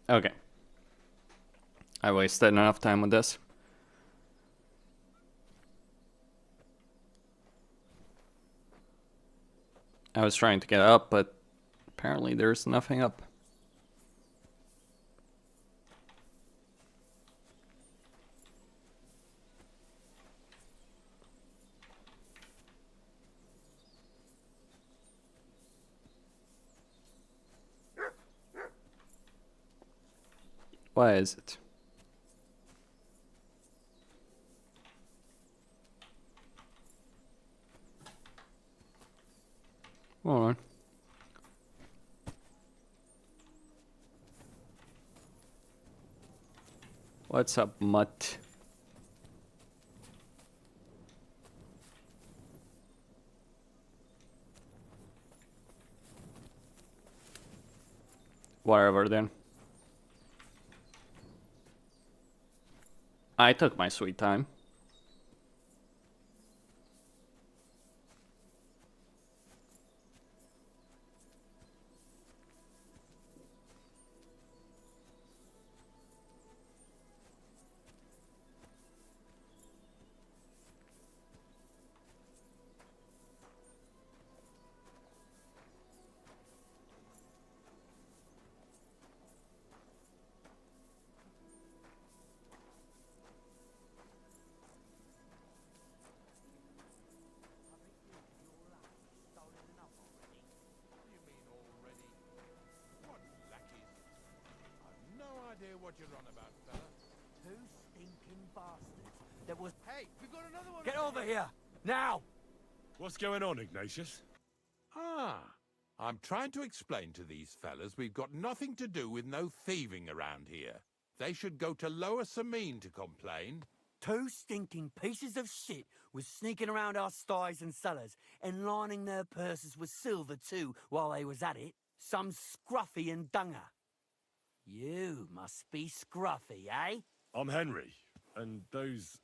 Speaker 1: Okay. I wasted enough time with this. I was trying to get up, but apparently there's nothing up. Why is it? Hold on. What's up, mutt? Whatever then. I took my sweet time.
Speaker 17: What you're on about, fella?
Speaker 5: Two stinking bastards that was...
Speaker 14: Hey, we've got another one!
Speaker 5: Get over here! Now!
Speaker 2: What's going on, Ignatius?
Speaker 17: Ah, I'm trying to explain to these fellas we've got nothing to do with no thieving around here. They should go to Yolosapien to complain.
Speaker 5: Two stinking pieces of shit was sneaking around our sties and cellars and lining their purses with silver too while they was at it. Some scruffy and dunger. You must be scruffy, eh?
Speaker 2: I'm Henry, and those,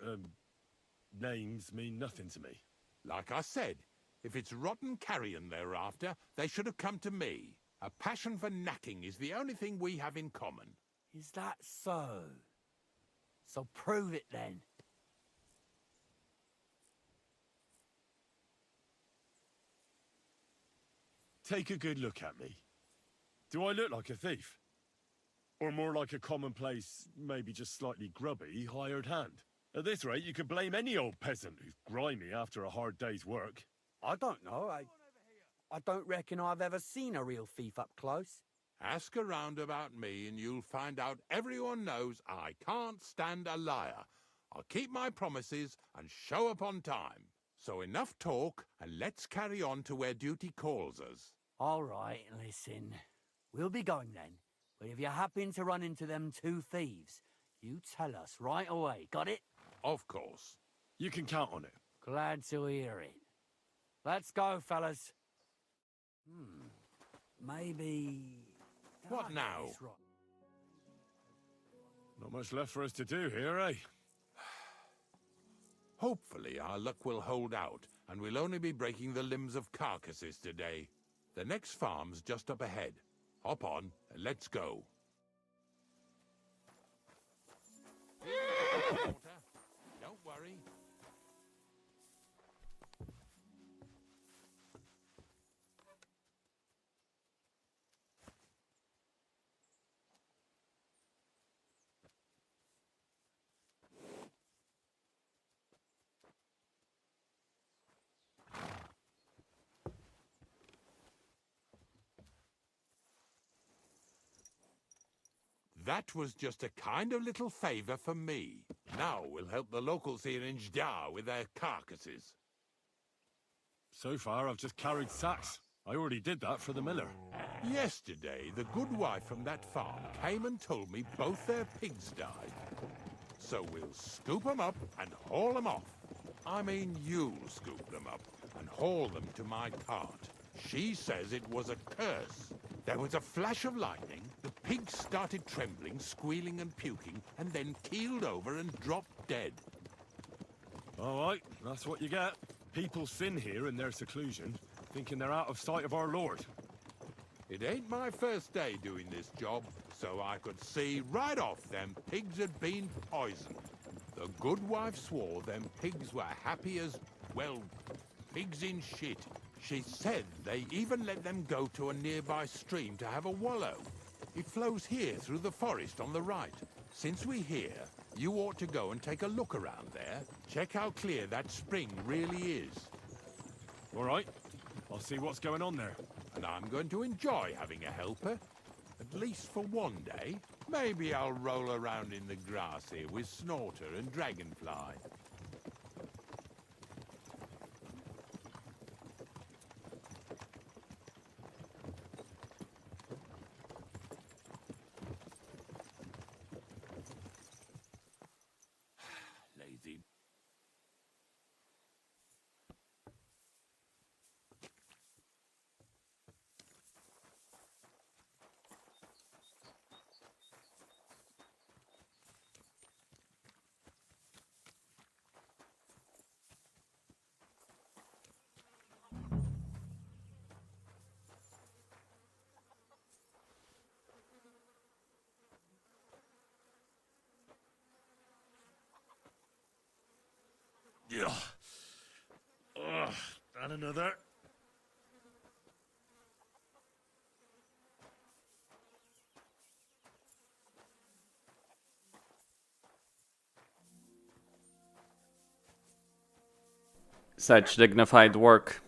Speaker 2: names mean nothing to me.
Speaker 17: Like I said, if it's rotten carrion they're after, they should have come to me. A passion for knacking is the only thing we have in common.
Speaker 5: Is that so? So prove it then.
Speaker 2: Take a good look at me. Do I look like a thief? Or more like a commonplace, maybe just slightly grubby, hired hand? At this rate, you could blame any old peasant who's grimy after a hard day's work.
Speaker 5: I don't know. I don't reckon I've ever seen a real thief up close.
Speaker 17: Ask around about me and you'll find out everyone knows I can't stand a liar. I'll keep my promises and show up on time. So enough talk and let's carry on to where duty calls us.
Speaker 5: All right, listen. We'll be going then. But if you happen to run into them two thieves, you tell us right away, got it?
Speaker 17: Of course.
Speaker 2: You can count on it.
Speaker 5: Glad to hear it. Let's go, fellas. Maybe...
Speaker 17: What now?
Speaker 2: Not much left for us to do here, eh?
Speaker 17: Hopefully our luck will hold out, and we'll only be breaking the limbs of carcasses today. The next farm's just up ahead. Hop on, and let's go. Don't worry. That was just a kind of little favor for me. Now we'll help the locals here in Jdar with their carcasses.
Speaker 2: So far, I've just carried sacks. I already did that for the miller.
Speaker 17: Yesterday, the good wife from that farm came and told me both their pigs died. So we'll scoop them up and haul them off. I mean, you'll scoop them up and haul them to my cart. She says it was a curse. There was a flash of lightning, the pigs started trembling, squealing and puking, and then keeled over and dropped dead.
Speaker 2: All right, that's what you get. People sin here in their seclusion, thinking they're out of sight of our Lord.
Speaker 17: It ain't my first day doing this job, so I could see right off them pigs had been poisoned. The good wife swore them pigs were happy as, well, pigs in shit. She said they even let them go to a nearby stream to have a wallow. It flows here through the forest on the right. Since we're here, you ought to go and take a look around there. Check how clear that spring really is.
Speaker 2: All right. I'll see what's going on there.
Speaker 17: And I'm going to enjoy having a helper. At least for one day. Maybe I'll roll around in the grass here with Snorter and Dragonfly. Lazy.
Speaker 2: Yeah. Ugh, and another.
Speaker 1: Such dignified work.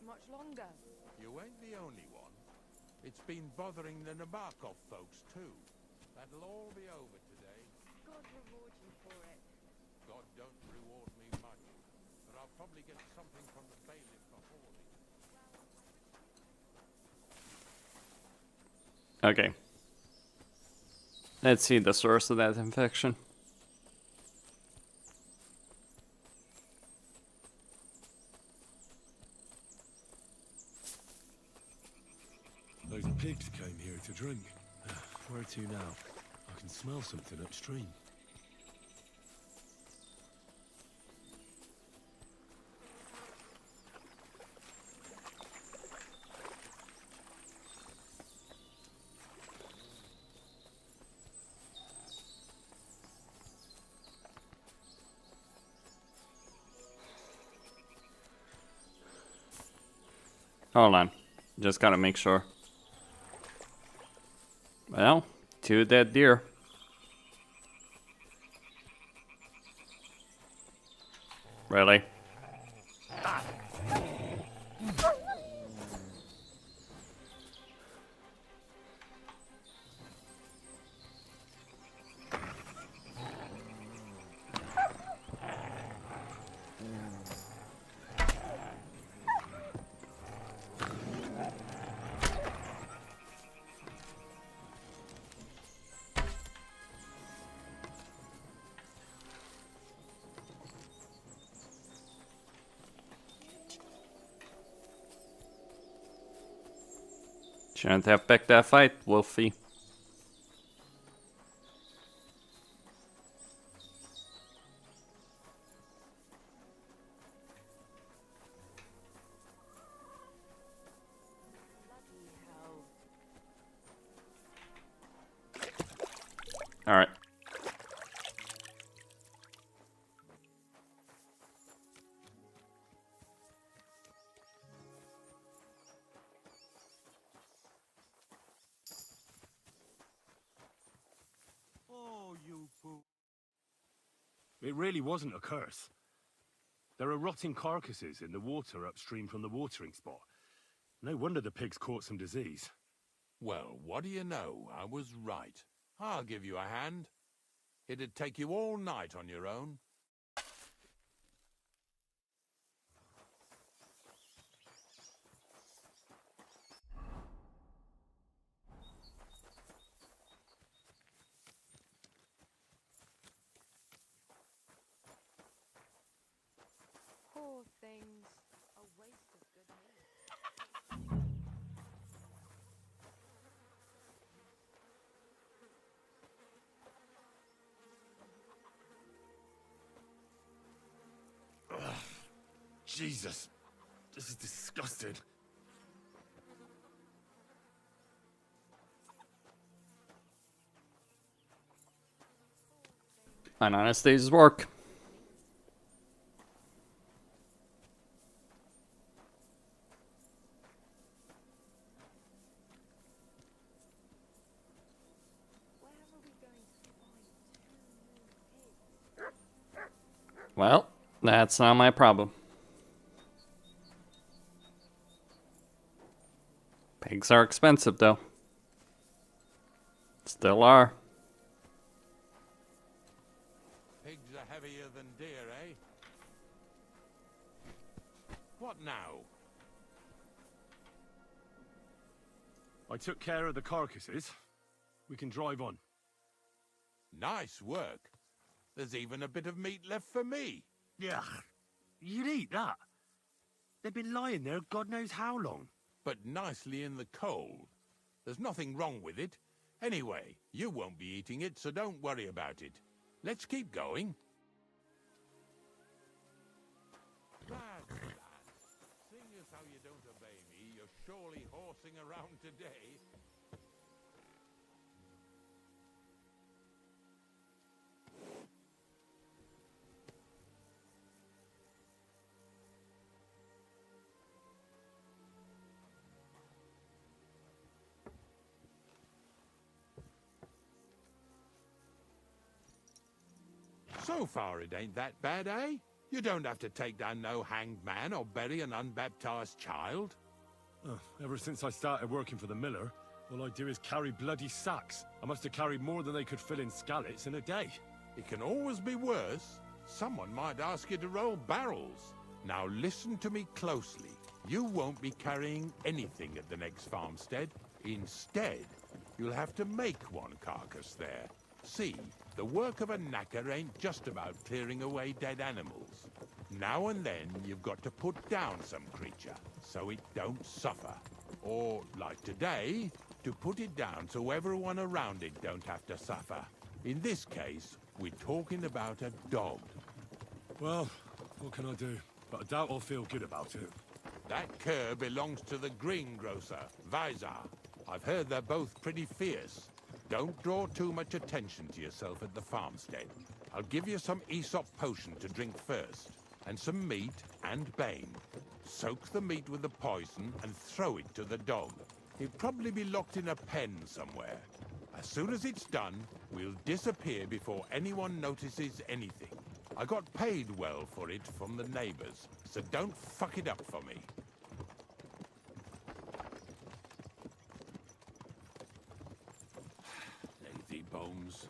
Speaker 8: Much longer.
Speaker 17: You ain't the only one. It's been bothering the Nabokov folks too. That'll all be over today.
Speaker 8: God reward you for it.
Speaker 17: God don't reward me much, but I'll probably get something from the bailiff for hoarding.
Speaker 1: Okay. Let's see the source of that infection.
Speaker 2: Those pigs came here to drink. Where to now? I can smell something upstream.
Speaker 1: Hold on. Just gotta make sure. Well, 2 dead deer. Really? Shouldn't have picked that fight, Wolfie. All right.
Speaker 2: It really wasn't a curse. There are rotting carcasses in the water upstream from the watering spot. No wonder the pigs caught some disease.
Speaker 17: Well, what do you know? I was right. I'll give you a hand. It'd take you all night on your own.
Speaker 8: Poor things. A waste of good meat.
Speaker 2: Jesus. This is disgusting.
Speaker 1: An honest day's work. Well, that's not my problem. Pigs are expensive, though. Still are.
Speaker 17: Pigs are heavier than deer, eh? What now?
Speaker 2: I took care of the carcasses. We can drive on.
Speaker 17: Nice work. There's even a bit of meat left for me.
Speaker 2: Yeah, you'd eat that. They've been lying there God knows how long.
Speaker 17: But nicely in the cold. There's nothing wrong with it. Anyway, you won't be eating it, so don't worry about it. Let's keep going. Lad, seeing as how you don't obey me, you're surely horsing around today. So far it ain't that bad, eh? You don't have to take down no hanged man or bury an unbaptized child.
Speaker 2: Ever since I started working for the miller, all I do is carry bloody sacks. I must have carried more than they could fill in skallets in a day.
Speaker 17: It can always be worse. Someone might ask you to roll barrels. Now listen to me closely. You won't be carrying anything at the next farmstead. Instead, you'll have to make one carcass there. See, the work of a knacker ain't just about clearing away dead animals. Now and then, you've got to put down some creature, so it don't suffer. Or, like today, to put it down so everyone around it don't have to suffer. In this case, we're talking about a dog.
Speaker 2: Well, what can I do? But I doubt I'll feel good about it.
Speaker 17: That cur belongs to the greengrocer, Vizar. I've heard they're both pretty fierce. Don't draw too much attention to yourself at the farmstead. I'll give you some Aesop potion to drink first, and some meat and bane. Soak the meat with the poison and throw it to the dog. He'll probably be locked in a pen somewhere. As soon as it's done, we'll disappear before anyone notices anything. I got paid well for it from the neighbors, so don't fuck it up for me.
Speaker 2: Lazy bones.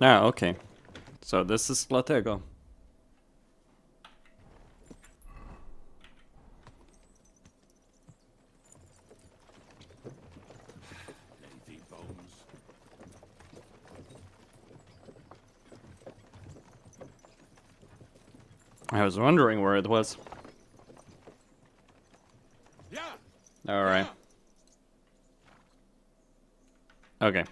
Speaker 1: Ah, okay. So this is Stratego.
Speaker 2: Lazy bones.
Speaker 1: I was wondering where it was.
Speaker 17: Yeah.
Speaker 1: All right. Okay.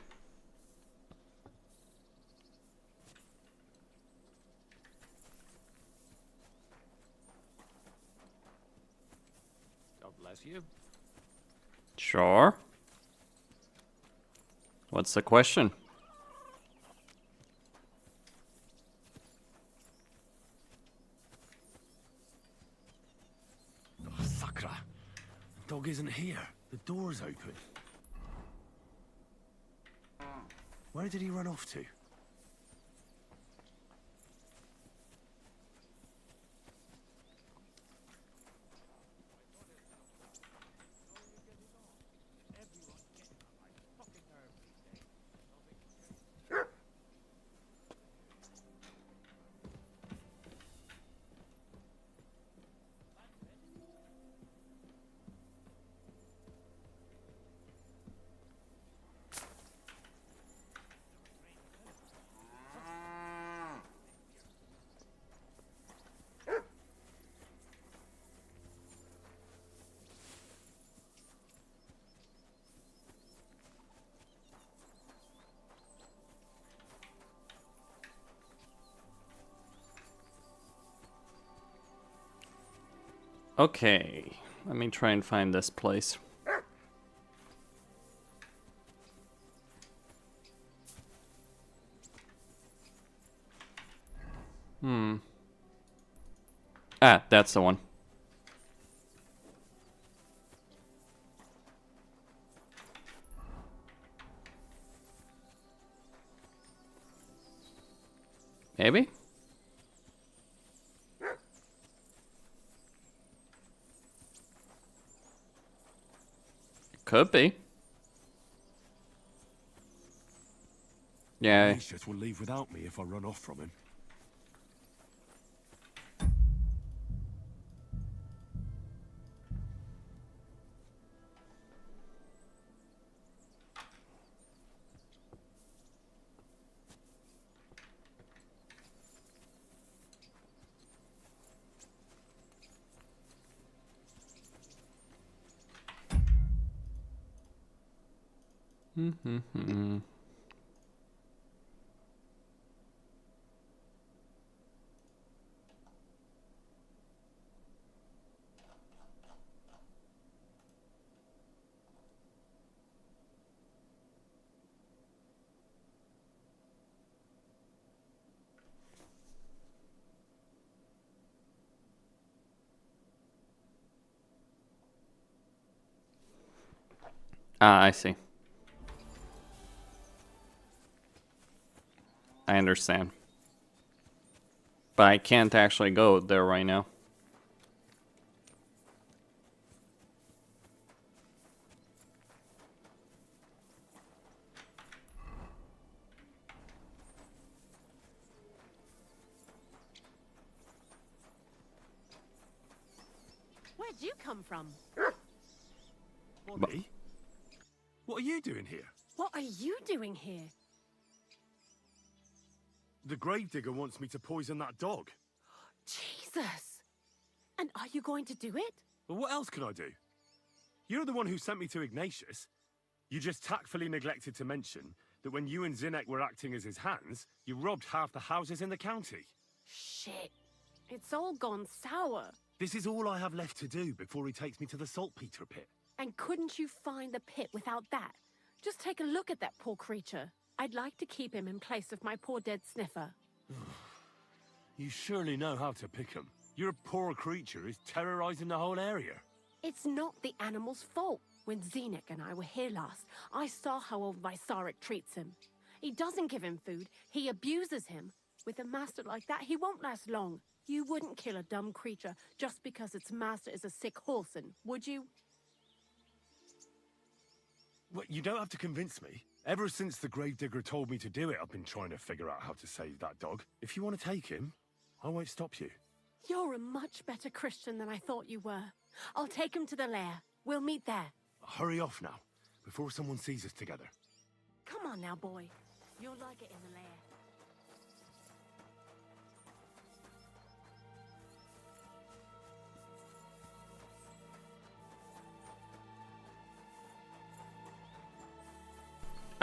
Speaker 15: God bless you.
Speaker 1: Sure. What's the question?
Speaker 2: Oh, Sakra. The dog isn't here. The door's open. Where did he run off to?
Speaker 1: Okay, let me try and find this place. Ah, that's the one. Maybe? Could be. Yeah.
Speaker 2: Ignatius will leave without me if I run off from him.
Speaker 1: Ah, I see. I understand. But I can't actually go there right now.
Speaker 3: Where'd you come from?
Speaker 2: Bonnie? What are you doing here?
Speaker 3: What are you doing here?
Speaker 2: The gravedigger wants me to poison that dog.
Speaker 3: Jesus! And are you going to do it?
Speaker 2: Well, what else can I do? You're the one who sent me to Ignatius. You just tactfully neglected to mention that when you and Zinnek were acting as his hands, you robbed half the houses in the county.
Speaker 3: Shit. It's all gone sour.
Speaker 2: This is all I have left to do before he takes me to the saltpeter pit.
Speaker 3: And couldn't you find the pit without that? Just take a look at that poor creature. I'd like to keep him in place of my poor dead sniffer.
Speaker 2: You surely know how to pick him. Your poor creature is terrorizing the whole area.
Speaker 3: It's not the animal's fault. When Zinnek and I were here last, I saw how old Visaric treats him. He doesn't give him food, he abuses him. With a master like that, he won't last long. You wouldn't kill a dumb creature just because its master is a sick horseman, would you?
Speaker 2: Well, you don't have to convince me. Ever since the gravedigger told me to do it, I've been trying to figure out how to save that dog. If you want to take him, I won't stop you.
Speaker 3: You're a much better Christian than I thought you were. I'll take him to the lair. We'll meet there.
Speaker 2: Hurry off now, before someone sees us together.
Speaker 3: Come on now, boy. You'll like it in the lair.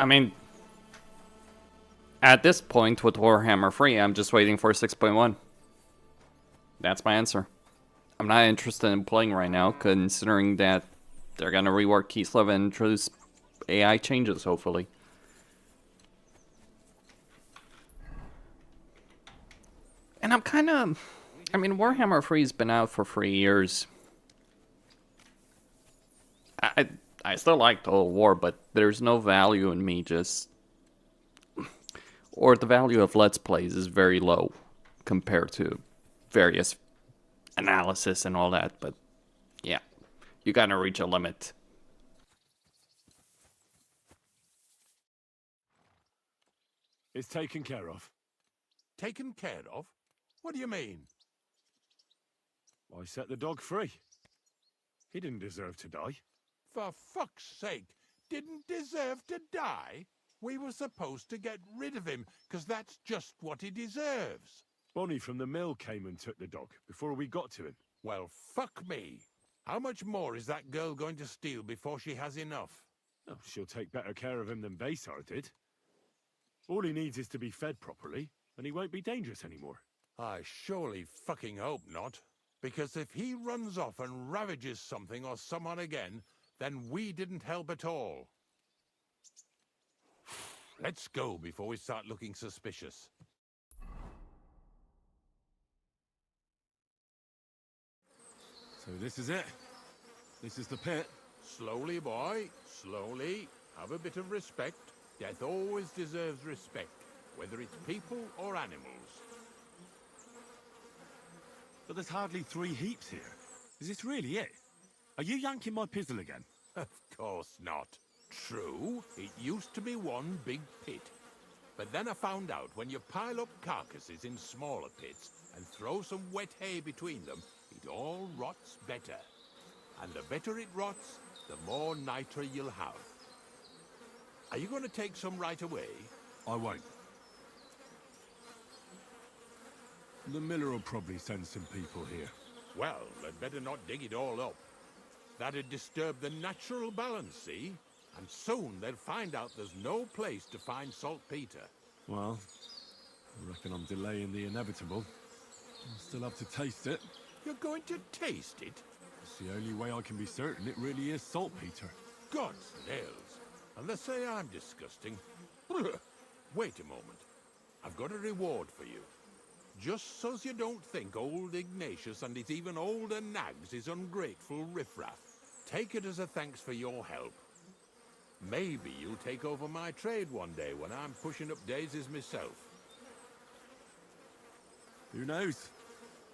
Speaker 1: I mean, at this point with Warhammer 3, I'm just waiting for 6.1. That's my answer. I'm not interested in playing right now, considering that they're gonna rework Kislev and introduce AI changes, hopefully. And I'm kind of... I mean, Warhammer 3's been out for 3 years. I still like the whole war, but there's no value in me just... Or the value of Let's Plays is very low compared to various analysis and all that, but yeah, you gotta reach a limit.
Speaker 2: It's taken care of.
Speaker 17: Taken care of? What do you mean?
Speaker 2: I set the dog free. He didn't deserve to die.
Speaker 17: For fuck's sake, didn't deserve to die? We were supposed to get rid of him, because that's just what he deserves.
Speaker 2: Bonnie from the mill came and took the dog before we got to him.
Speaker 17: Well, fuck me. How much more is that girl going to steal before she has enough?
Speaker 2: Oh, she'll take better care of him than Baysar did. All he needs is to be fed properly, and he won't be dangerous anymore.
Speaker 17: I surely fucking hope not. Because if he runs off and ravages something or someone again, then we didn't help at all. Let's go before we start looking suspicious.
Speaker 2: So this is it? This is the pit?
Speaker 17: Slowly, boy. Slowly. Have a bit of respect. Death always deserves respect, whether it's people or animals.
Speaker 2: But there's hardly 3 heaps here. Is this really it? Are you yanking my pizzle again?
Speaker 17: Of course not. True, it used to be one big pit. But then I found out when you pile up carcasses in smaller pits and throw some wet hay between them, it all rots better. And the better it rots, the more nitra you'll have. Are you going to take some right away?
Speaker 2: I won't. The miller will probably send some people here.
Speaker 17: Well, they'd better not dig it all up. That'd disturb the natural balance, see? And soon they'll find out there's no place to find saltpeter.
Speaker 2: Well, I reckon I'm delaying the inevitable. I'll still have to taste it.
Speaker 17: You're going to taste it?
Speaker 2: It's the only way I can be certain it really is saltpeter.
Speaker 17: God's nails. And they say I'm disgusting. Wait a moment. I've got a reward for you. Just so's you don't think old Ignatius and his even older nags is ungrateful riffraff. Take it as a thanks for your help. Maybe you'll take over my trade one day when I'm pushing up daisies myself.
Speaker 2: Who knows?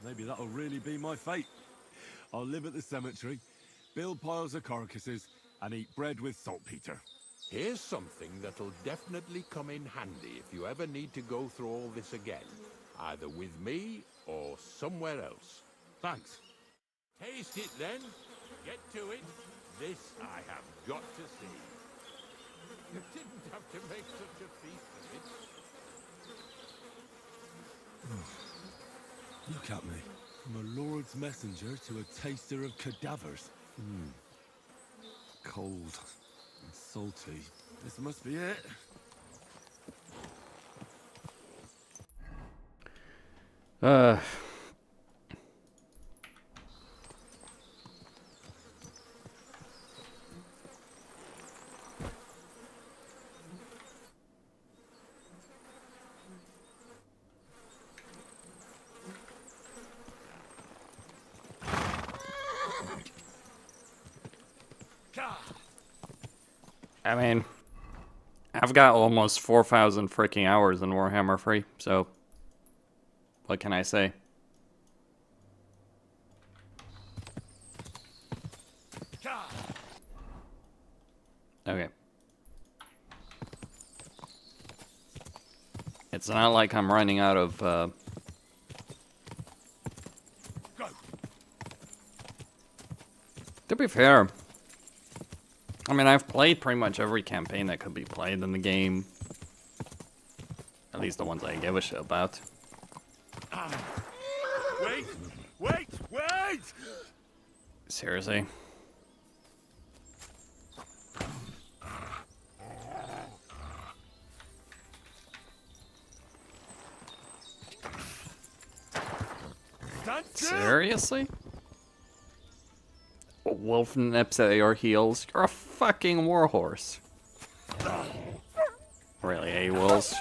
Speaker 2: Maybe that'll really be my fate. I'll live at the cemetery, build piles of carcasses, and eat bread with saltpeter.
Speaker 17: Here's something that'll definitely come in handy if you ever need to go through all this again. Either with me or somewhere else.
Speaker 2: Thanks.
Speaker 17: Taste it then. Get to it. This I have got to see. You didn't have to make such a feast of it.
Speaker 2: Look at me. I'm a lord's messenger to a taster of cadavers. Cold and salty. This must be it.
Speaker 1: I mean, I've got almost 4,000 freaking hours in Warhammer 3, so what can I say? Okay. It's not like I'm running out of, To be fair, I mean, I've played pretty much every campaign that could be played in the game. At least the ones I give a shit about.
Speaker 2: Wait! Wait! Wait!
Speaker 1: Seriously? Seriously? A wolf nips at your heels. You're a fucking warhorse. Really, eh, wolves?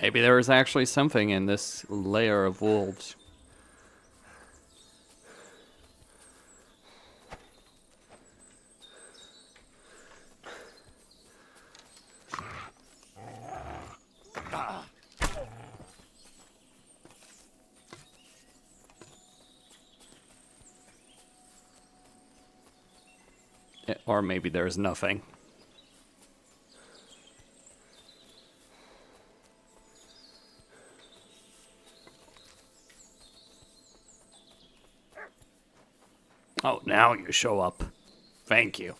Speaker 1: Maybe there was actually something in this layer of wolves. Or maybe there's nothing. Oh, now you show up. Thank you.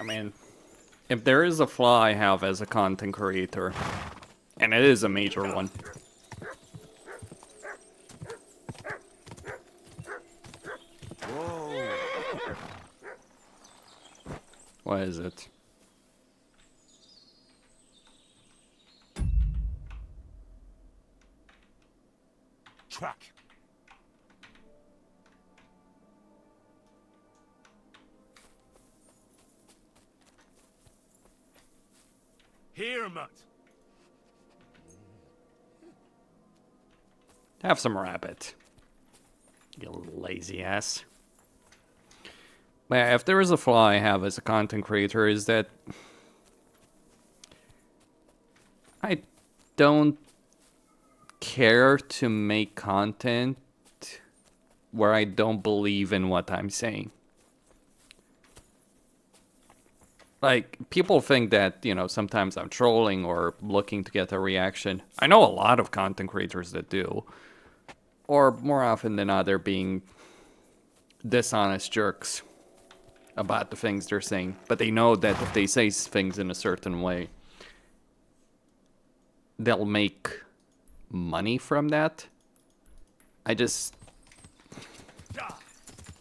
Speaker 1: I mean, if there is a flaw I have as a content creator, and it is a major one.
Speaker 2: Whoa.
Speaker 1: What is it?
Speaker 2: Track. Here, mutt.
Speaker 1: Have some rabbit. You lazy ass. But yeah, if there is a flaw I have as a content creator, is that I don't care to make content where I don't believe in what I'm saying. Like, people think that, you know, sometimes I'm trolling or looking to get a reaction. I know a lot of content creators that do. Or more often than not, they're being dishonest jerks about the things they're saying. But they know that if they say things in a certain way, they'll make money from that. I just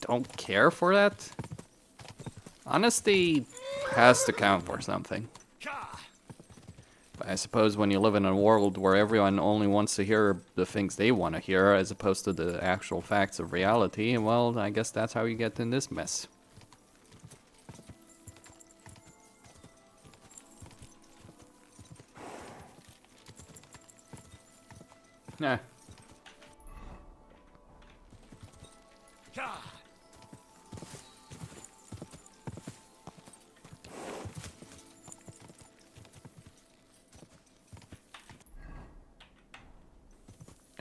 Speaker 1: don't care for that. Honesty has to count for something. But I suppose when you live in a world where everyone only wants to hear the things they want to hear as opposed to the actual facts of reality, well, I guess that's how you get in this mess. Nah.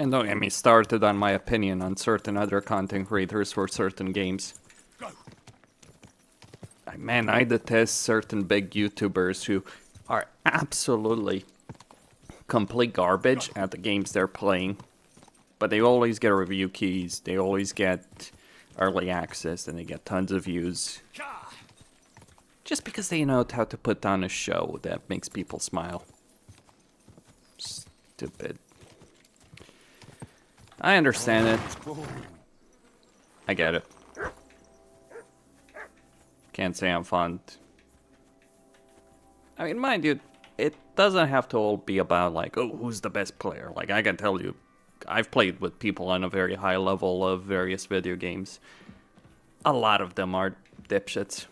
Speaker 1: And don't get me started on my opinion on certain other content creators for certain games. Man, I detest certain big YouTubers who are absolutely complete garbage at the games they're playing. But they always get review keys, they always get early access, and they get tons of views. Just because they know how to put on a show that makes people smile. Stupid. I understand it. I get it. Can't say I'm fond. I mean, mind you, it doesn't have to all be about, like, oh, who's the best player. Like, I can tell you, I've played with people on a very high level of various video games. A lot of them are dipshits.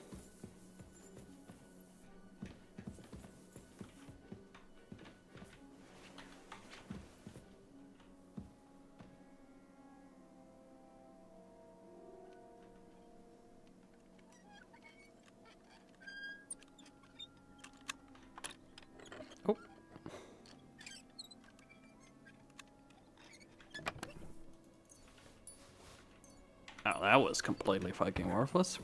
Speaker 1: Oh, that was completely fucking worthless.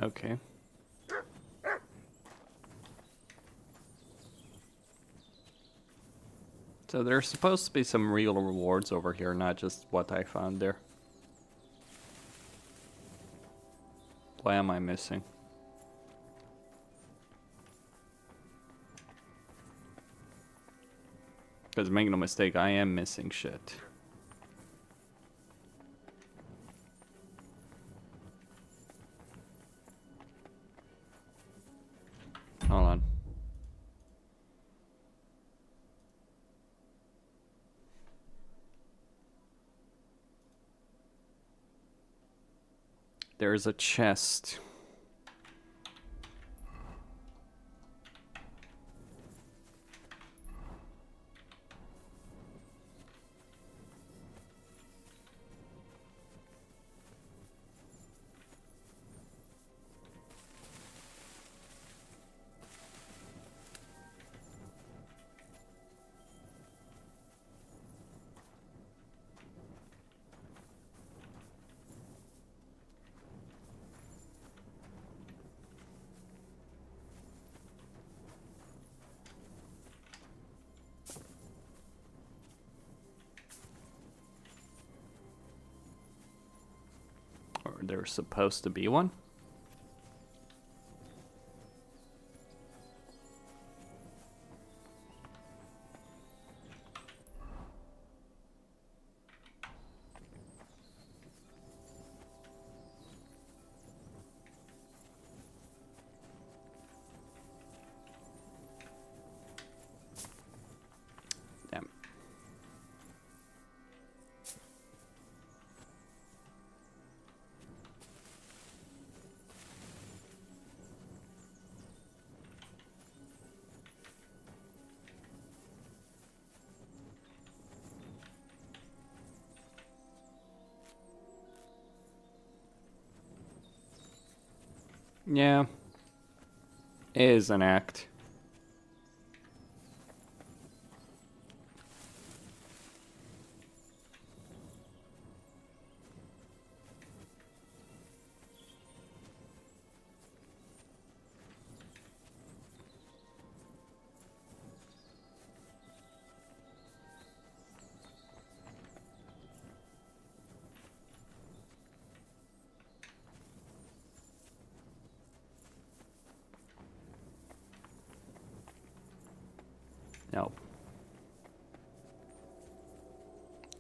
Speaker 1: Okay. So there's supposed to be some real rewards over here, not just what I found there. Why am I missing? Because make no mistake, I am missing shit. Hold on. There's a chest. Or there's supposed to be one. Damn. Yeah. It is an act. No.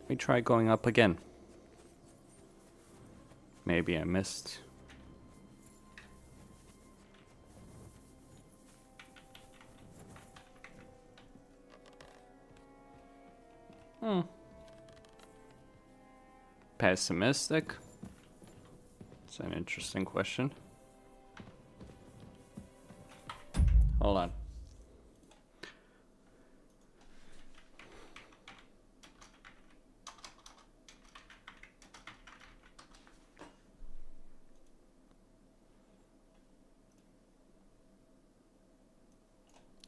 Speaker 1: Let me try going up again. Maybe I missed. Pessimistic? It's an interesting question. Hold on.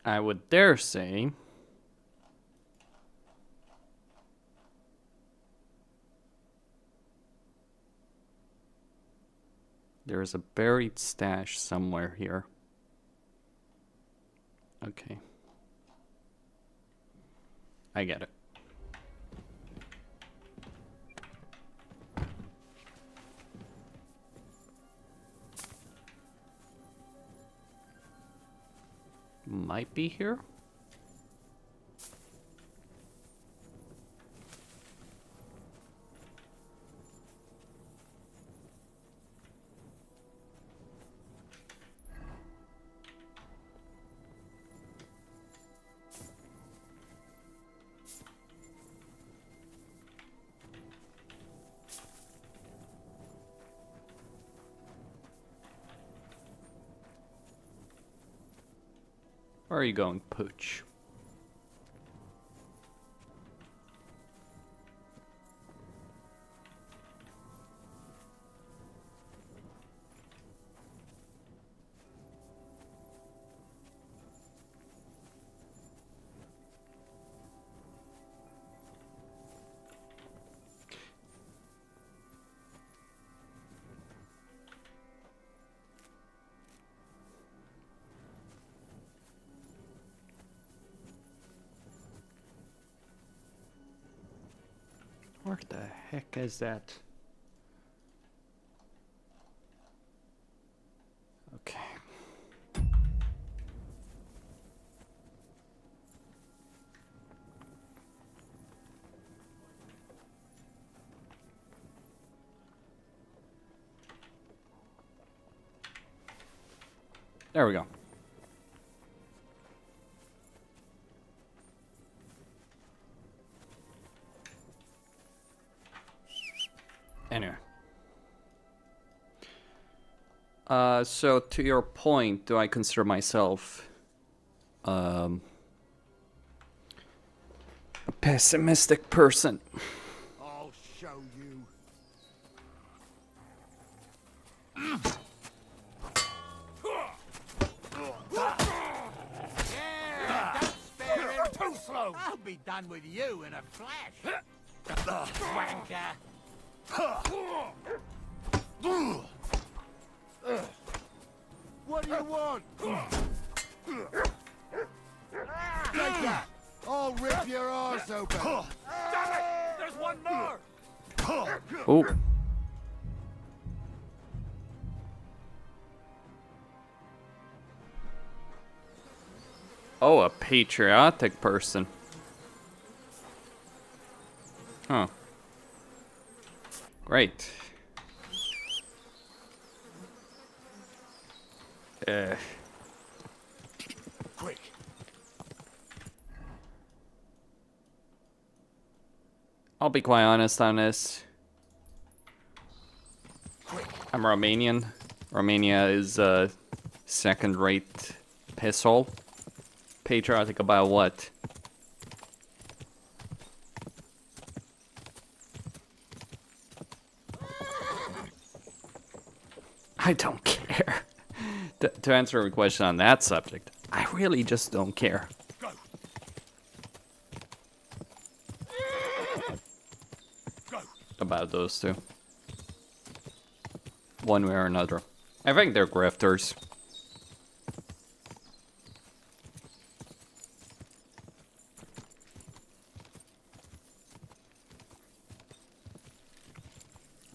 Speaker 1: I would dare say there is a buried stash somewhere here. Okay. I get it. Might be here. Where are you going, Pooch? Where the heck is that? Okay. There we go. Anyway. So to your point, do I consider myself a pessimistic person?
Speaker 18: I'll show you.
Speaker 19: Yeah, don't spare him. Too slow. I'll be done with you in a flash. Wanker.
Speaker 18: What do you want? Take that. I'll rip your arse open.
Speaker 6: Damn it! There's one more!
Speaker 1: Oh. Oh, a patriotic person. Huh. Great.
Speaker 18: Quick.
Speaker 1: I'll be quite honest on this. I'm Romanian. Romania is a second-rate pisshole. Patriotic about what? I don't care. To answer a question on that subject, I really just don't care. About those two. One way or another. I think they're grifters.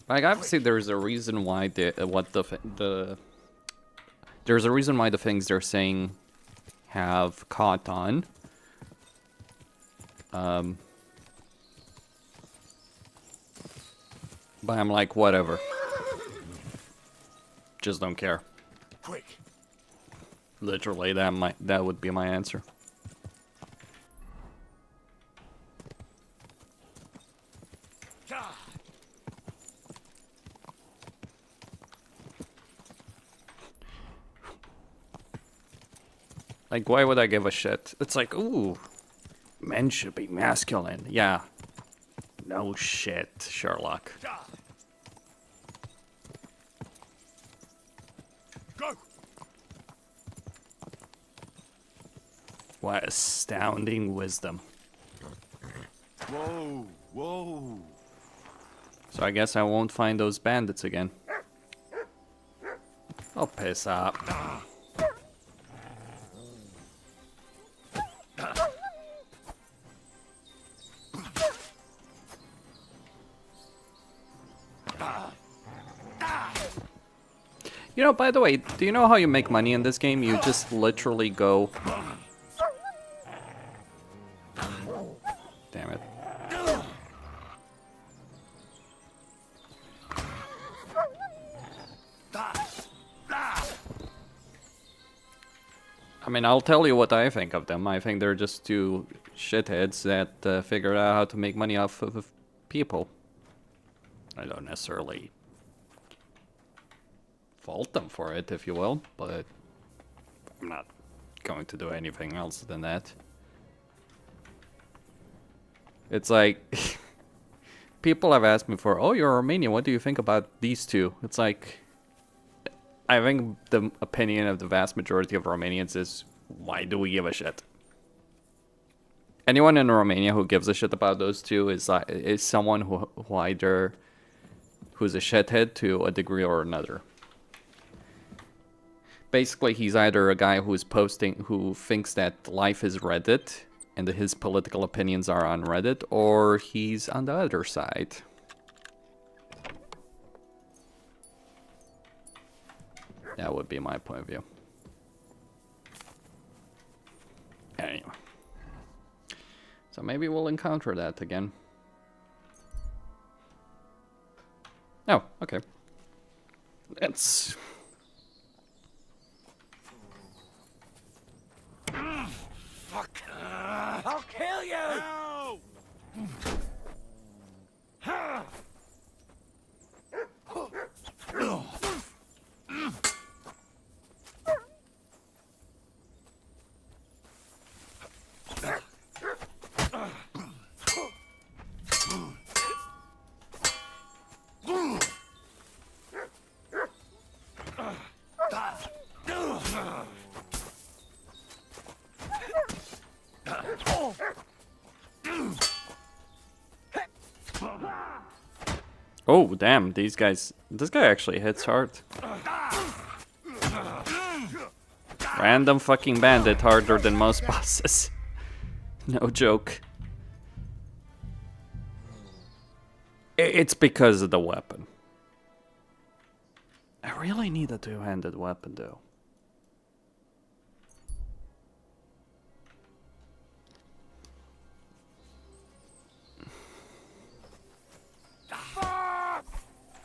Speaker 1: Like, obviously there's a reason why there's a reason why the things they're saying have caught on. But I'm like, whatever. Just don't care.
Speaker 18: Quick.
Speaker 1: Literally, that would be my answer. Like, why would I give a shit? It's like, ooh, men should be masculine. Yeah. No shit, Sherlock.
Speaker 18: Go.
Speaker 1: What astounding wisdom.
Speaker 18: Whoa, whoa.
Speaker 1: So I guess I won't find those bandits again. Oh, piss up. You know, by the way, do you know how you make money in this game? You just literally go... Damn it. I mean, I'll tell you what I think of them. I think they're just two shitheads that figured out how to make money off of people. I don't necessarily fault them for it, if you will, but I'm not going to do anything else than that. It's like, people have asked me for, oh, you're Romanian, what do you think about these two? It's like, I think the opinion of the vast majority of Romanians is, why do we give a shit? Anyone in Romania who gives a shit about those two is someone who's a shithead to a degree or another. Basically, he's either a guy who thinks that life is Reddit, and his political opinions are on Reddit, or he's on the other side. That would be my point of view. Anyway. So maybe we'll encounter that again. Oh, okay. It's...
Speaker 18: Fuck! I'll kill you!
Speaker 1: Oh, damn, these guys... This guy actually hits hard. Random fucking bandit harder than most bosses. No joke. It's because of the weapon. I really need a two-handed weapon, though.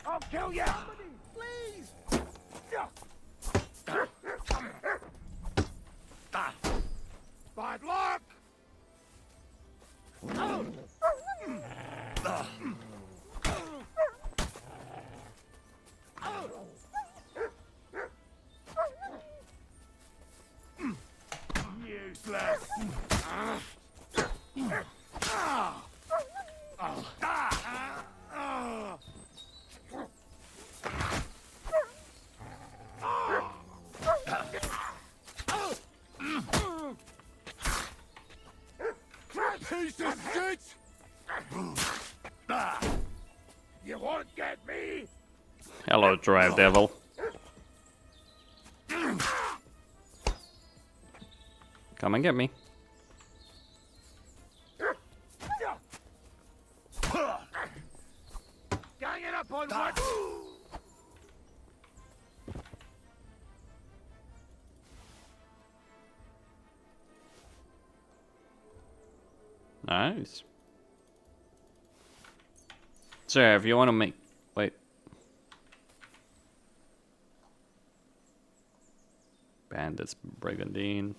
Speaker 18: I'll kill you! Please! Bad luck! Useless! Piece of shit! You won't get me!
Speaker 1: Hello, Drive Devil. Come and get me.
Speaker 18: Gang it up on what?
Speaker 1: Nice. So if you want to make... Wait. Bandits, Brigandine.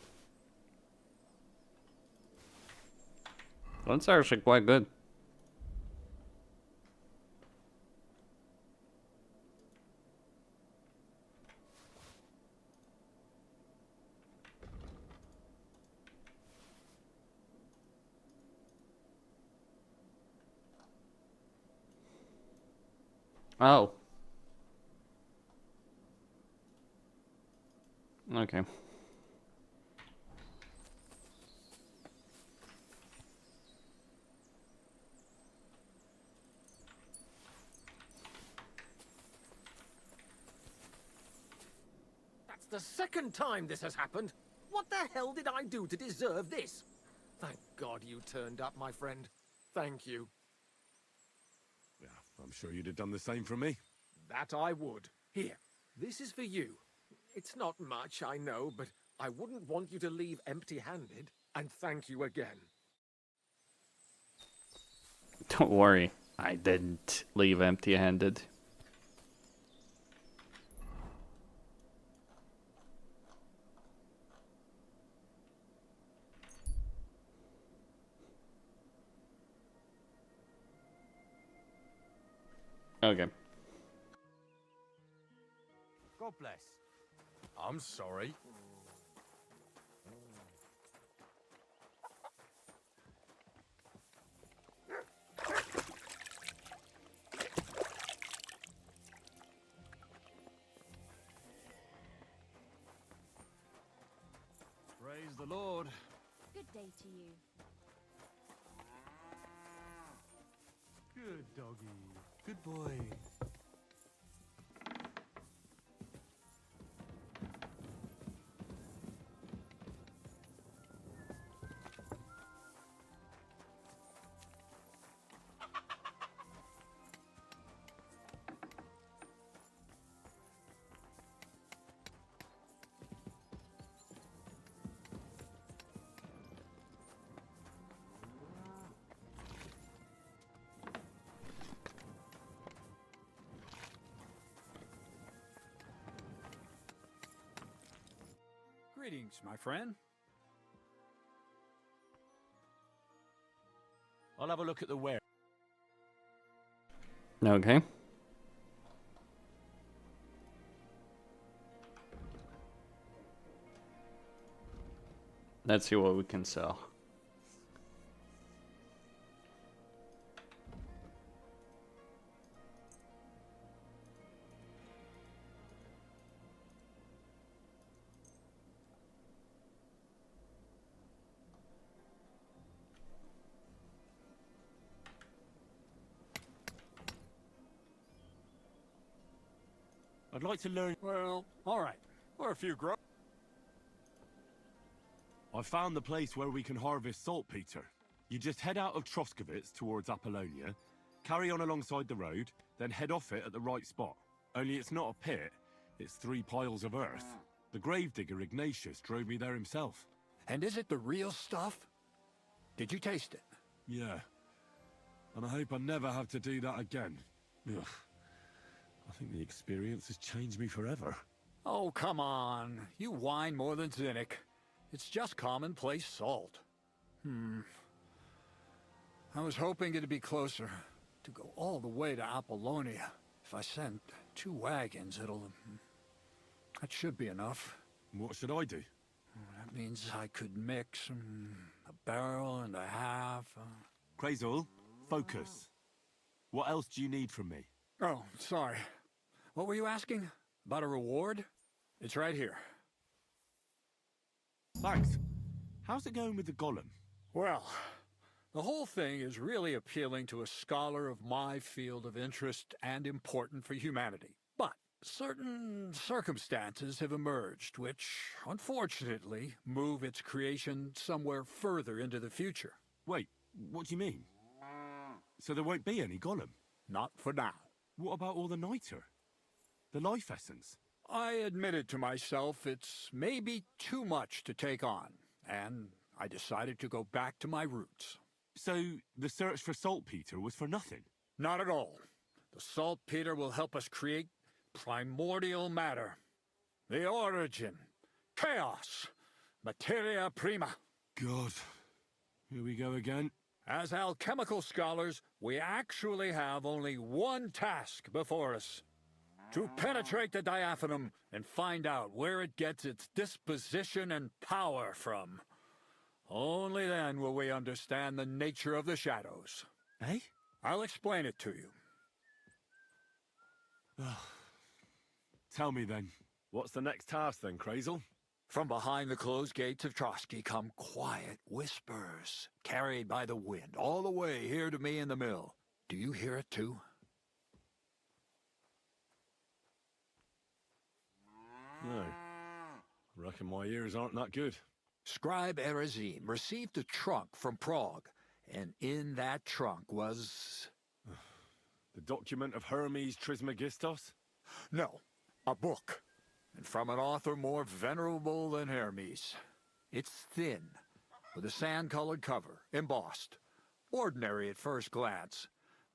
Speaker 1: That's actually quite good. Oh. Okay.
Speaker 15: That's the second time this has happened. What the hell did I do to deserve this? Thank God you turned up, my friend. Thank you.
Speaker 2: Yeah, I'm sure you'd have done the same for me.
Speaker 15: That I would. Here, this is for you. It's not much, I know, but I wouldn't want you to leave empty-handed. And thank you again.
Speaker 1: Don't worry, I didn't leave empty-handed. Okay.
Speaker 14: God bless. I'm sorry.
Speaker 6: Praise the Lord.
Speaker 12: Good day to you.
Speaker 6: Good doggy. Good boy.
Speaker 7: Greetings, my friend.
Speaker 2: I'll have a look at the ware.
Speaker 1: Okay. Let's see what we can sell.
Speaker 2: I'd like to learn...
Speaker 7: Well, all right. Or a few grow...
Speaker 2: I found the place where we can harvest saltpeter. You just head out of Troskovitz towards Apollonia, carry on alongside the road, then head off it at the right spot. Only it's not a pit, it's 3 piles of earth. The gravedigger Ignatius drove me there himself.
Speaker 7: And is it the real stuff? Did you taste it?
Speaker 2: Yeah. And I hope I never have to do that again. Ugh. I think the experience has changed me forever.
Speaker 7: Oh, come on. You whine more than cynic. It's just commonplace salt. I was hoping it'd be closer. To go all the way to Apollonia. If I send 2 wagons, that should be enough.
Speaker 2: What should I do?
Speaker 7: That means I could mix a barrel and a half.
Speaker 2: Crazul, focus. What else do you need from me?
Speaker 7: Oh, sorry. What were you asking? About a reward? It's right here.
Speaker 2: Thanks. How's it going with the golem?
Speaker 7: Well, the whole thing is really appealing to a scholar of my field of interest and important for humanity. But certain circumstances have emerged which, unfortunately, move its creation somewhere further into the future.
Speaker 2: Wait, what do you mean? So there won't be any golem?
Speaker 7: Not for now.
Speaker 2: What about all the niter? The life essence?
Speaker 7: I admitted to myself it's maybe too much to take on, and I decided to go back to my roots.
Speaker 2: So the search for saltpeter was for nothing?
Speaker 7: Not at all. The saltpeter will help us create primordial matter. The origin. Chaos. Materia prima.
Speaker 2: God. Here we go again.
Speaker 7: As alchemical scholars, we actually have only one task before us. To penetrate the diaphanum and find out where it gets its disposition and power from. Only then will we understand the nature of the shadows.
Speaker 2: Eh?
Speaker 7: I'll explain it to you.
Speaker 2: Tell me then, what's the next task then, Crazul?
Speaker 7: From behind the closed gates of Trotsky come quiet whispers, carried by the wind, all the way here to me in the mill. Do you hear it too?
Speaker 2: No. Reckon my ears aren't that good.
Speaker 7: Scribe Erezim received a trunk from Prague, and in that trunk was...
Speaker 2: The document of Hermes Trismegistos?
Speaker 7: No, a book. And from an author more venerable than Hermes. It's thin, with a sand-colored cover, embossed. Ordinary at first glance,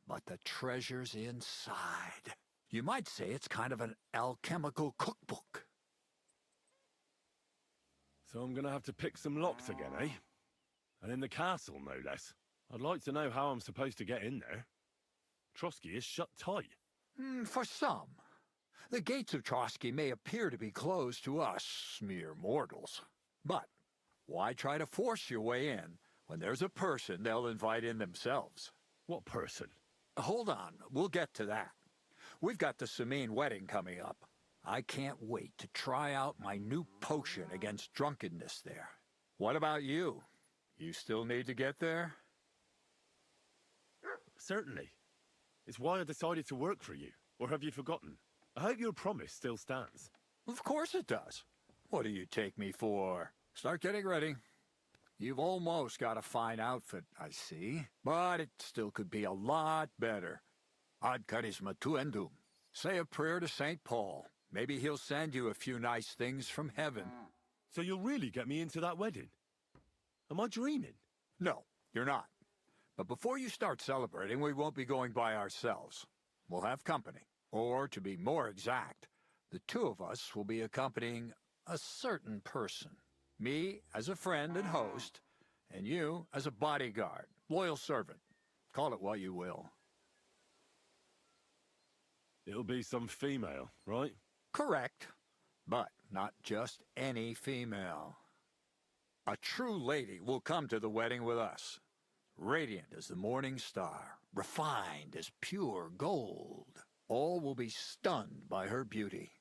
Speaker 7: but the treasure's inside. You might say it's kind of an alchemical cookbook.
Speaker 2: So I'm gonna have to pick some locks again, eh? And in the castle, no less. I'd like to know how I'm supposed to get in there. Trotsky is shut tight.
Speaker 7: For some. The gates of Trotsky may appear to be closed to us, mere mortals. But why try to force your way in when there's a person they'll invite in themselves?
Speaker 2: What person?
Speaker 7: Hold on, we'll get to that. We've got the Samine wedding coming up. I can't wait to try out my new potion against drunkenness there. What about you? You still need to get there?
Speaker 2: Certainly. It's why I decided to work for you. Or have you forgotten? I hope your promise still stands.
Speaker 7: Of course it does. What do you take me for? Start getting ready. You've almost got a fine outfit, I see. But it still could be a lot better. Ad charisma tuendum. Say a prayer to St. Paul. Maybe he'll send you a few nice things from heaven.
Speaker 2: So you'll really get me into that wedding? Am I dreaming?
Speaker 7: No, you're not. But before you start celebrating, we won't be going by ourselves. We'll have company. Or, to be more exact, the 2 of us will be accompanying a certain person. Me as a friend and host, and you as a bodyguard, loyal servant. Call it what you will.
Speaker 2: It'll be some female, right?
Speaker 7: Correct. But not just any female. A true lady will come to the wedding with us. Radiant as the morning star, refined as pure gold. All will be stunned by her beauty,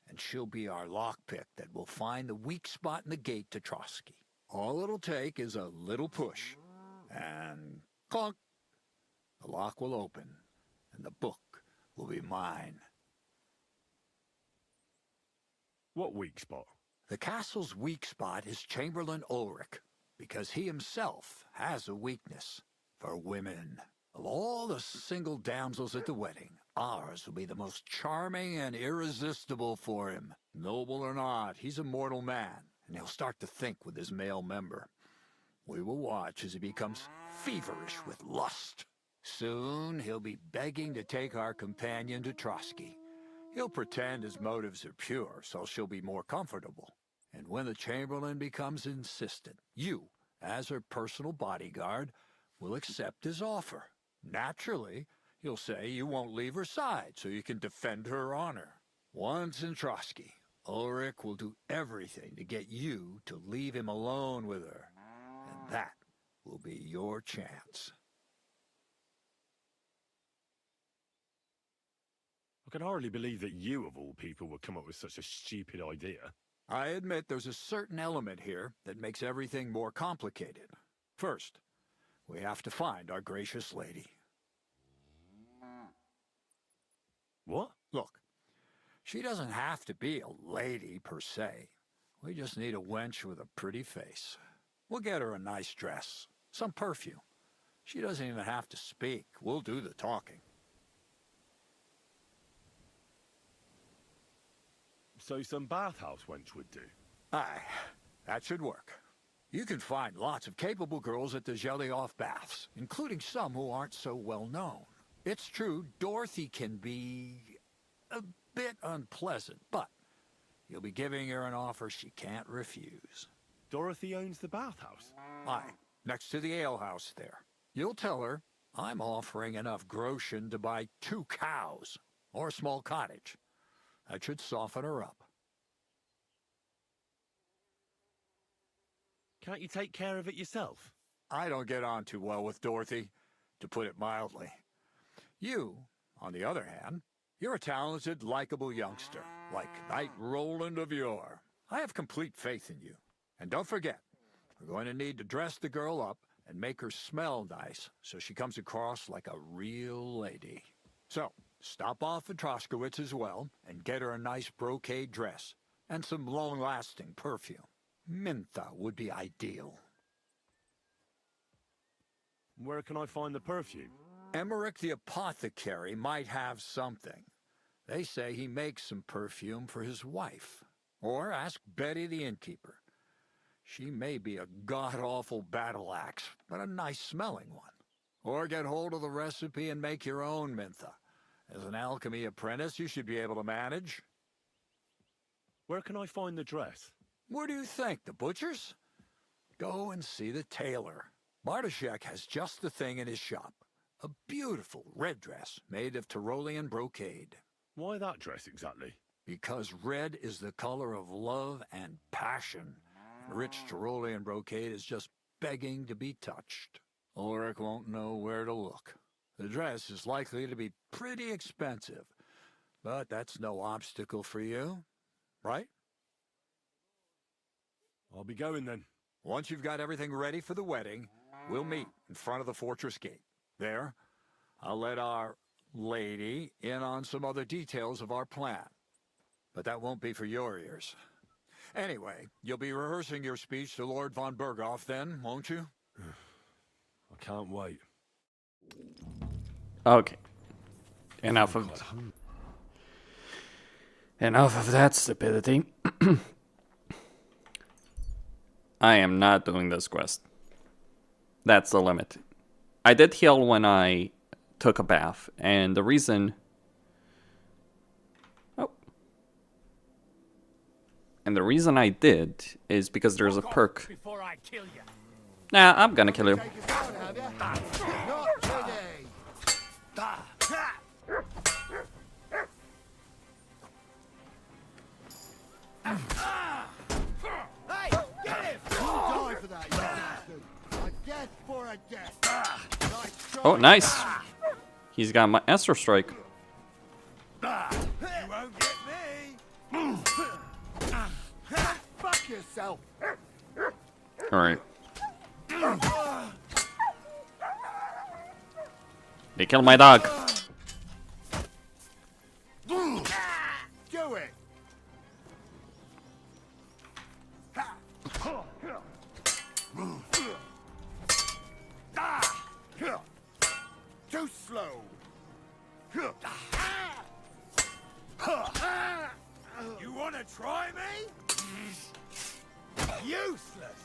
Speaker 7: and she'll be our lockpick that will find the weak spot in the gate to Trotsky. All it'll take is a little push, and clunk. The lock will open, and the book will be mine.
Speaker 2: What weak spot?
Speaker 7: The castle's weak spot is Chamberlain Ulrich, because he himself has a weakness for women. Of all the single damsels at the wedding, ours will be the most charming and irresistible for him. Noble or not, he's a mortal man, and he'll start to think with his male member. We will watch as he becomes feverish with lust. Soon he'll be begging to take our companion to Trotsky. He'll pretend his motives are pure, so she'll be more comfortable. And when the Chamberlain becomes insistent, you, as her personal bodyguard, will accept his offer. Naturally, he'll say you won't leave her side so you can defend her honor. Once in Trotsky, Ulrich will do everything to get you to leave him alone with her. And that will be your chance.
Speaker 2: I can hardly believe that you, of all people, would come up with such a stupid idea.
Speaker 7: I admit there's a certain element here that makes everything more complicated. First, we have to find our gracious lady.
Speaker 2: What?
Speaker 7: Look, she doesn't have to be a lady per se. We just need a wench with a pretty face. We'll get her a nice dress, some perfume. She doesn't even have to speak. We'll do the talking.
Speaker 2: So some bathhouse wench would do?
Speaker 7: Aye, that should work. You can find lots of capable girls at the Sinnelleos baths, including some who aren't so well known. It's true, Dorothy can be a bit unpleasant, but you'll be giving her an offer she can't refuse.
Speaker 2: Dorothy owns the bathhouse?
Speaker 7: Aye, next to the alehouse there. You'll tell her I'm offering enough groschen to buy 2 cows, or a small cottage. That should soften her up.
Speaker 2: Can't you take care of it yourself?
Speaker 7: I don't get on too well with Dorothy, to put it mildly. You, on the other hand, you're a talented, likable youngster, like Knight Roland of yore. I have complete faith in you. And don't forget, we're going to need to dress the girl up and make her smell nice so she comes across like a real lady. So, stop off at Troskowitz as well and get her a nice brocade dress and some long-lasting perfume. Mentha would be ideal.
Speaker 2: Where can I find the perfume?
Speaker 7: Emmerich the apothecary might have something. They say he makes some perfume for his wife. Or ask Betty the innkeeper. She may be a god-awful battle axe, but a nice-smelling one. Or get hold of the recipe and make your own mentha. As an alchemy apprentice, you should be able to manage.
Speaker 2: Where can I find the dress?
Speaker 7: Where do you think? The butcher's? Go and see the tailor. Bartoszek has just the thing in his shop. A beautiful red dress made of Tyrolean brocade.
Speaker 2: Why that dress exactly?
Speaker 7: Because red is the color of love and passion. Rich Tyrolean brocade is just begging to be touched. Ulrich won't know where to look. The dress is likely to be pretty expensive, but that's no obstacle for you, right?
Speaker 2: I'll be going then.
Speaker 7: Once you've got everything ready for the wedding, we'll meet in front of the fortress gate. There, I'll let our lady in on some other details of our plan. But that won't be for your ears. Anyway, you'll be rehearsing your speech to Lord von Berghoff then, won't you?
Speaker 2: I can't wait.
Speaker 1: Okay. Enough of that stupidity. I am not doing this quest. That's the limit. I did heal when I took a bath, and the reason... Oh. And the reason I did is because there's a perk.
Speaker 6: Before I kill you.
Speaker 1: Nah, I'm gonna kill you.
Speaker 9: Hey, get him! You die for that, you bastard! A death for a death! Nice try.
Speaker 1: Oh, nice. He's got my Astro Strike.
Speaker 9: You won't get me! Fuck yourself!
Speaker 1: Alright. They killed my dog.
Speaker 9: Do it! Too slow! You wanna try me? Useless!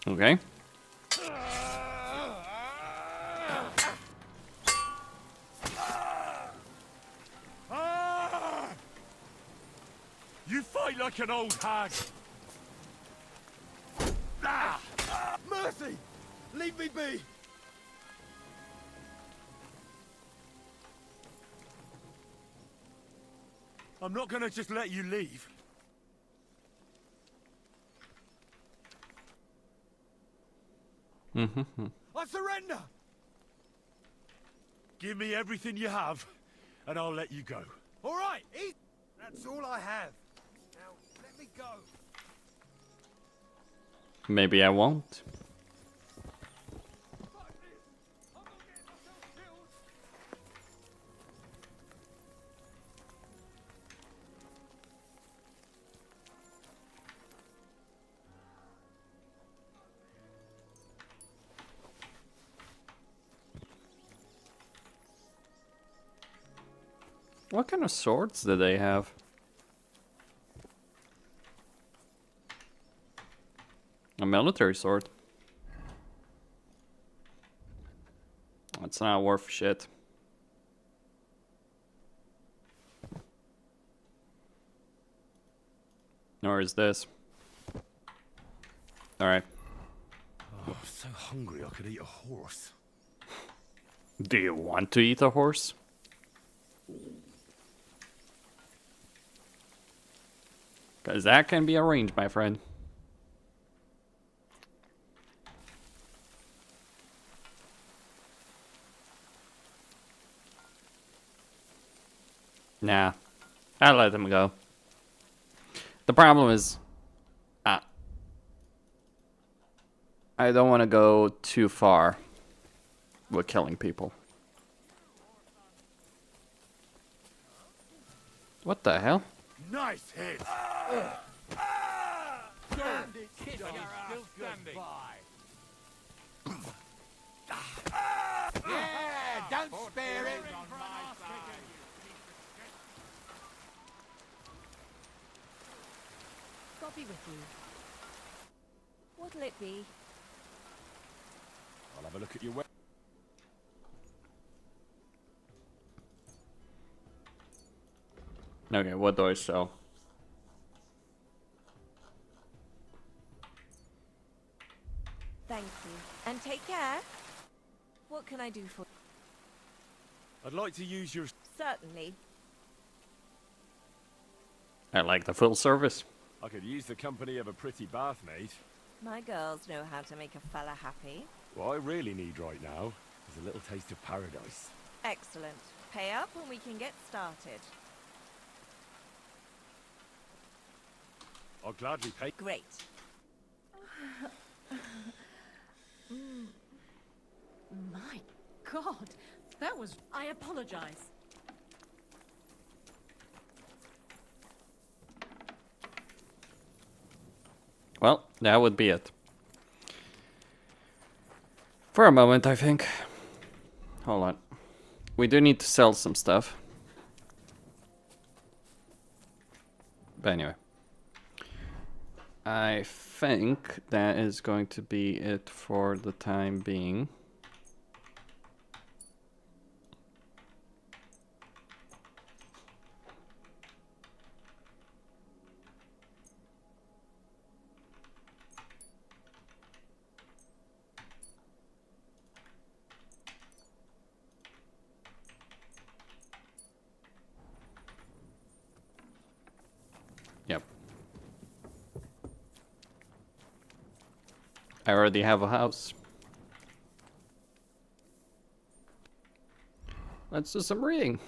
Speaker 1: Okay.
Speaker 2: You fight like an old hag.
Speaker 9: Mercy! Leave me be!
Speaker 2: I'm not gonna just let you leave.
Speaker 9: I surrender!
Speaker 2: Give me everything you have, and I'll let you go.
Speaker 9: All right, eat! That's all I have. Now, let me go.
Speaker 1: Maybe I won't. What kind of swords do they have? A military sword. That's not worth shit. Nor is this. Alright.
Speaker 2: Oh, I'm so hungry I could eat a horse.
Speaker 1: Do you want to eat a horse? Because that can be arranged, my friend. Nah, I let them go. The problem is, I don't want to go too far with killing people. What the hell?
Speaker 9: Nice hit!
Speaker 6: Bandits, kiss your ass goodbye.
Speaker 9: Yeah, don't spare it!
Speaker 3: God be with you. What'll it be?
Speaker 2: I'll have a look at your weapon.
Speaker 1: Okay, what do I sell?
Speaker 3: Thank you. And take care. What can I do for you?
Speaker 2: I'd like to use your...
Speaker 3: Certainly.
Speaker 1: I like the full service.
Speaker 2: I could use the company of a pretty bath maid.
Speaker 3: My girls know how to make a fella happy.
Speaker 2: What I really need right now is a little taste of paradise.
Speaker 3: Excellent. Pay up and we can get started.
Speaker 2: I'll gladly pay.
Speaker 3: Great. My God, that was... I apologize.
Speaker 1: Well, that would be it. For a moment, I think. Hold on. We do need to sell some stuff. But anyway. I think that is going to be it for the time being. Yep. I already have a house. Let's do some reading.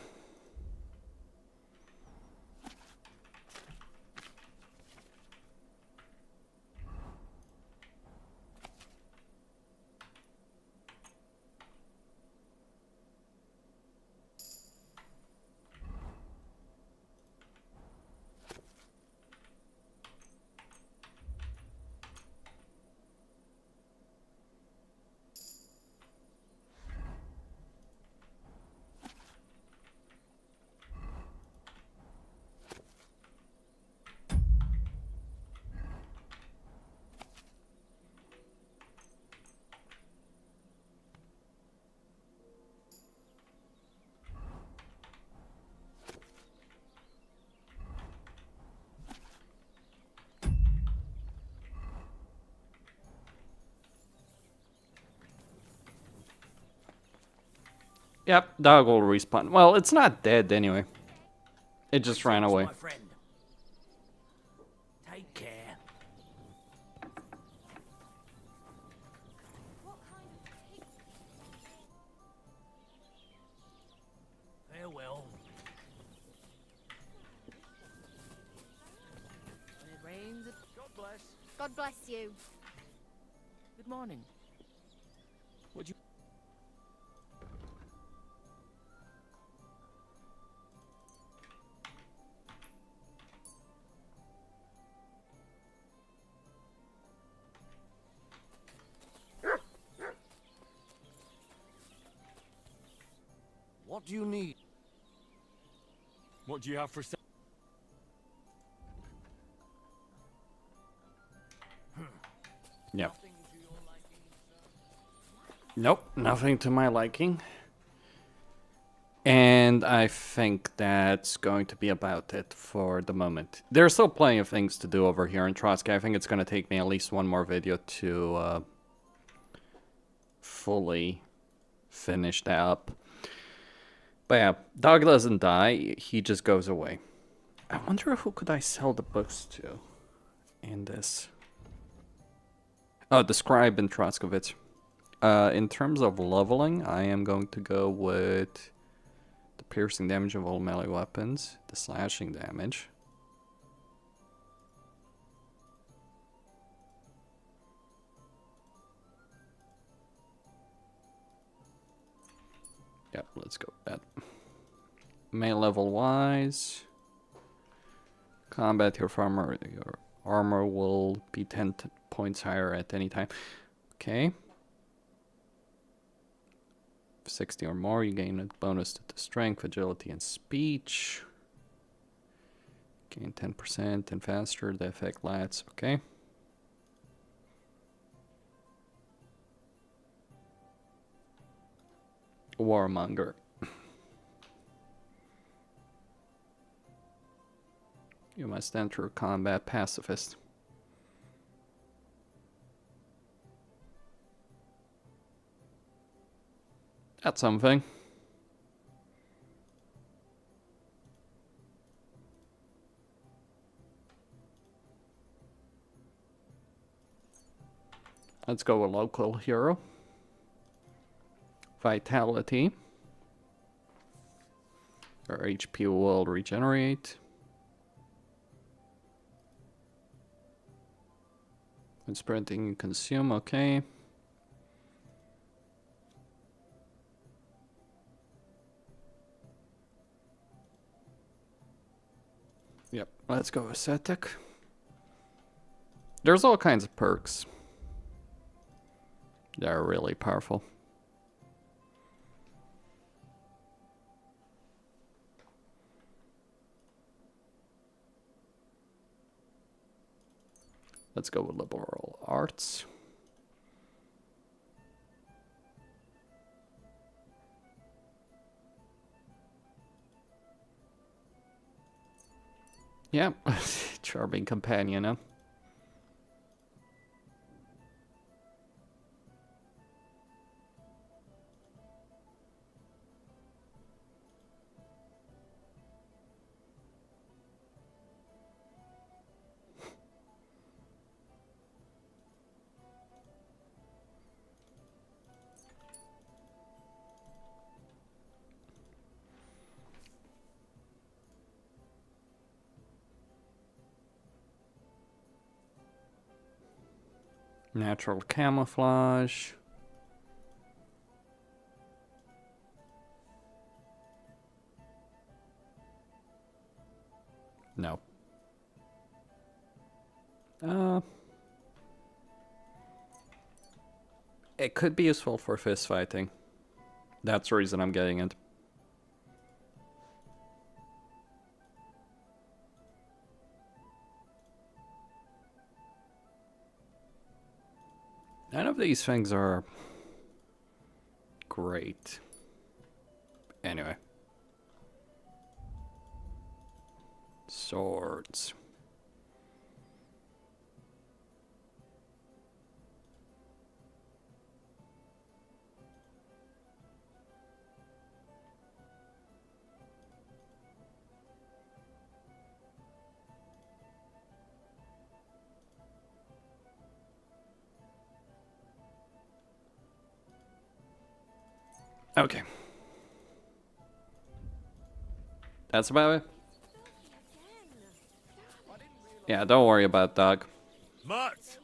Speaker 1: Yep, dog will respawn. Well, it's not dead anyway. It just ran away.
Speaker 18: My friend. Take care. Farewell.
Speaker 3: When it rains, it...
Speaker 4: God bless.
Speaker 12: God bless you.
Speaker 3: Good morning.
Speaker 4: Would you?
Speaker 18: What do you need?
Speaker 2: What do you have for sale?
Speaker 1: Yep. Nope, nothing to my liking. And I think that's going to be about it for the moment. There's still plenty of things to do over here in Trotsky. I think it's going to take me at least one more video to fully finish that up. But yeah, dog doesn't die, he just goes away. I wonder who could I sell the books to in this. Oh, the scribe in Trotskovitz. In terms of leveling, I am going to go with the piercing damage of all melee weapons, the slashing damage. Yep, let's go with that. Melee level wise, combat your armor will be 10 points higher at any time. Okay. 60 or more, you gain a bonus to the strength, agility, and speech. Gain 10% and faster. The effect lasts. Okay. Warmonger. You must enter combat pacifist. That's something. Let's go with local hero. Vitality. Our HP will regenerate. When sprinting, you consume. Okay. Yep, let's go ascetic. There's all kinds of perks. They're really powerful. Let's go with liberal arts. Yeah, charming companion, huh? Natural camouflage. No. It could be useful for fist fighting. That's the reason I'm getting it. None of these things are great. Anyway. Swords. Okay. That's about it. Yeah, don't worry about dog.
Speaker 2: Mutt!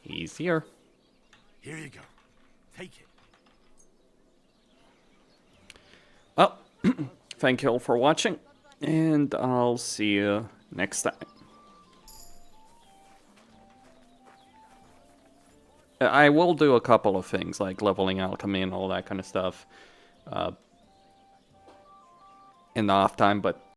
Speaker 1: He's here.
Speaker 2: Here you go. Take it.
Speaker 1: Well, thank you all for watching, and I'll see you next time. I will do a couple of things, like leveling alchemy and all that kind of stuff, in the off time, but